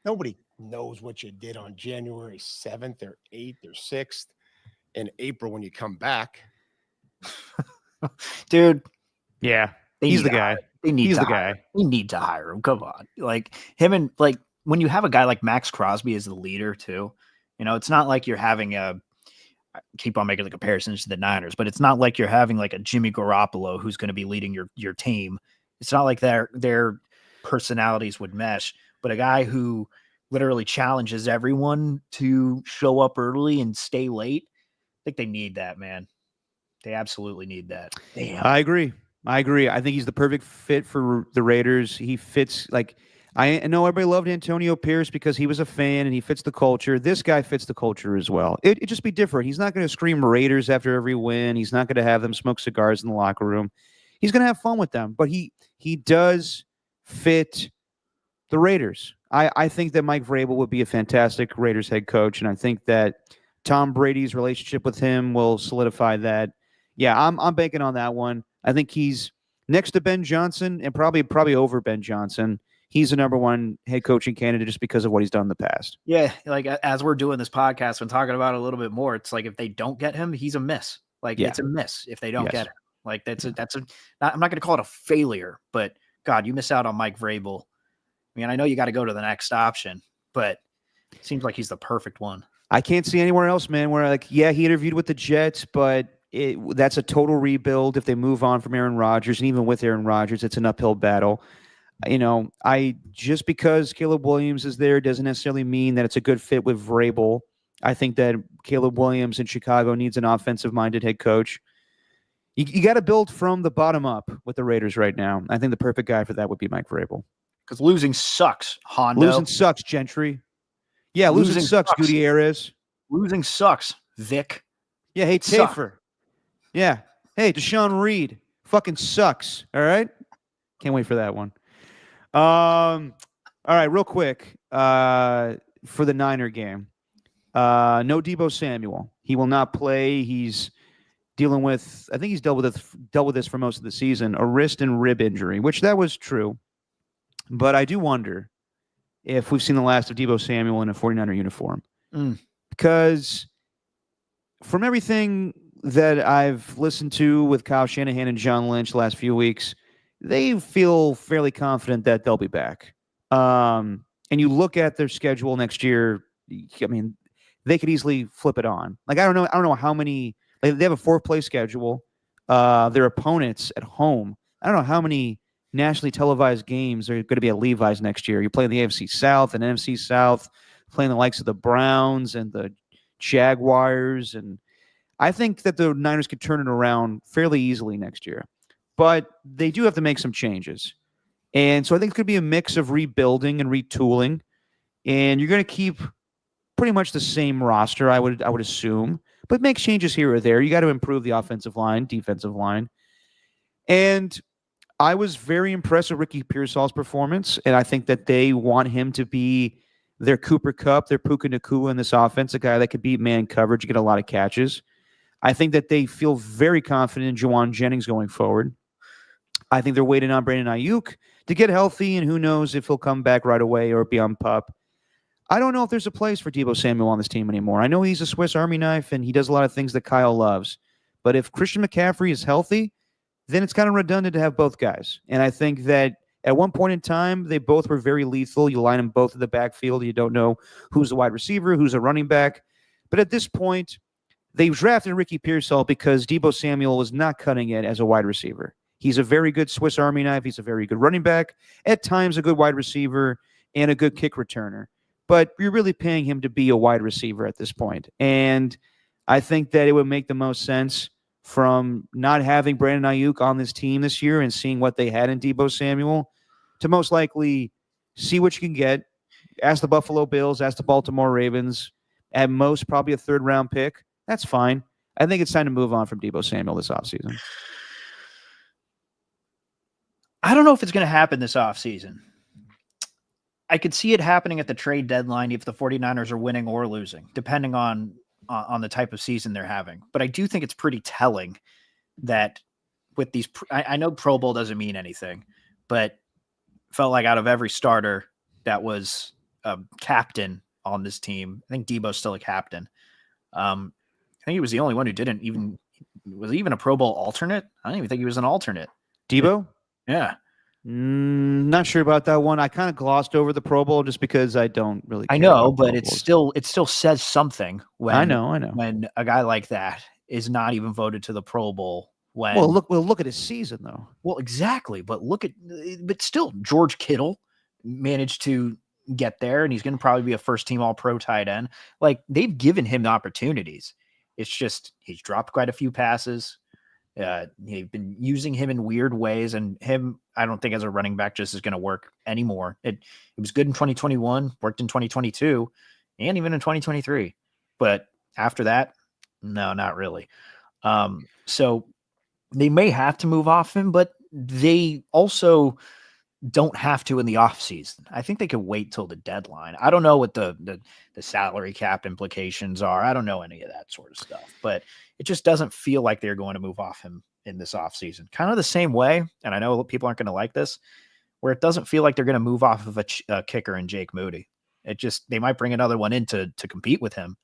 Nobody knows what you did on January 7th or 8th or 6th in April when you come back. Dude. Yeah. He's the guy. He's the guy. They need to hire him. Come on. Like him and like when you have a guy like Max Crosby as the leader too, it's not like you're having I keep on making the comparisons to the Niners, but it's not like you're having like a Jimmy Garoppolo who's going to be leading your team. It's not like their personalities would mesh, but a guy who literally challenges everyone to show up early and stay late. I think they need that, man. They absolutely need that. Damn. I agree. I think he's the perfect fit for the Raiders. He fits I know everybody loved Antonio Pierce because he was a fan and he fits the culture. This guy fits the culture as well. It'd just be different. He's not going to scream Raiders after every win. He's not going to have them smoke cigars in the locker room. He's going to have fun with them, but he does fit the Raiders. I think that Mike Vrabel would be a fantastic Raiders head coach, and I think that Tom Brady's relationship with him will solidify that. Yeah, I'm banking on that one. I think he's next to Ben Johnson and probably over Ben Johnson. He's the number one head coaching candidate just because of what he's done in the past. Yeah, like as we're doing this podcast and talking about it a little bit more, it's like if they don't get him, he's a miss. Like Yeah. it's a miss if they don't Yes. get him. Like I'm not going to call it a failure, but God, you miss out on Mike Vrabel. I mean, I know you got to go to the next option, but it seems like he's the perfect one. I can't see anywhere else, man, where like, yeah, he interviewed with the Jets, but that's a total rebuild if they move on from Aaron Rodgers. And even with Aaron Rodgers, it's an uphill battle. You know, just because Caleb Williams is there doesn't necessarily mean that it's a good fit with Vrabel. I think that Caleb Williams in Chicago needs an offensive-minded head coach. You got to build from the bottom up with the Raiders right now. I think the perfect guy for that would be Mike Vrabel. Because losing sucks, Hondo. Losing sucks, Gentry. Yeah, losing sucks, Gutierrez. Losing sucks, Vic. Yeah, hey, Suck. Tafer. Yeah. Hey, Deshaun Reed. Fucking sucks. All right? Can't wait for that one. All right, real quick. For the Niner game. No Deebo Samuel. He will not play. He's dealing with, I think he's dealt with this for most of the season, a wrist and rib injury, which that was true. But I do wonder if we've seen the last of Deebo Samuel in a 49er uniform. Because from everything that I've listened to with Kyle Shanahan and John Lynch the last few weeks, they feel fairly confident that they'll be back. And you look at their schedule next year, I mean, they could easily flip it on. Like, I don't know how many, like, they have a 4-place schedule. Their opponents at home, I don't know how many nationally televised games are going to be at Levi's next year. You're playing the AFC South and NFC South, playing the likes of the Browns and the Jaguars. And I think that the Niners could turn it around fairly easily next year. But they do have to make some changes. And so I think it could be a mix of rebuilding and retooling. And you're going to keep pretty much the same roster, I would assume, but make changes here or there. You got to improve the offensive line, defensive line. And I was very impressed with Ricky Pearsall's performance, and I think that they want him to be their Cooper Kupp, their Puka Nacua in this offense, a guy that could beat man coverage, get a lot of catches. I think that they feel very confident in Juwan Jennings going forward. I think they're waiting on Brandon Ayuk to get healthy, and who knows if he'll come back right away or be on PUP. I don't know if there's a place for Deebo Samuel on this team anymore. I know he's a Swiss Army knife, and he does a lot of things that Kyle loves. But if Christian McCaffrey is healthy, then it's kind of redundant to have both guys. And I think that at one point in time, they both were very lethal. You line them both in the backfield. You don't know who's a wide receiver, who's a running back. But at this point, they drafted Ricky Pearsall because Deebo Samuel was not cutting it as a wide receiver. He's a very good Swiss Army knife. He's a very good running back, at times a good wide receiver, and a good kick returner. But you're really paying him to be a wide receiver at this point. And I think that it would make the most sense from not having Brandon Ayuk on this team this year and seeing what they had in Deebo Samuel to most likely see what you can get. Ask the Buffalo Bills, ask the Baltimore Ravens, at most probably a third-round pick. That's fine. I think it's time to move on from Deebo Samuel this offseason. I don't know if it's going to happen this offseason. I could see it happening at the trade deadline if the 49ers are winning or losing, depending on the type of season they're having. But I do think it's pretty telling that with these, I know Pro Bowl doesn't mean anything, but felt like out of every starter that was a captain on this team, I think Deebo's still a captain. I think he was the only one who didn't even, was he even a Pro Bowl alternate? I don't even think he was an alternate. Deebo? Yeah. Not sure about that one. I kind of glossed over the Pro Bowl just because I don't really care. I know, but it still says something when I know. when a guy like that is not even voted to the Pro Bowl. When look at his season though. Well, exactly, but still George Kittle managed to get there, and he's going to probably be a first-team All-Pro tight end. Like, they've given him the opportunities. It's just he's dropped quite a few passes. They've been using him in weird ways, and him, I don't think as a running back just is going to work anymore. It was good in 2021, worked in 2022, and even in 2023. But after that, no, not really. So they may have to move off him, but they also don't have to in the offseason. I think they could wait till the deadline. I don't know what the salary cap implications are. I don't know any of that sort of stuff, but it just doesn't feel like they're going to move off him in this offseason. Kind of the same way, and I know people aren't going to like this, where it doesn't feel like they're going to move off of a kicker in Jake Moody. They might bring another one in to compete with him,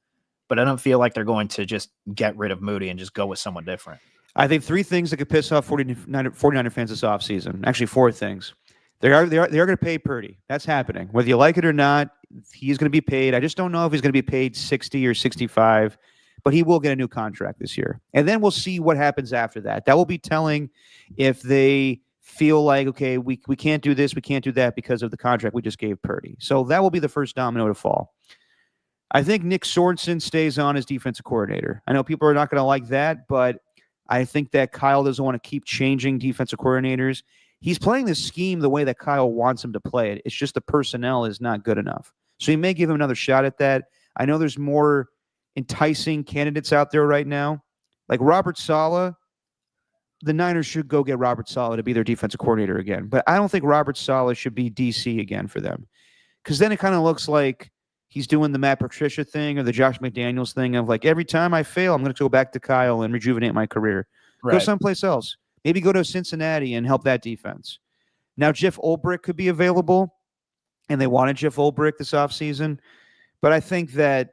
but I don't feel like they're going to just get rid of Moody and just go with someone different. I think 3 things that could piss off 49er fans this offseason. Actually, 4 things. They are going to pay Purdy. That's happening. Whether you like it or not, he's going to be paid. I just don't know if he's going to be paid 60 or 65, but he will get a new contract this year. And then we'll see what happens after that. That will be telling if they feel like, okay, we can't do this, we can't do that because of the contract we just gave Purdy. So that will be the first domino to fall. I think Nick Sorensen stays on as defensive coordinator. I know people are not going to like that, but I think that Kyle doesn't want to keep changing defensive coordinators. He's playing this scheme the way that Kyle wants him to play it. It's just the personnel is not good enough. So he may give him another shot at that. I know there's more enticing candidates out there right now. Like Robert Saleh, the Niners should go get Robert Saleh to be their defensive coordinator again. But I don't think Robert Saleh should be DC again for them. Because then it kind of looks like he's doing the Matt Patricia thing or the Josh McDaniels thing of like, every time I fail, I'm going to go back to Kyle and rejuvenate my career. Right. Go someplace else. Maybe go to Cincinnati and help that defense. Now, Jeff Ulbrich could be available, and they wanted Jeff Ulbrich this offseason. But I think that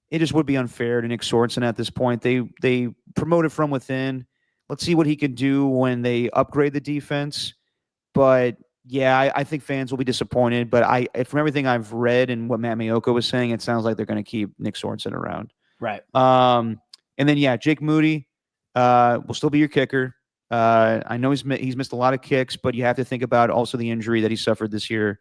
it just would be unfair to Nick Sorensen at this point. They promoted from within. Let's see what he can do when they upgrade the defense. But, yeah, I think fans will be disappointed. But from everything I've read and what Matt Maiocco was saying, it sounds like they're going to keep Nick Sorensen around. Right. And then, yeah, Jake Moody will still be your kicker. I know he's missed a lot of kicks, but you have to think about also the injury that he suffered this year.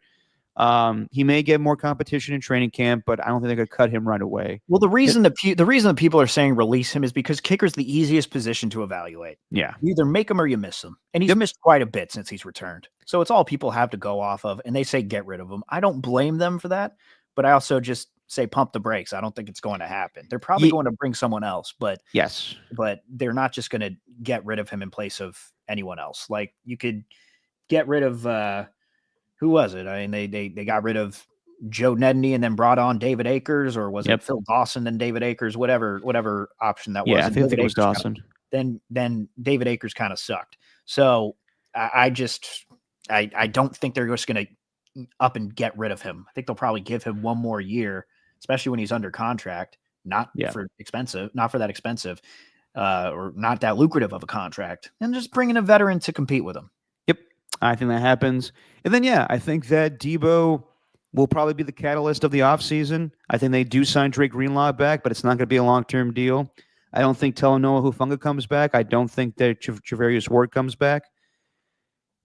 He may get more competition in training camp, but I don't think they're going to cut him right away. Well, the reason that people are saying release him is because kicker's the easiest position to evaluate. Yeah. You either make him or you miss him. And he's missed quite a bit since he's returned. So it's all people have to go off of, and they say get rid of him. I don't blame them for that, but I also just say pump the brakes. I don't think it's going to happen. They're probably going to bring someone else, but yes, but they're not just going to get rid of him in place of anyone else. Like you could get rid of who was it? I mean, they got rid of Joe Nedney and then brought on David Akers, or was it Phil Dawson and David Akers? Whatever option that was. Yeah, I think it was Dawson. Then David Akers kind of sucked. So I don't think they're just going to up and get rid of him. I think they'll probably give him one more year, especially when he's under contract, not for that expensive, or not that lucrative of a contract, and just bring in a veteran to compete with him. Yep. I think that happens. And then, yeah, I think that Debo will probably be the catalyst of the offseason. I think they do sign Drake Greenlaw back, but it's not going to be a long-term deal. I don't think Talanoa Hufanga comes back. I don't think that Javarius Ward comes back.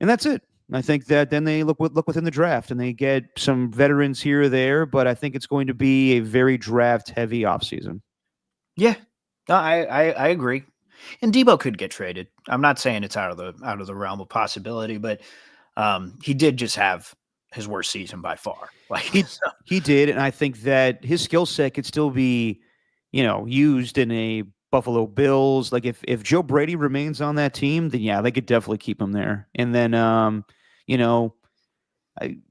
And that's it. I think that then they look within the draft and they get some veterans here or there, but I think it's going to be a very draft-heavy offseason. Yeah, no, I agree. And Debo could get traded. I'm not saying it's out of the realm of possibility, but he did just have his worst season by far. Like he did, and I think that his skill set could still be, used in a Buffalo Bills. Like if Joe Brady remains on that team, then yeah, they could definitely keep him there. And then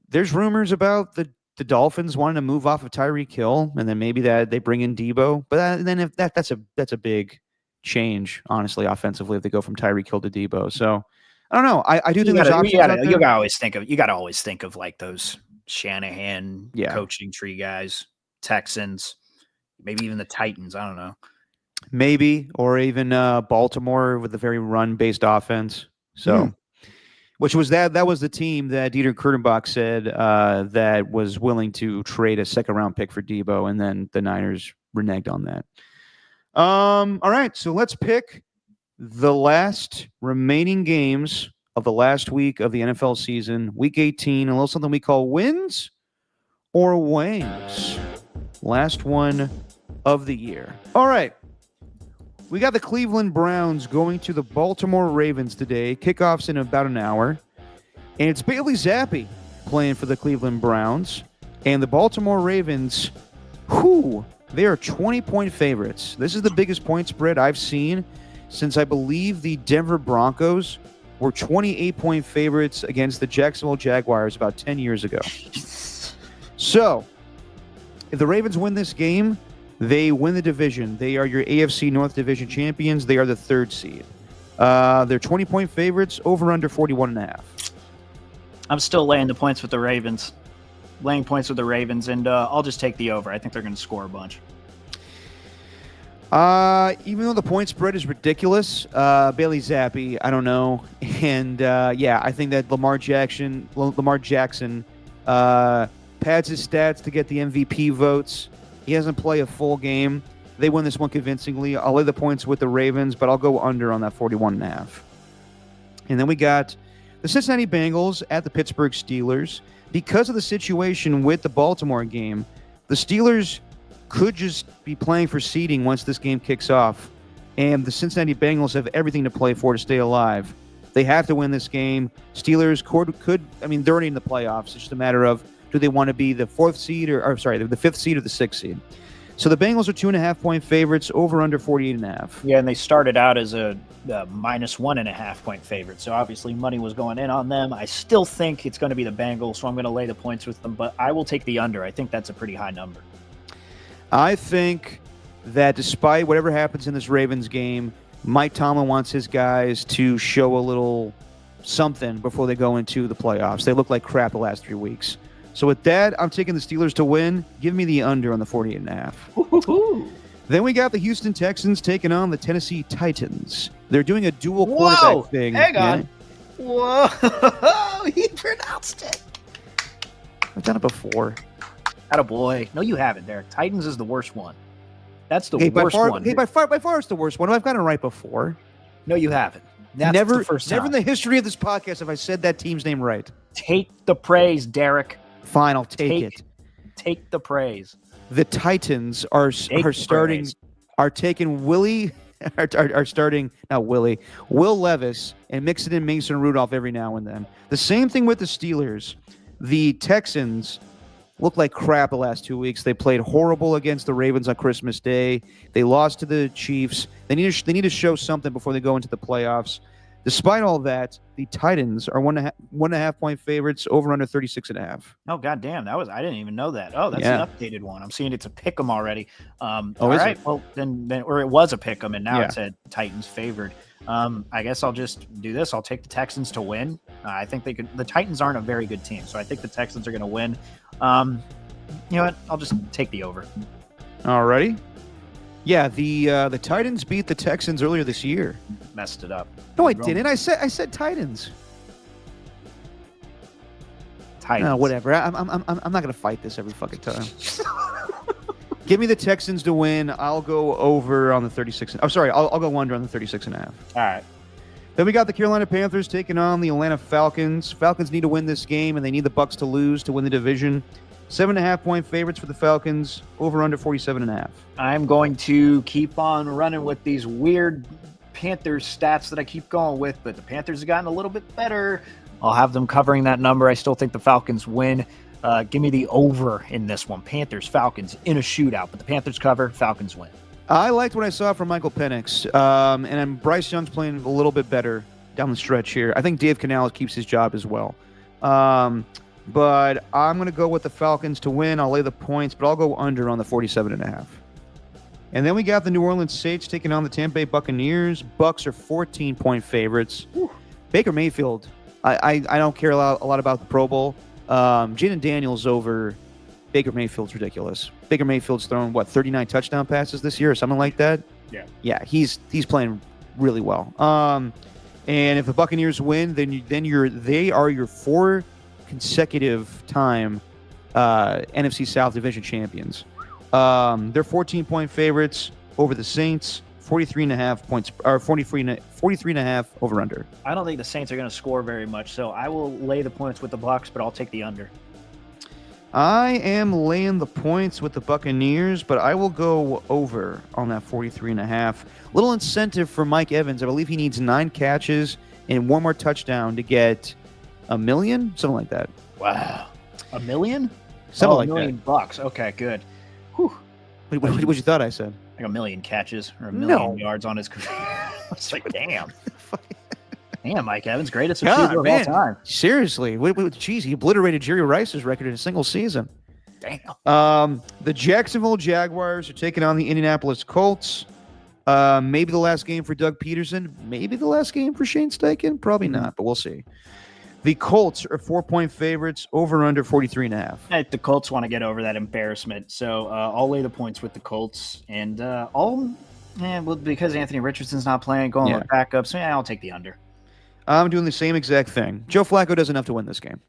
there's rumors about the Dolphins wanting to move off of Tyreek Hill, and then maybe that they bring in Debo. But then if that's a big change, honestly, offensively, if they go from Tyreek Hill to Debo. So I don't know. I do think there's options out there. You gotta always think of like those Shanahan coaching tree guys, Texans, maybe even the Titans. I don't know. Maybe, or even Baltimore with a very run-based offense. So, which was that was the team that Dieter Kurtenbach said that was willing to trade a second-round pick for Debo, and then the Niners reneged on that. All right, so let's pick the last remaining games of the last week of the NFL season, Week 18, a little something we call wins or wangs. Last one of the year. All right. We got the Cleveland Browns going to the Baltimore Ravens today. Kickoff's in about an hour. And it's Bailey Zappi playing for the Cleveland Browns. And the Baltimore Ravens, they are 20-point favorites. This is the biggest point spread I've seen since I believe the Denver Broncos were 28-point favorites against the Jacksonville Jaguars about 10 years ago. So, if the Ravens win this game, they win the division. They are your AFC North Division champions. They are the 3rd seed. They're 20-point favorites, over under 41.5. I'm still laying the points with the Ravens. Laying points with the Ravens, and I'll just take the over. I think they're going to score a bunch. Even though the point spread is ridiculous, Bailey Zappi, I don't know. And I think that Lamar Jackson pads his stats to get the MVP votes. He hasn't played a full game. They win this one convincingly. I'll lay the points with the Ravens, but I'll go under on that 41.5. And then we got the Cincinnati Bengals at the Pittsburgh Steelers. Because of the situation with the Baltimore game, the Steelers could just be playing for seeding once this game kicks off. And the Cincinnati Bengals have everything to play for to stay alive. They have to win this game. Steelers could they're already in the playoffs. It's just a matter of, do they want to be the 4th seed the 5th seed or the 6th seed? So the Bengals are 2.5-point favorites, over under 48.5. Yeah, and they started out as a minus 1.5-point favorite. So obviously money was going in on them. I still think it's going to be the Bengals, so I'm going to lay the points with them. But I will take the under. I think that's a pretty high number. I think that despite whatever happens in this Ravens game, Mike Tomlin wants his guys to show a little something before they go into the playoffs. They look like crap the last 3 weeks. So with that, I'm taking the Steelers to win. Give me the under on the 48.5. Then we got the Houston Texans taking on the Tennessee Titans. They're doing a dual quarterback thing. Hang on. Whoa, he pronounced it. I've done it before. Attaboy. No, you haven't, Derek. Titans is the worst one. That's the worst one. By far it's the worst one. I've gotten it right before. No, you haven't. That's never, the first time. Never in the history of this podcast have I said that team's name right. Take the praise, Derek. Fine, I'll take it. Take the praise. The Titans are starting praise. Are taking Willie are starting not Willie, Will Levis, and mixing in Mason Rudolph every now and then. The same thing with the Steelers. The Texans look like crap the last 2 weeks. They played horrible against the Ravens on Christmas Day. They lost to the Chiefs. They need to show something before they go into the playoffs. Despite all that, the Titans are 1.5-point favorites, over under 36.5. Oh, goddamn. I didn't even know that. Oh, that's an updated one. I'm seeing it's a pick 'em already. All right. It? Well, then, or it was a pick 'em, and now it's a Titans favored. I guess I'll just do this. I'll take the Texans to win. I think they could. The Titans aren't a very good team, so I think the Texans are going to win. You know what? I'll just take the over. All righty. Yeah, the Titans beat the Texans earlier this year. Messed it up. No, I didn't. I said Titans. Titans. No, whatever. I'm not gonna fight this every fucking time. Give me the Texans to win. I'll go over on the 36. I'm sorry. I'll go under on the 36.5. All right. Then we got the Carolina Panthers taking on the Atlanta Falcons. Falcons need to win this game, and they need the Bucs to lose to win the division. 7.5-point favorites for the Falcons, over under 47.5. I'm going to keep on running with these weird Panthers stats that I keep going with, but the Panthers have gotten a little bit better. I'll have them covering that number. I still think the Falcons win. Give me the over in this one. Panthers, Falcons in a shootout, but the Panthers cover, Falcons win. I liked what I saw from Michael Penix, and Bryce Young's playing a little bit better down the stretch here. I think Dave Canales keeps his job as well. But I'm going to go with the Falcons to win. I'll lay the points, but I'll go under on the 47.5. And then we got the New Orleans Saints taking on the Tampa Bay Buccaneers. Bucs are 14-point favorites. Whew. Baker Mayfield, I don't care a lot about the Pro Bowl. Jaden Daniels over Baker Mayfield's ridiculous. Baker Mayfield's thrown, 39 touchdown passes this year or something like that? Yeah. Yeah, he's playing really well. And if the Buccaneers win, they are your 4 consecutive time NFC South Division champions. They're 14-point favorites over the Saints, 43.5 points, or 43.5 over under. I don't think the Saints are going to score very much, so I will lay the points with the Bucs, but I'll take the under. I am laying the points with the Buccaneers, but I will go over on that 43.5. Little incentive for Mike Evans. I believe he needs 9 catches and 1 more touchdown to get $1 million, something like that. Wow, $1 million? Something like $1 million that. bucks. Okay, good. Whew. What you thought I said? Like 1 million catches or 1 million yards on his career. It's like, damn. Damn, Mike Evans, greatest God, receiver of all man. time. Seriously. Jeez, he obliterated Jerry Rice's record in a single season. Damn. The Jacksonville Jaguars are taking on the Indianapolis Colts. Maybe the last game for Doug Peterson. Maybe the last game for Shane Steichen. Probably not, but we'll see. The Colts are 4-point favorites, over under 43.5. The Colts want to get over that embarrassment, so I'll lay the points with the Colts, and because Anthony Richardson's not playing, going with backups, I'll take the under. I'm doing the same exact thing. Joe Flacco does enough to win this game.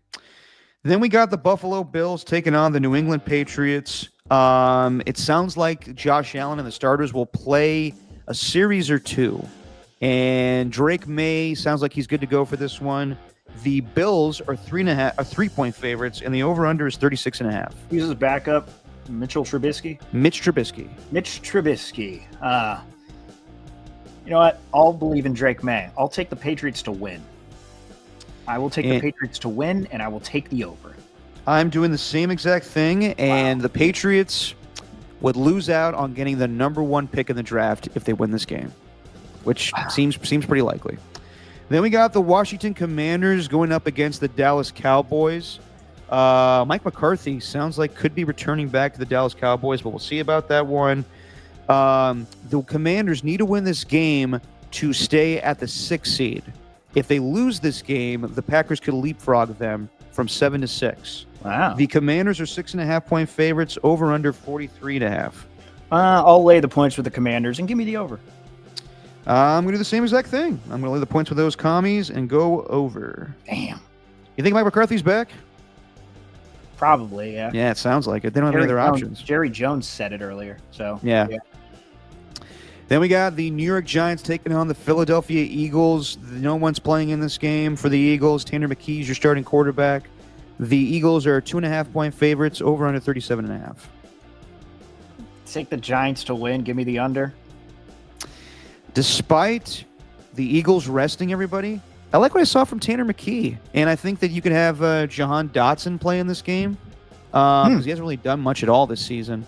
Then we got the Buffalo Bills taking on the New England Patriots. It sounds like Josh Allen and the starters will play a series or two, and Drake May sounds like he's good to go for this one. The Bills are 3-point favorites, and the over/under is 36.5. Uses backup Mitch Trubisky. Mitch Trubisky. You know what? I'll believe in Drake May. I'll take the Patriots to win. I will take the Patriots to win, and I will take the over. I'm doing the same exact thing, and the Patriots would lose out on getting the number 1 pick in the draft if they win this game, which seems pretty likely. Then we got the Washington Commanders going up against the Dallas Cowboys. Mike McCarthy sounds like could be returning back to the Dallas Cowboys, but we'll see about that one. The Commanders need to win this game to stay at the 6th seed. If they lose this game, the Packers could leapfrog them from 7 to 6. Wow. The Commanders are 6.5-point favorites, over under 43.5. I'll lay the points with the Commanders and give me the over. I'm going to do the same exact thing. I'm going to lay the points with those commies and go over. Damn. You think Mike McCarthy's back? Probably, yeah. Yeah, it sounds like it. They don't have any other options. Jerry Jones said it earlier, so. Yeah. Then we got the New York Giants taking on the Philadelphia Eagles. No one's playing in this game for the Eagles. Tanner McKee's your starting quarterback. The Eagles are 2.5-point favorites, over under 37.5. Take the Giants to win. Give me the under. Despite the Eagles resting everybody, I like what I saw from Tanner McKee, and I think that you could have Jahan Dotson play in this game because he hasn't really done much at all this season.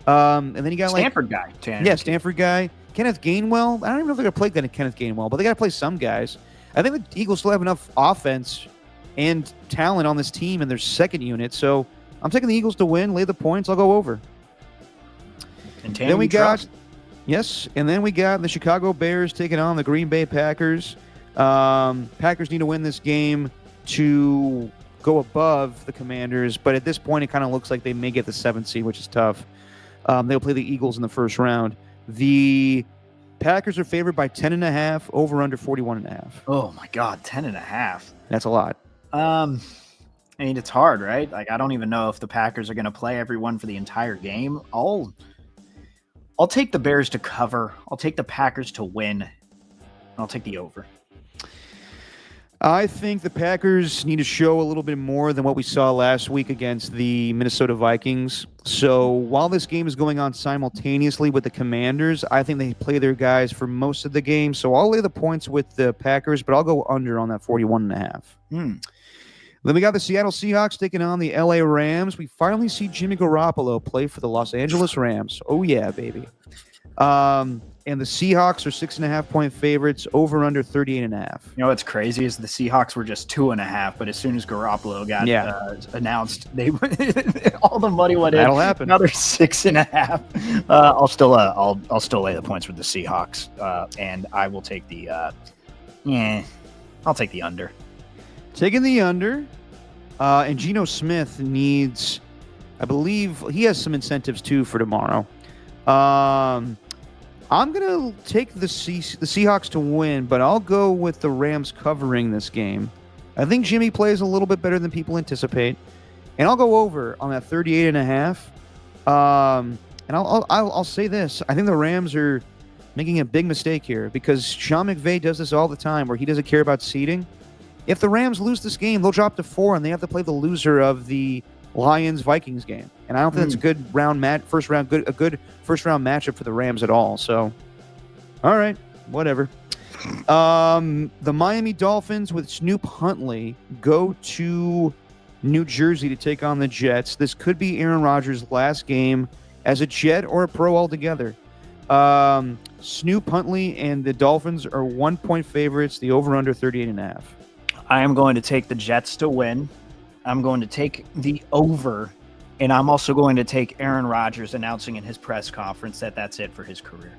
And then you got Stanford guy, Tanner. Yeah, Stanford guy. Kenneth Gainwell. I don't even know if they're going to play Kenneth Gainwell, but they got to play some guys. I think the Eagles still have enough offense and talent on this team in their second unit, so I'm taking the Eagles to win, lay the points. I'll go over. And then we got... Yes, and then we got the Chicago Bears taking on the Green Bay Packers. Packers need to win this game to go above the Commanders, but at this point, it kind of looks like they may get the 7th seed, which is tough. They'll play the Eagles in the first round. The Packers are favored by 10.5, over under 41.5. Oh my God, 10.5. That's a lot. I mean, it's hard, right? Like, I don't even know if the Packers are going to play everyone for the entire game. I'll take the Bears to cover. I'll take the Packers to win. I'll take the over. I think the Packers need to show a little bit more than what we saw last week against the Minnesota Vikings. So while this game is going on simultaneously with the Commanders, I think they play their guys for most of the game. So I'll lay the points with the Packers, but I'll go under on that 41.5. Then we got the Seattle Seahawks taking on the LA Rams. We finally see Jimmy Garoppolo play for the Los Angeles Rams. Oh, yeah, baby. And the Seahawks are 6.5-point favorites, over under 38.5. You know what's crazy is the Seahawks were just 2.5, but as soon as Garoppolo got announced, they all the money went in. That'll happen. Another 6.5. I'll still lay the points with the Seahawks, and I will take the I'll take the under. Taking the under, and Geno Smith needs, I believe, he has some incentives too for tomorrow. I'm going to take the Seahawks to win, but I'll go with the Rams covering this game. I think Jimmy plays a little bit better than people anticipate, and I'll go over on that 38.5. And I'll say this. I think the Rams are making a big mistake here because Sean McVay does this all the time where he doesn't care about seeding. If the Rams lose this game, they'll drop to 4, and they have to play the loser of the Lions-Vikings game. And I don't think that's a good a good first-round matchup for the Rams at all. So, all right, whatever. The Miami Dolphins with Snoop Huntley go to New Jersey to take on the Jets. This could be Aaron Rodgers' last game as a Jet or a Pro altogether. Snoop Huntley and the Dolphins are 1-point favorites. The over-under 38.5. I am going to take the Jets to win. I'm going to take the over, and I'm also going to take Aaron Rodgers announcing in his press conference that that's it for his career.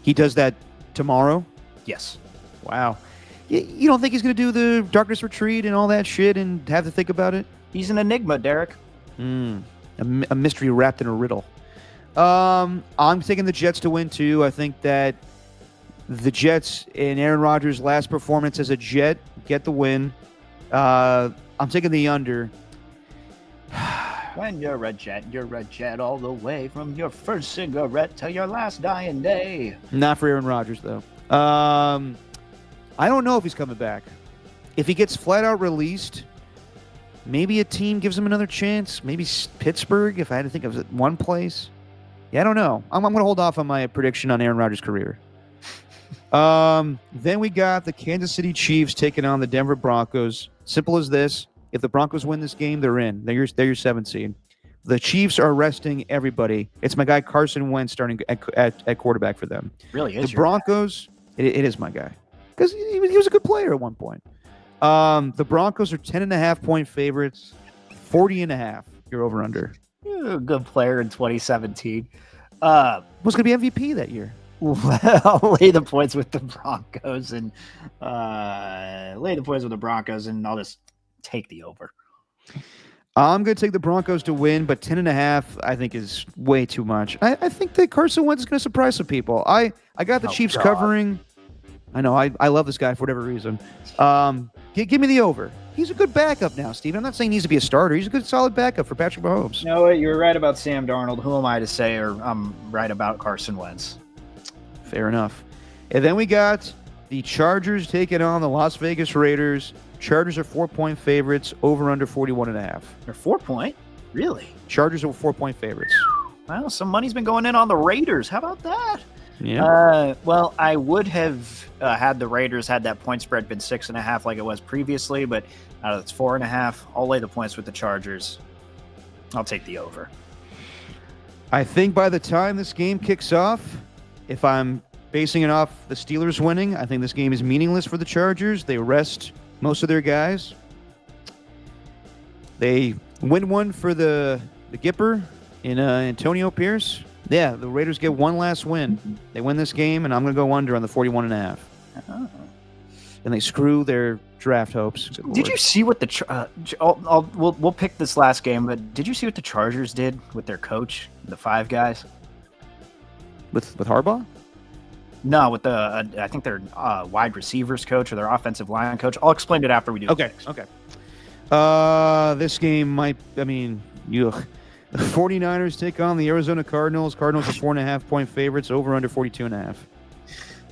He does that tomorrow? Yes. Wow. You don't think he's going to do the darkness retreat and all that shit and have to think about it? He's an enigma, Derek. A mystery wrapped in a riddle. I'm taking the Jets to win, too. I think that the Jets in Aaron Rodgers' last performance as a Jet get the win. I'm taking the under. When you're a jet all the way from your first cigarette to your last dying day. Not for Aaron Rodgers, though. I don't know if he's coming back. If he gets flat out released, maybe a team gives him another chance. Maybe Pittsburgh, if I had to think of one place. Yeah, I don't know. I'm going to hold off on my prediction on Aaron Rodgers' career. Then we got the Kansas City Chiefs taking on the Denver Broncos. Simple as this. If the Broncos win this game, they're in. They're your 7th seed. The Chiefs are resting everybody. It's my guy Carson Wentz starting at quarterback for them. Really is the Broncos, it is my guy. Because he was a good player at one point. The Broncos are 10.5-point favorites. 40.5. You're over under. You're a good player in 2017. Who's going to be MVP that year? Well, I'll lay the points with the Broncos and I'll just take the over. I'm going to take the Broncos to win, but 10.5 I think is way too much. I think that Carson Wentz is going to surprise some people. I got the Chiefs covering. I know. I love this guy for whatever reason. Give me the over. He's a good backup now, Steve. I'm not saying he needs to be a starter. He's a good, solid backup for Patrick Mahomes. You know what? You're right about Sam Darnold. Who am I to say I'm right about Carson Wentz? Fair enough. And then we got the Chargers taking on the Las Vegas Raiders. Chargers are 4-point favorites, over under 41.5. They're 4-point? Really? Chargers are 4-point favorites. Well, some money's been going in on the Raiders. How about that? Yeah. Well, I would have had the Raiders had that point spread been 6.5 like it was previously, but it's 4.5. I'll lay the points with the Chargers. I'll take the over. I think by the time this game kicks off, if I'm basing it off the Steelers winning, I think this game is meaningless for the Chargers. They rest most of their guys. They win one for the Gipper in Antonio Pierce. Yeah, the Raiders get one last win. They win this game, and I'm going to go under on the 41.5. Oh. And they screw their draft hopes. Did you see what the we'll pick this last game, but did you see what the Chargers did with their coach, the 5 guys? With Harbaugh? No, with the I think their wide receivers coach or their offensive line coach. I'll explain it after we do. Okay. This game might. I mean, the 49ers take on the Arizona Cardinals. Cardinals are 4.5-point favorites. Over under 42.5.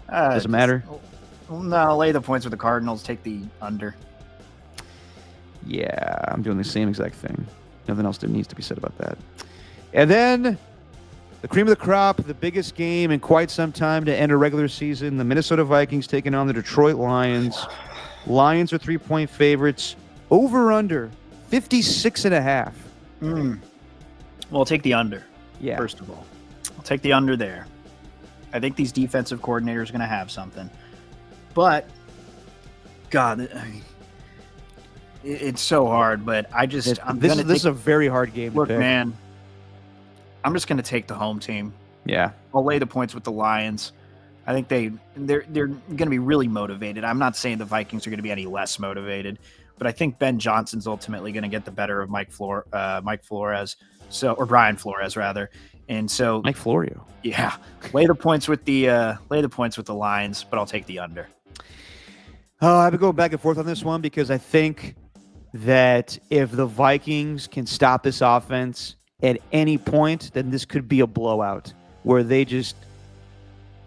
Doesn't matter. No, lay the points with the Cardinals. Take the under. Yeah, I'm doing the same exact thing. Nothing else needs to be said about that. And then the cream of the crop, the biggest game in quite some time to end a regular season. The Minnesota Vikings taking on the Detroit Lions. Lions are 3-point favorites. Over under 56.5. Well, I'll take the under. Yeah. First of all, I'll take the under there. I think these defensive coordinators are going to have something. But, God, I mean, it's so hard. But I just this is a very hard game. Look, to pick. man, I'm just going to take the home team. Yeah. I'll lay the points with the Lions. I think they're going to be really motivated. I'm not saying the Vikings are going to be any less motivated, but I think Ben Johnson's ultimately going to get the better of Mike Flores, or Brian Flores rather. And so Mike Florio. Yeah, lay the points with the Lions, but I'll take the under. Oh, I've been going back and forth on this one because I think that if the Vikings can stop this offense at any point, then this could be a blowout where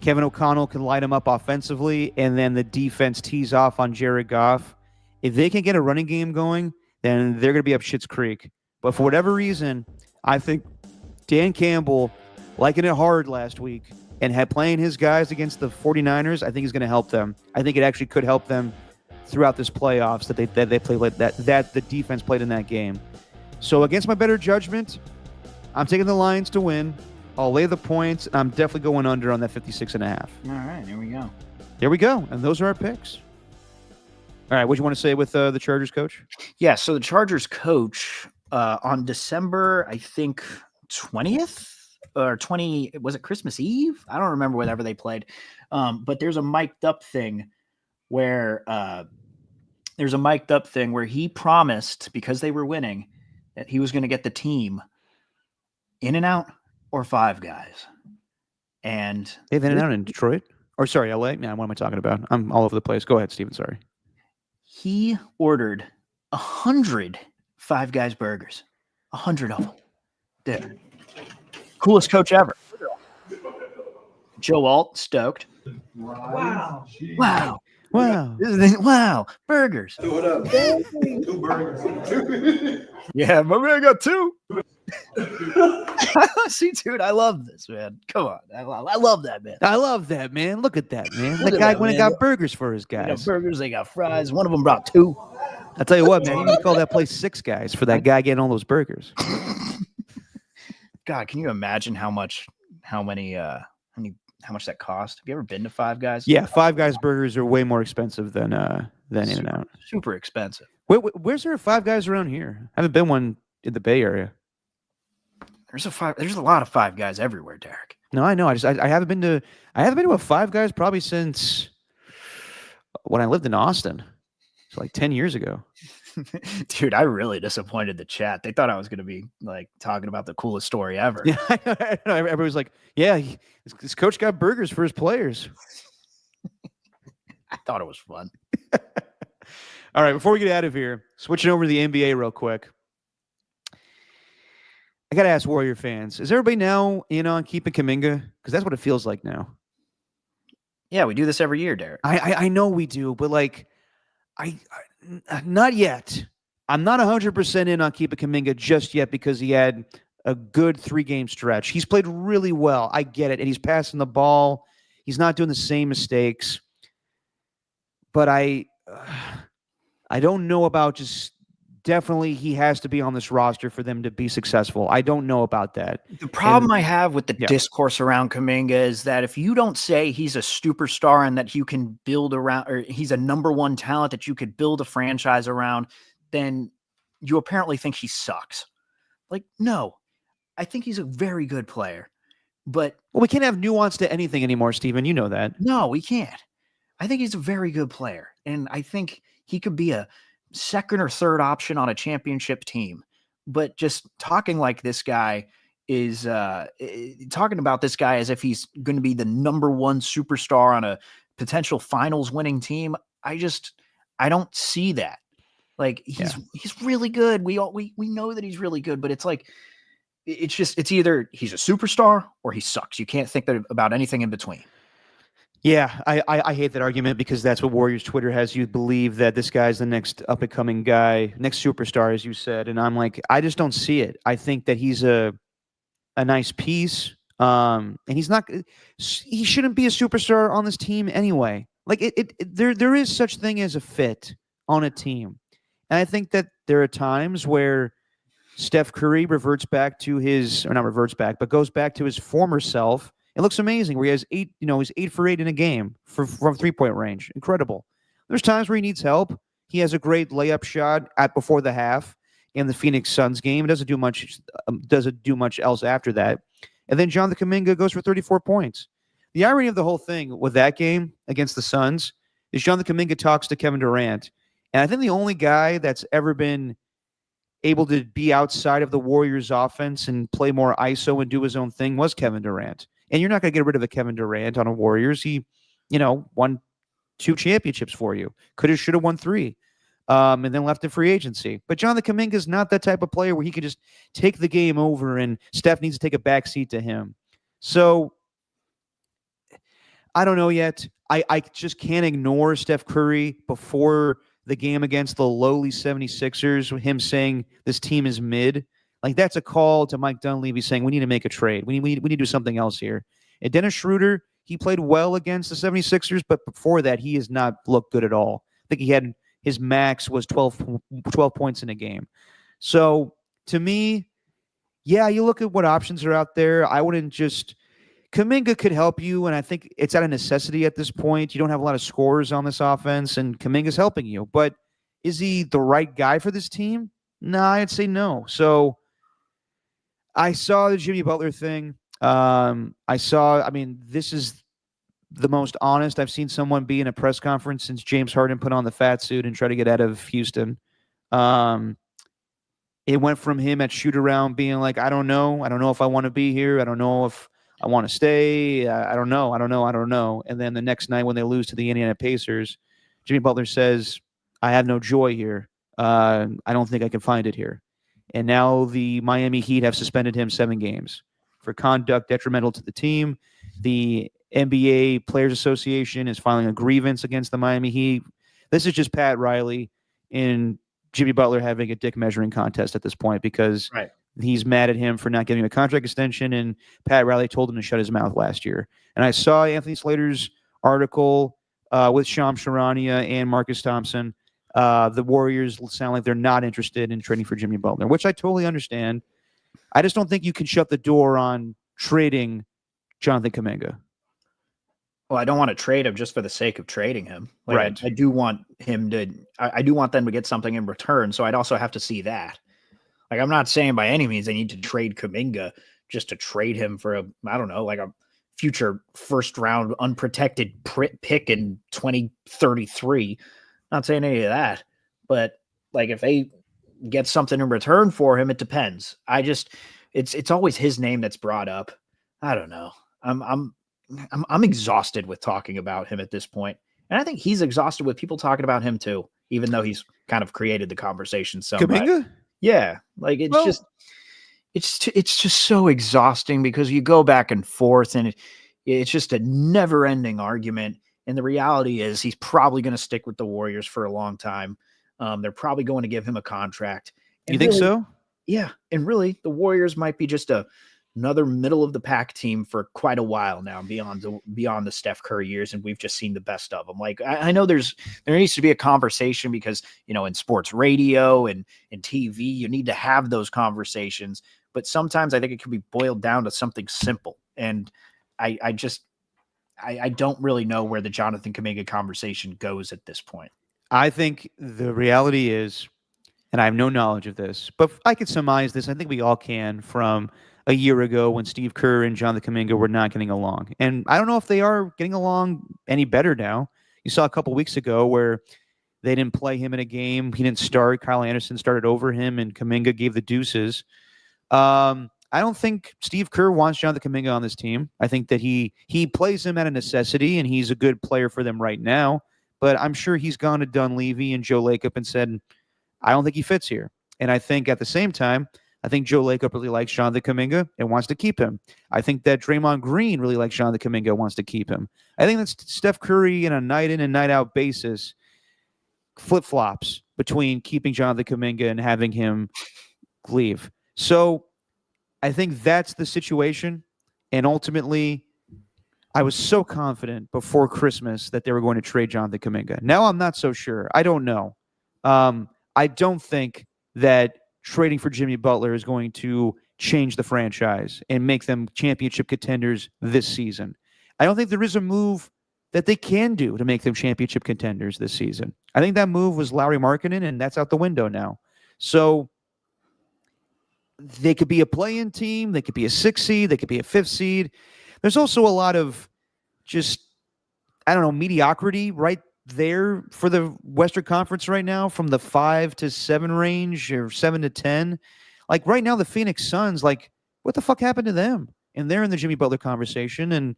Kevin O'Connell can light them up offensively, and then the defense tees off on Jared Goff. If they can get a running game going, then they're going to be up Schitt's Creek. But for whatever reason, I think Dan Campbell, liking it hard last week, and had playing his guys against the 49ers, I think is going to help them. I think it actually could help them throughout this playoffs that they play like that the defense played in that game. So against my better judgment, I'm taking the Lions to win. I'll lay the points. And I'm definitely going under on that 56.5. All right, here we go. There we go. And those are our picks. All right, what do you want to say with the Chargers coach? Yeah, so the Chargers coach on December, I think 20th or 20, was it Christmas Eve? I don't remember whenever they played. But there's a mic'd up thing where he promised, because they were winning, that he was going to get the team In-N-Out or Five Guys. And They have In-N-Out in Detroit? Or sorry, LA? Nah, what am I talking about? I'm all over the place. Go ahead, Steven. Sorry. he ordered 100 Five Guys burgers. 100 of them. Dude. Coolest coach ever. Joe Alt, stoked. Wow. Wow. Wow. Wow. Burgers. What up? 2 burgers. Yeah, my man got 2. See, dude, I love this, man. Come on. I love that, man. I love that, man. Look at that, man. Look That at guy that, went and man. got burgers for his They got guys. burgers, they got fries. One of them brought 2. I'll tell you what, man. You need to call that place 6 Guys for that guy getting all those burgers. God, can you imagine how much that cost? Have you ever been to Five Guys? Yeah, Five Guys burgers are way more expensive than In-N-Out. Super expensive. Where's there a Five Guys around here? I haven't been one in the Bay Area. There's a lot of Five Guys everywhere, Derek. No, I know. I haven't been to a Five Guys probably since when I lived in Austin. It's like 10 years ago. Dude, I really disappointed the chat. They thought I was going to be like talking about the coolest story ever. Yeah, I know. Everybody's like, yeah, this coach got burgers for his players. I thought it was fun. All right, before we get out of here, switching over to the NBA real quick. I got to ask Warrior fans, is everybody now in on keeping Kuminga? Because that's what it feels like now. Yeah, we do this every year, Derek. I know we do, but like, I not yet. I'm not 100% in on keeping Kuminga just yet because he had a good 3-game stretch. He's played really well. I get it. And he's passing the ball. He's not doing the same mistakes. But I don't know about just definitely he has to be on this roster for them to be successful. I don't know about that. The problem I have with the yeah. discourse around Kuminga is that if you don't say he's a superstar and that you can build around, or he's a number 1 talent that you could build a franchise around, then you apparently think he sucks. Like, no, I think he's a very good player, but Well, we can't have nuance to anything anymore, Steven. You know that. no, we can't. I think he's a very good player, and I think he could be a second or third option on a championship team. But just talking like this guy is talking about this guy as if he's going to be the number 1 superstar on a potential finals winning team. I don't see that. Like he's really good. We know that he's really good, but it's like, it's either he's a superstar or he sucks. You can't think about anything in between. Yeah, I hate that argument because that's what Warriors Twitter has you believe that this guy's the next up-and-coming guy, next superstar, as you said. And I'm like, I just don't see it. I think that he's a nice piece, and he shouldn't be a superstar on this team anyway. Like there is such thing as a fit on a team, and I think that there are times where Steph Curry goes back to his former self. It looks amazing where he has he's 8 for 8 in a game from 3-point range. Incredible. There's times where he needs help. He has a great layup shot before the half in the Phoenix Suns game. It doesn't do much else after that. And then Jonathan Kuminga goes for 34 points. The irony of the whole thing with that game against the Suns is Jonathan Kuminga talks to Kevin Durant. And I think the only guy that's ever been able to be outside of the Warriors offense and play more ISO and do his own thing was Kevin Durant. And you're not going to get rid of a Kevin Durant on a Warriors. He, won 2 championships for you. Should have won 3. And then left in free agency. But Jonathan Kuminga is not that type of player where he can just take the game over and Steph needs to take a backseat to him. So I don't know yet. I just can't ignore Steph Curry before the game against the lowly 76ers, with him saying this team is mid. Like, that's a call to Mike Dunleavy saying we need to make a trade. We need to do something else here. And Dennis Schroeder, he played well against the 76ers, but before that, he has not looked good at all. I think his max was 12 points in a game. So to me, yeah, you look at what options are out there. I wouldn't just. Kuminga could help you, and I think it's out of necessity at this point. You don't have a lot of scorers on this offense, and Kuminga's helping you. But is he the right guy for this team? No, I'd say no. So I saw the Jimmy Butler thing. I mean, this is the most honest I've seen someone be in a press conference since James Harden put on the fat suit and tried to get out of Houston. Um, it went from him at shoot around being like, I don't know. I don't know if I want to be here. I don't know if I want to stay. I don't know. I don't know. I don't know. And then the next night when they lose to the Indiana Pacers, Jimmy Butler says, I have no joy here. I don't think I can find it here. And now the Miami Heat have suspended him 7 games for conduct detrimental to the team. The NBA Players Association is filing a grievance against the Miami Heat. This is just Pat Riley and Jimmy Butler having a dick measuring contest at this point because he's mad at him for not giving him a contract extension, and Pat Riley told him to shut his mouth last year. And I saw Anthony Slater's article with Shams Charania and Marcus Thompson. The Warriors sound like they're not interested in trading for Jimmy Butler, which I totally understand. I just don't think you can shut the door on trading Jonathan Kuminga. Well, I don't want to trade him just for the sake of trading him. Like, Right. I do want him to. I do want them to get something in return. So I'd also have to see that. Like, I'm not saying by any means they need to trade Kuminga just to trade him for I don't know, like a future first round unprotected pick in 2033. Not saying any of that, but like if they get something in return for him, it depends. It's always his name that's brought up. I don't know. I'm exhausted with talking about him at this point. And I think he's exhausted with people talking about him too, even though he's kind of created the conversation so much. Kuminga? Yeah. Like it's just so exhausting because you go back and forth and it's just a never ending argument. And the reality is he's probably going to stick with the Warriors for a long time. They're probably going to give him a contract. And You think so? Yeah. And really the Warriors might be just another middle of the pack team for quite a while now, beyond the Steph Curry years, and we've just seen the best of them. Like I know there needs to be a conversation because in sports radio and TV, you need to have those conversations. But sometimes I think it can be boiled down to something simple, and I don't really know where the Jonathan Kuminga conversation goes at this point. I think the reality is, and I have no knowledge of this, but I could surmise this. I think we all can from a year ago when Steve Kerr and Jonathan Kuminga were not getting along. And I don't know if they are getting along any better now. You saw a couple weeks ago where they didn't play him in a game. He didn't start. Kyle Anderson started over him, and Kuminga gave the deuces. I don't think Steve Kerr wants Jonathan Kuminga on this team. I think that he plays him out of necessity, and he's a good player for them right now. But I'm sure he's gone to Dunleavy and Joe Lacob and said, I don't think he fits here. And I think at the same time, I think Joe Lacob really likes Jonathan Kuminga and wants to keep him. I think that Draymond Green really likes Jonathan Kuminga and wants to keep him. I think that Steph Curry on a night in and night out basis flip-flops between keeping Jonathan Kuminga and having him leave. So I think that's the situation. And ultimately, I was so confident before Christmas that they were going to trade Jonathan Kuminga. Now I'm not so sure. I don't know. I don't think that trading for Jimmy Butler is going to change the franchise and make them championship contenders this season. I don't think there is a move that they can do to make them championship contenders this season. I think that move was Lauri Markkanen, and that's out the window now. So they could be a play-in team. They could be a 6th seed. They could be a 5th seed. There's also a lot of just, I don't know, mediocrity right there for the Western Conference right now, from the 5 to 7 range or 7 to 10. Like right now, the Phoenix Suns, like what the fuck happened to them? And they're in the Jimmy Butler conversation. And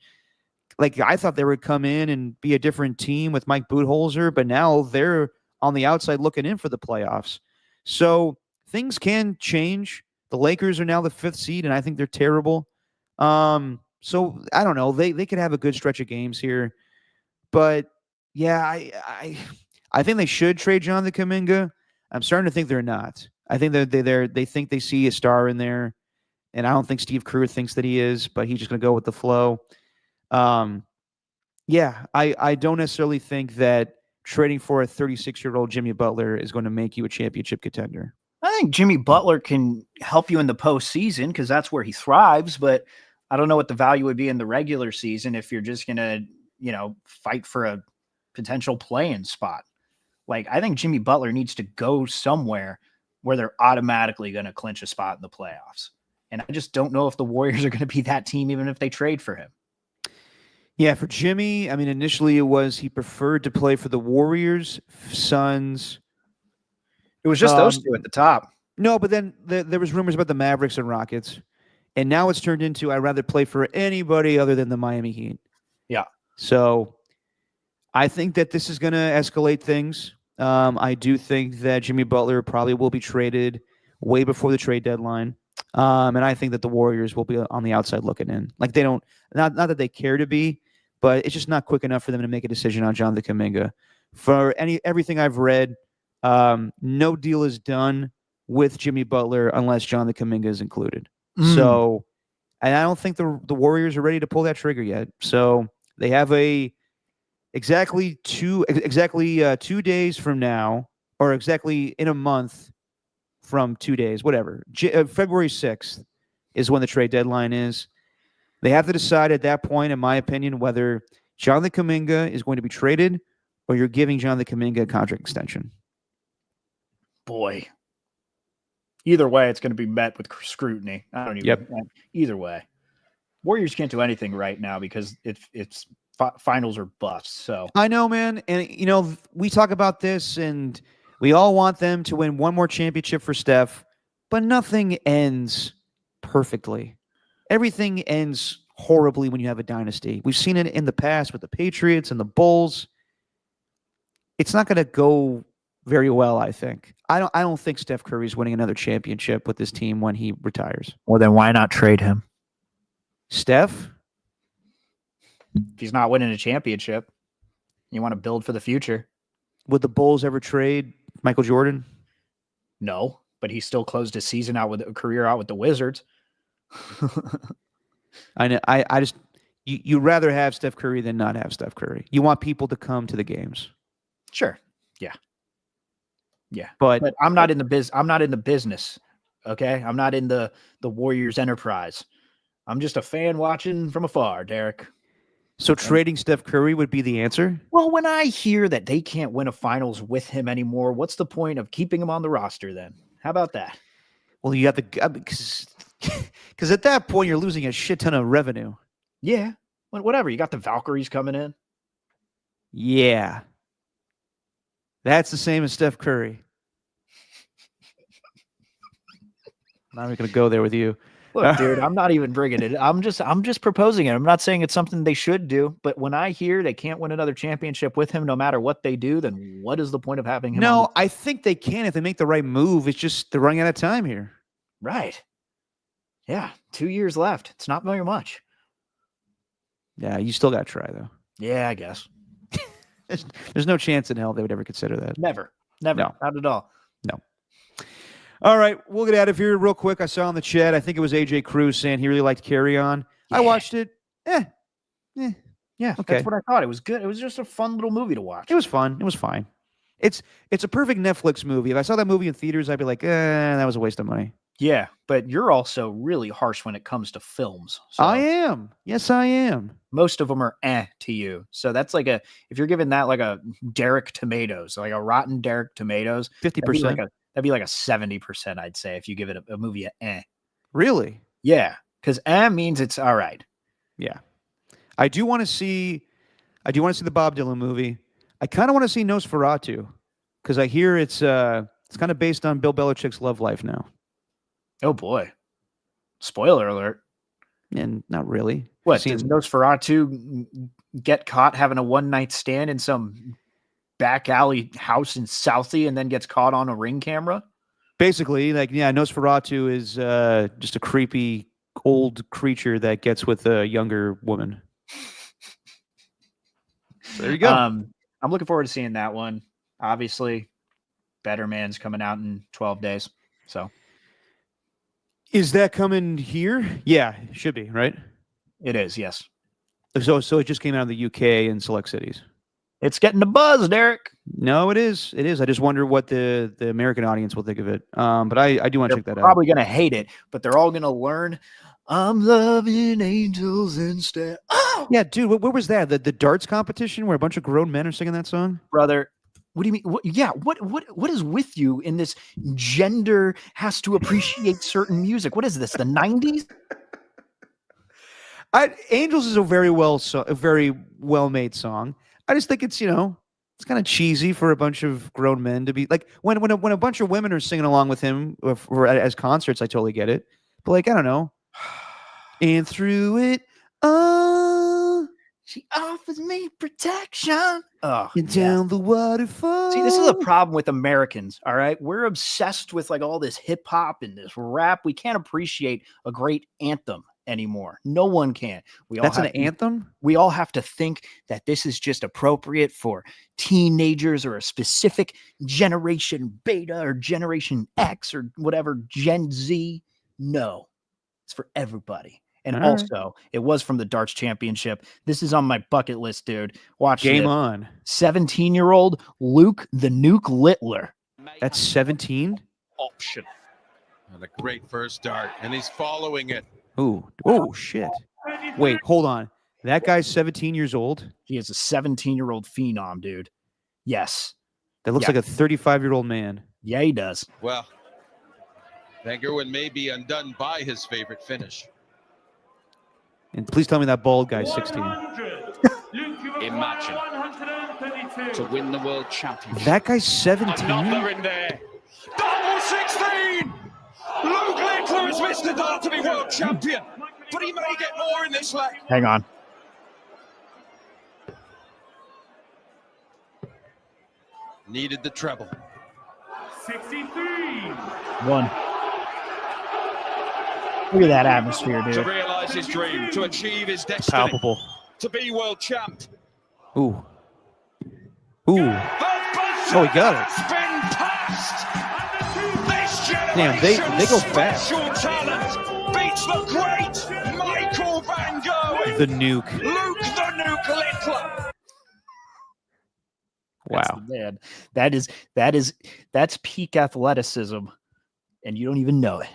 like I thought they would come in and be a different team with Mike Budenholzer, but now they're on the outside looking in for the playoffs. So things can change. The Lakers are now the 5th seed, and I think they're terrible. So I don't know. They could have a good stretch of games here, but yeah, I think they should trade Jonathan Kuminga. I'm starting to think they're not. I think that they think they see a star in there, and I don't think Steve Kerr thinks that he is, but he's just going to go with the flow. Yeah, I don't necessarily think that trading for a 36-year-old Jimmy Butler is going to make you a championship contender. I think Jimmy Butler can help you in the postseason because that's where he thrives. But I don't know what the value would be in the regular season if you're just gonna, fight for a potential play-in spot. Like, I think Jimmy Butler needs to go somewhere where they're automatically going to clinch a spot in the playoffs. And I just don't know if the Warriors are going to be that team, even if they trade for him. Yeah, for Jimmy, I mean, initially it was he preferred to play for the Warriors, Suns. It was just those two at the top. No, but then there was rumors about the Mavericks and Rockets. And now it's turned into I'd rather play for anybody other than the Miami Heat. Yeah. So I think that this is going to escalate things. I do think that Jimmy Butler probably will be traded way before the trade deadline. And I think that the Warriors will be on the outside looking in. Like they don't, not that they care to be, but it's just not quick enough for them to make a decision on Jonathan Kuminga. For everything I've read, no deal is done with Jimmy Butler unless Jonathan Kuminga is included. So, and I don't think the Warriors are ready to pull that trigger yet. So they have exactly 2 days from now, or exactly in a month from 2 days, whatever. February 6th is when the trade deadline is. They have to decide at that point, in my opinion, whether Jonathan Kuminga is going to be traded or you're giving Jonathan Kuminga a contract extension. Boy. Either way, it's going to be met with scrutiny. I don't even. Either way, Warriors can't do anything right now because it's finals or bust. So I know, man, and we talk about this, and we all want them to win one more championship for Steph, but nothing ends perfectly. Everything ends horribly when you have a dynasty. We've seen it in the past with the Patriots and the Bulls. It's not going to go very well, I think. I don't think Steph Curry's winning another championship with this team when he retires. Well, then why not trade him? Steph? If he's not winning a championship, you want to build for the future. Would the Bulls ever trade Michael Jordan? No, but he still closed his season out with a career out with the Wizards. I know. I just you'd rather have Steph Curry than not have Steph Curry. You want people to come to the games. Sure. Yeah. Yeah. But I'm not in the I'm not in the business. Okay. I'm not in the Warriors enterprise. I'm just a fan watching from afar, Derek. So trading Steph Curry would be the answer? Well, when I hear that they can't win a finals with him anymore, what's the point of keeping him on the roster then? How about that? Well, you have to, because at that point you're losing a shit ton of revenue. Yeah. Whatever. You got the Valkyries coming in. Yeah. That's the same as Steph Curry. I'm not even going to go there with you. Look, dude, I'm not even bringing it. I'm just proposing it. I'm not saying it's something they should do, but when I hear they can't win another championship with him, no matter what they do, then what is the point of having him? No, I think they can if they make the right move. It's just they're running out of time here. Right. Yeah. 2 years left. It's not very much. Yeah, you still got to try though. Yeah, I guess. There's no chance in hell they would ever consider that. Never. No. Not at all. No. All right, we'll get out of here real quick. I saw in the chat, I think it was AJ Cruz saying he really liked Carry On. Yeah. I watched it. Yeah, okay. That's what I thought. It was good. It was just a fun little movie to watch. It was fun. It was fine. It's a perfect Netflix movie. If I saw that movie in theaters, I'd be like, that was a waste of money. Yeah, but you're also really harsh when it comes to films. So I am. Yes, I am. most of them are to you. So that's like if you're giving that like a Derek Tomatoes, like a rotten Derek Tomatoes, 50%. That'd be like a 70%, I'd say, if you give it a movie a Really? Yeah, because means it's all right. Yeah. I do want to see the Bob Dylan movie. I kind of want to see Nosferatu because I hear it's kind of based on Bill Belichick's love life now. Oh boy. Spoiler alert. And not really. What, does Nosferatu get caught having a one-night stand in some back alley house in Southie and then gets caught on a Ring camera? Basically, Nosferatu is just a creepy old creature that gets with a younger woman. So there you go. I'm looking forward to seeing that one. Obviously, Better Man's coming out in 12 days. So is that coming here? Yeah, it should be, right? it is, yes. So it just came out of the UK in select cities. It's getting the buzz, Derek. No, it is. It is. I just wonder what the American audience will think of it. But I do want to They're check that out. probably going to hate it, but they're all going to learn. I'm loving angels instead. Oh, Yeah, dude. What was that? The darts competition where a bunch of grown men are singing that song? brother. What do you mean? What is with you in this gender has to appreciate certain music? What is this? The 90s? Angels is a very well made song. I just think it's it's kind of cheesy for a bunch of grown men to be like when a bunch of women are singing along with him as concerts. I totally get it, but like I don't know. And through it, She offers me protection. Oh, and down the waterfall. See, this is a problem with Americans. All right, we're obsessed with like all this hip hop and this rap. We can't appreciate a great anthem anymore. No one can. That's an anthem. We all have to think that this is just appropriate for teenagers or a specific generation beta or generation X or whatever Gen Z. No, it's for everybody. And All right. also, it was from the darts championship. This is on my bucket list, dude. Watch Game this. on. 17-year-old Luke the Nuke Littler. That's 17. Option. And a great first dart, and he's following it. Ooh. Oh shit. Wait, hold on. That guy's 17 years old. He is a 17-year-old phenom, dude. Yes. That looks Yeah. like a 35-year-old man. Yeah, he does. Well, Van Gerwen may be undone by his favorite finish. And please tell me that bald guy's 16. Imagine to win the world championship. That guy's 17. Another in there. Double 16! Luke Littler has missed the dart to be world champion, but he may get more in this leg. Hang on. Needed the treble. 63. One. Look at that atmosphere, To dude. realize his dream, to achieve his destiny, Palpable. to be world champ. Ooh. Ooh. Oh, he got it. It's been passed. This Damn, they go fast. special talent beats the great Michael Van Gerwen. The nuke. Luke the Nuke Littler. Wow. Man, that's peak athleticism, and you don't even know it.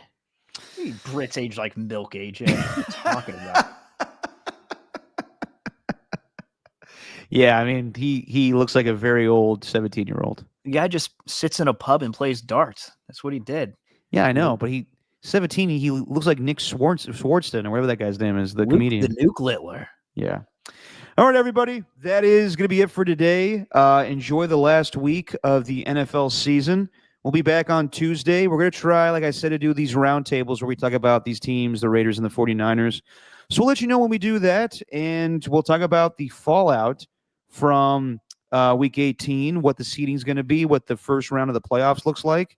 Brits age like milk, AJ. What are you talking about? Yeah, I mean, he looks like a very old 17-year-old. The guy just sits in a pub and plays darts. That's what he did. Yeah, I know, but 17, he looks like Nick Swartzen or whatever that guy's name is, the Luke comedian. the Nuke Littler. Yeah. All right, everybody. That is going to be it for today. Enjoy the last week of the NFL season. We'll be back on Tuesday. We're going to try, like I said, to do these roundtables where we talk about these teams, the Raiders and the 49ers. So we'll let you know when we do that, and we'll talk about the fallout from Week 18, what the seeding is going to be, what the first round of the playoffs looks like,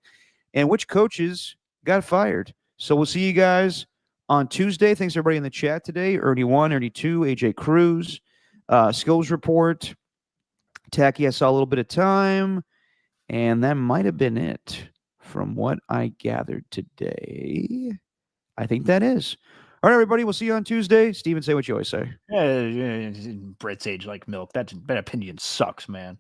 and which coaches got fired. So we'll see you guys on Tuesday. Thanks, everybody in the chat today. Ernie1, Ernie2, AJ Cruz, Skills Report. Tacky, I saw a little bit of time. And that might have been it from what I gathered today. I think that is. All right, everybody. We'll see you on Tuesday. Steven, say what you always say. Brits age like milk. That opinion sucks, man.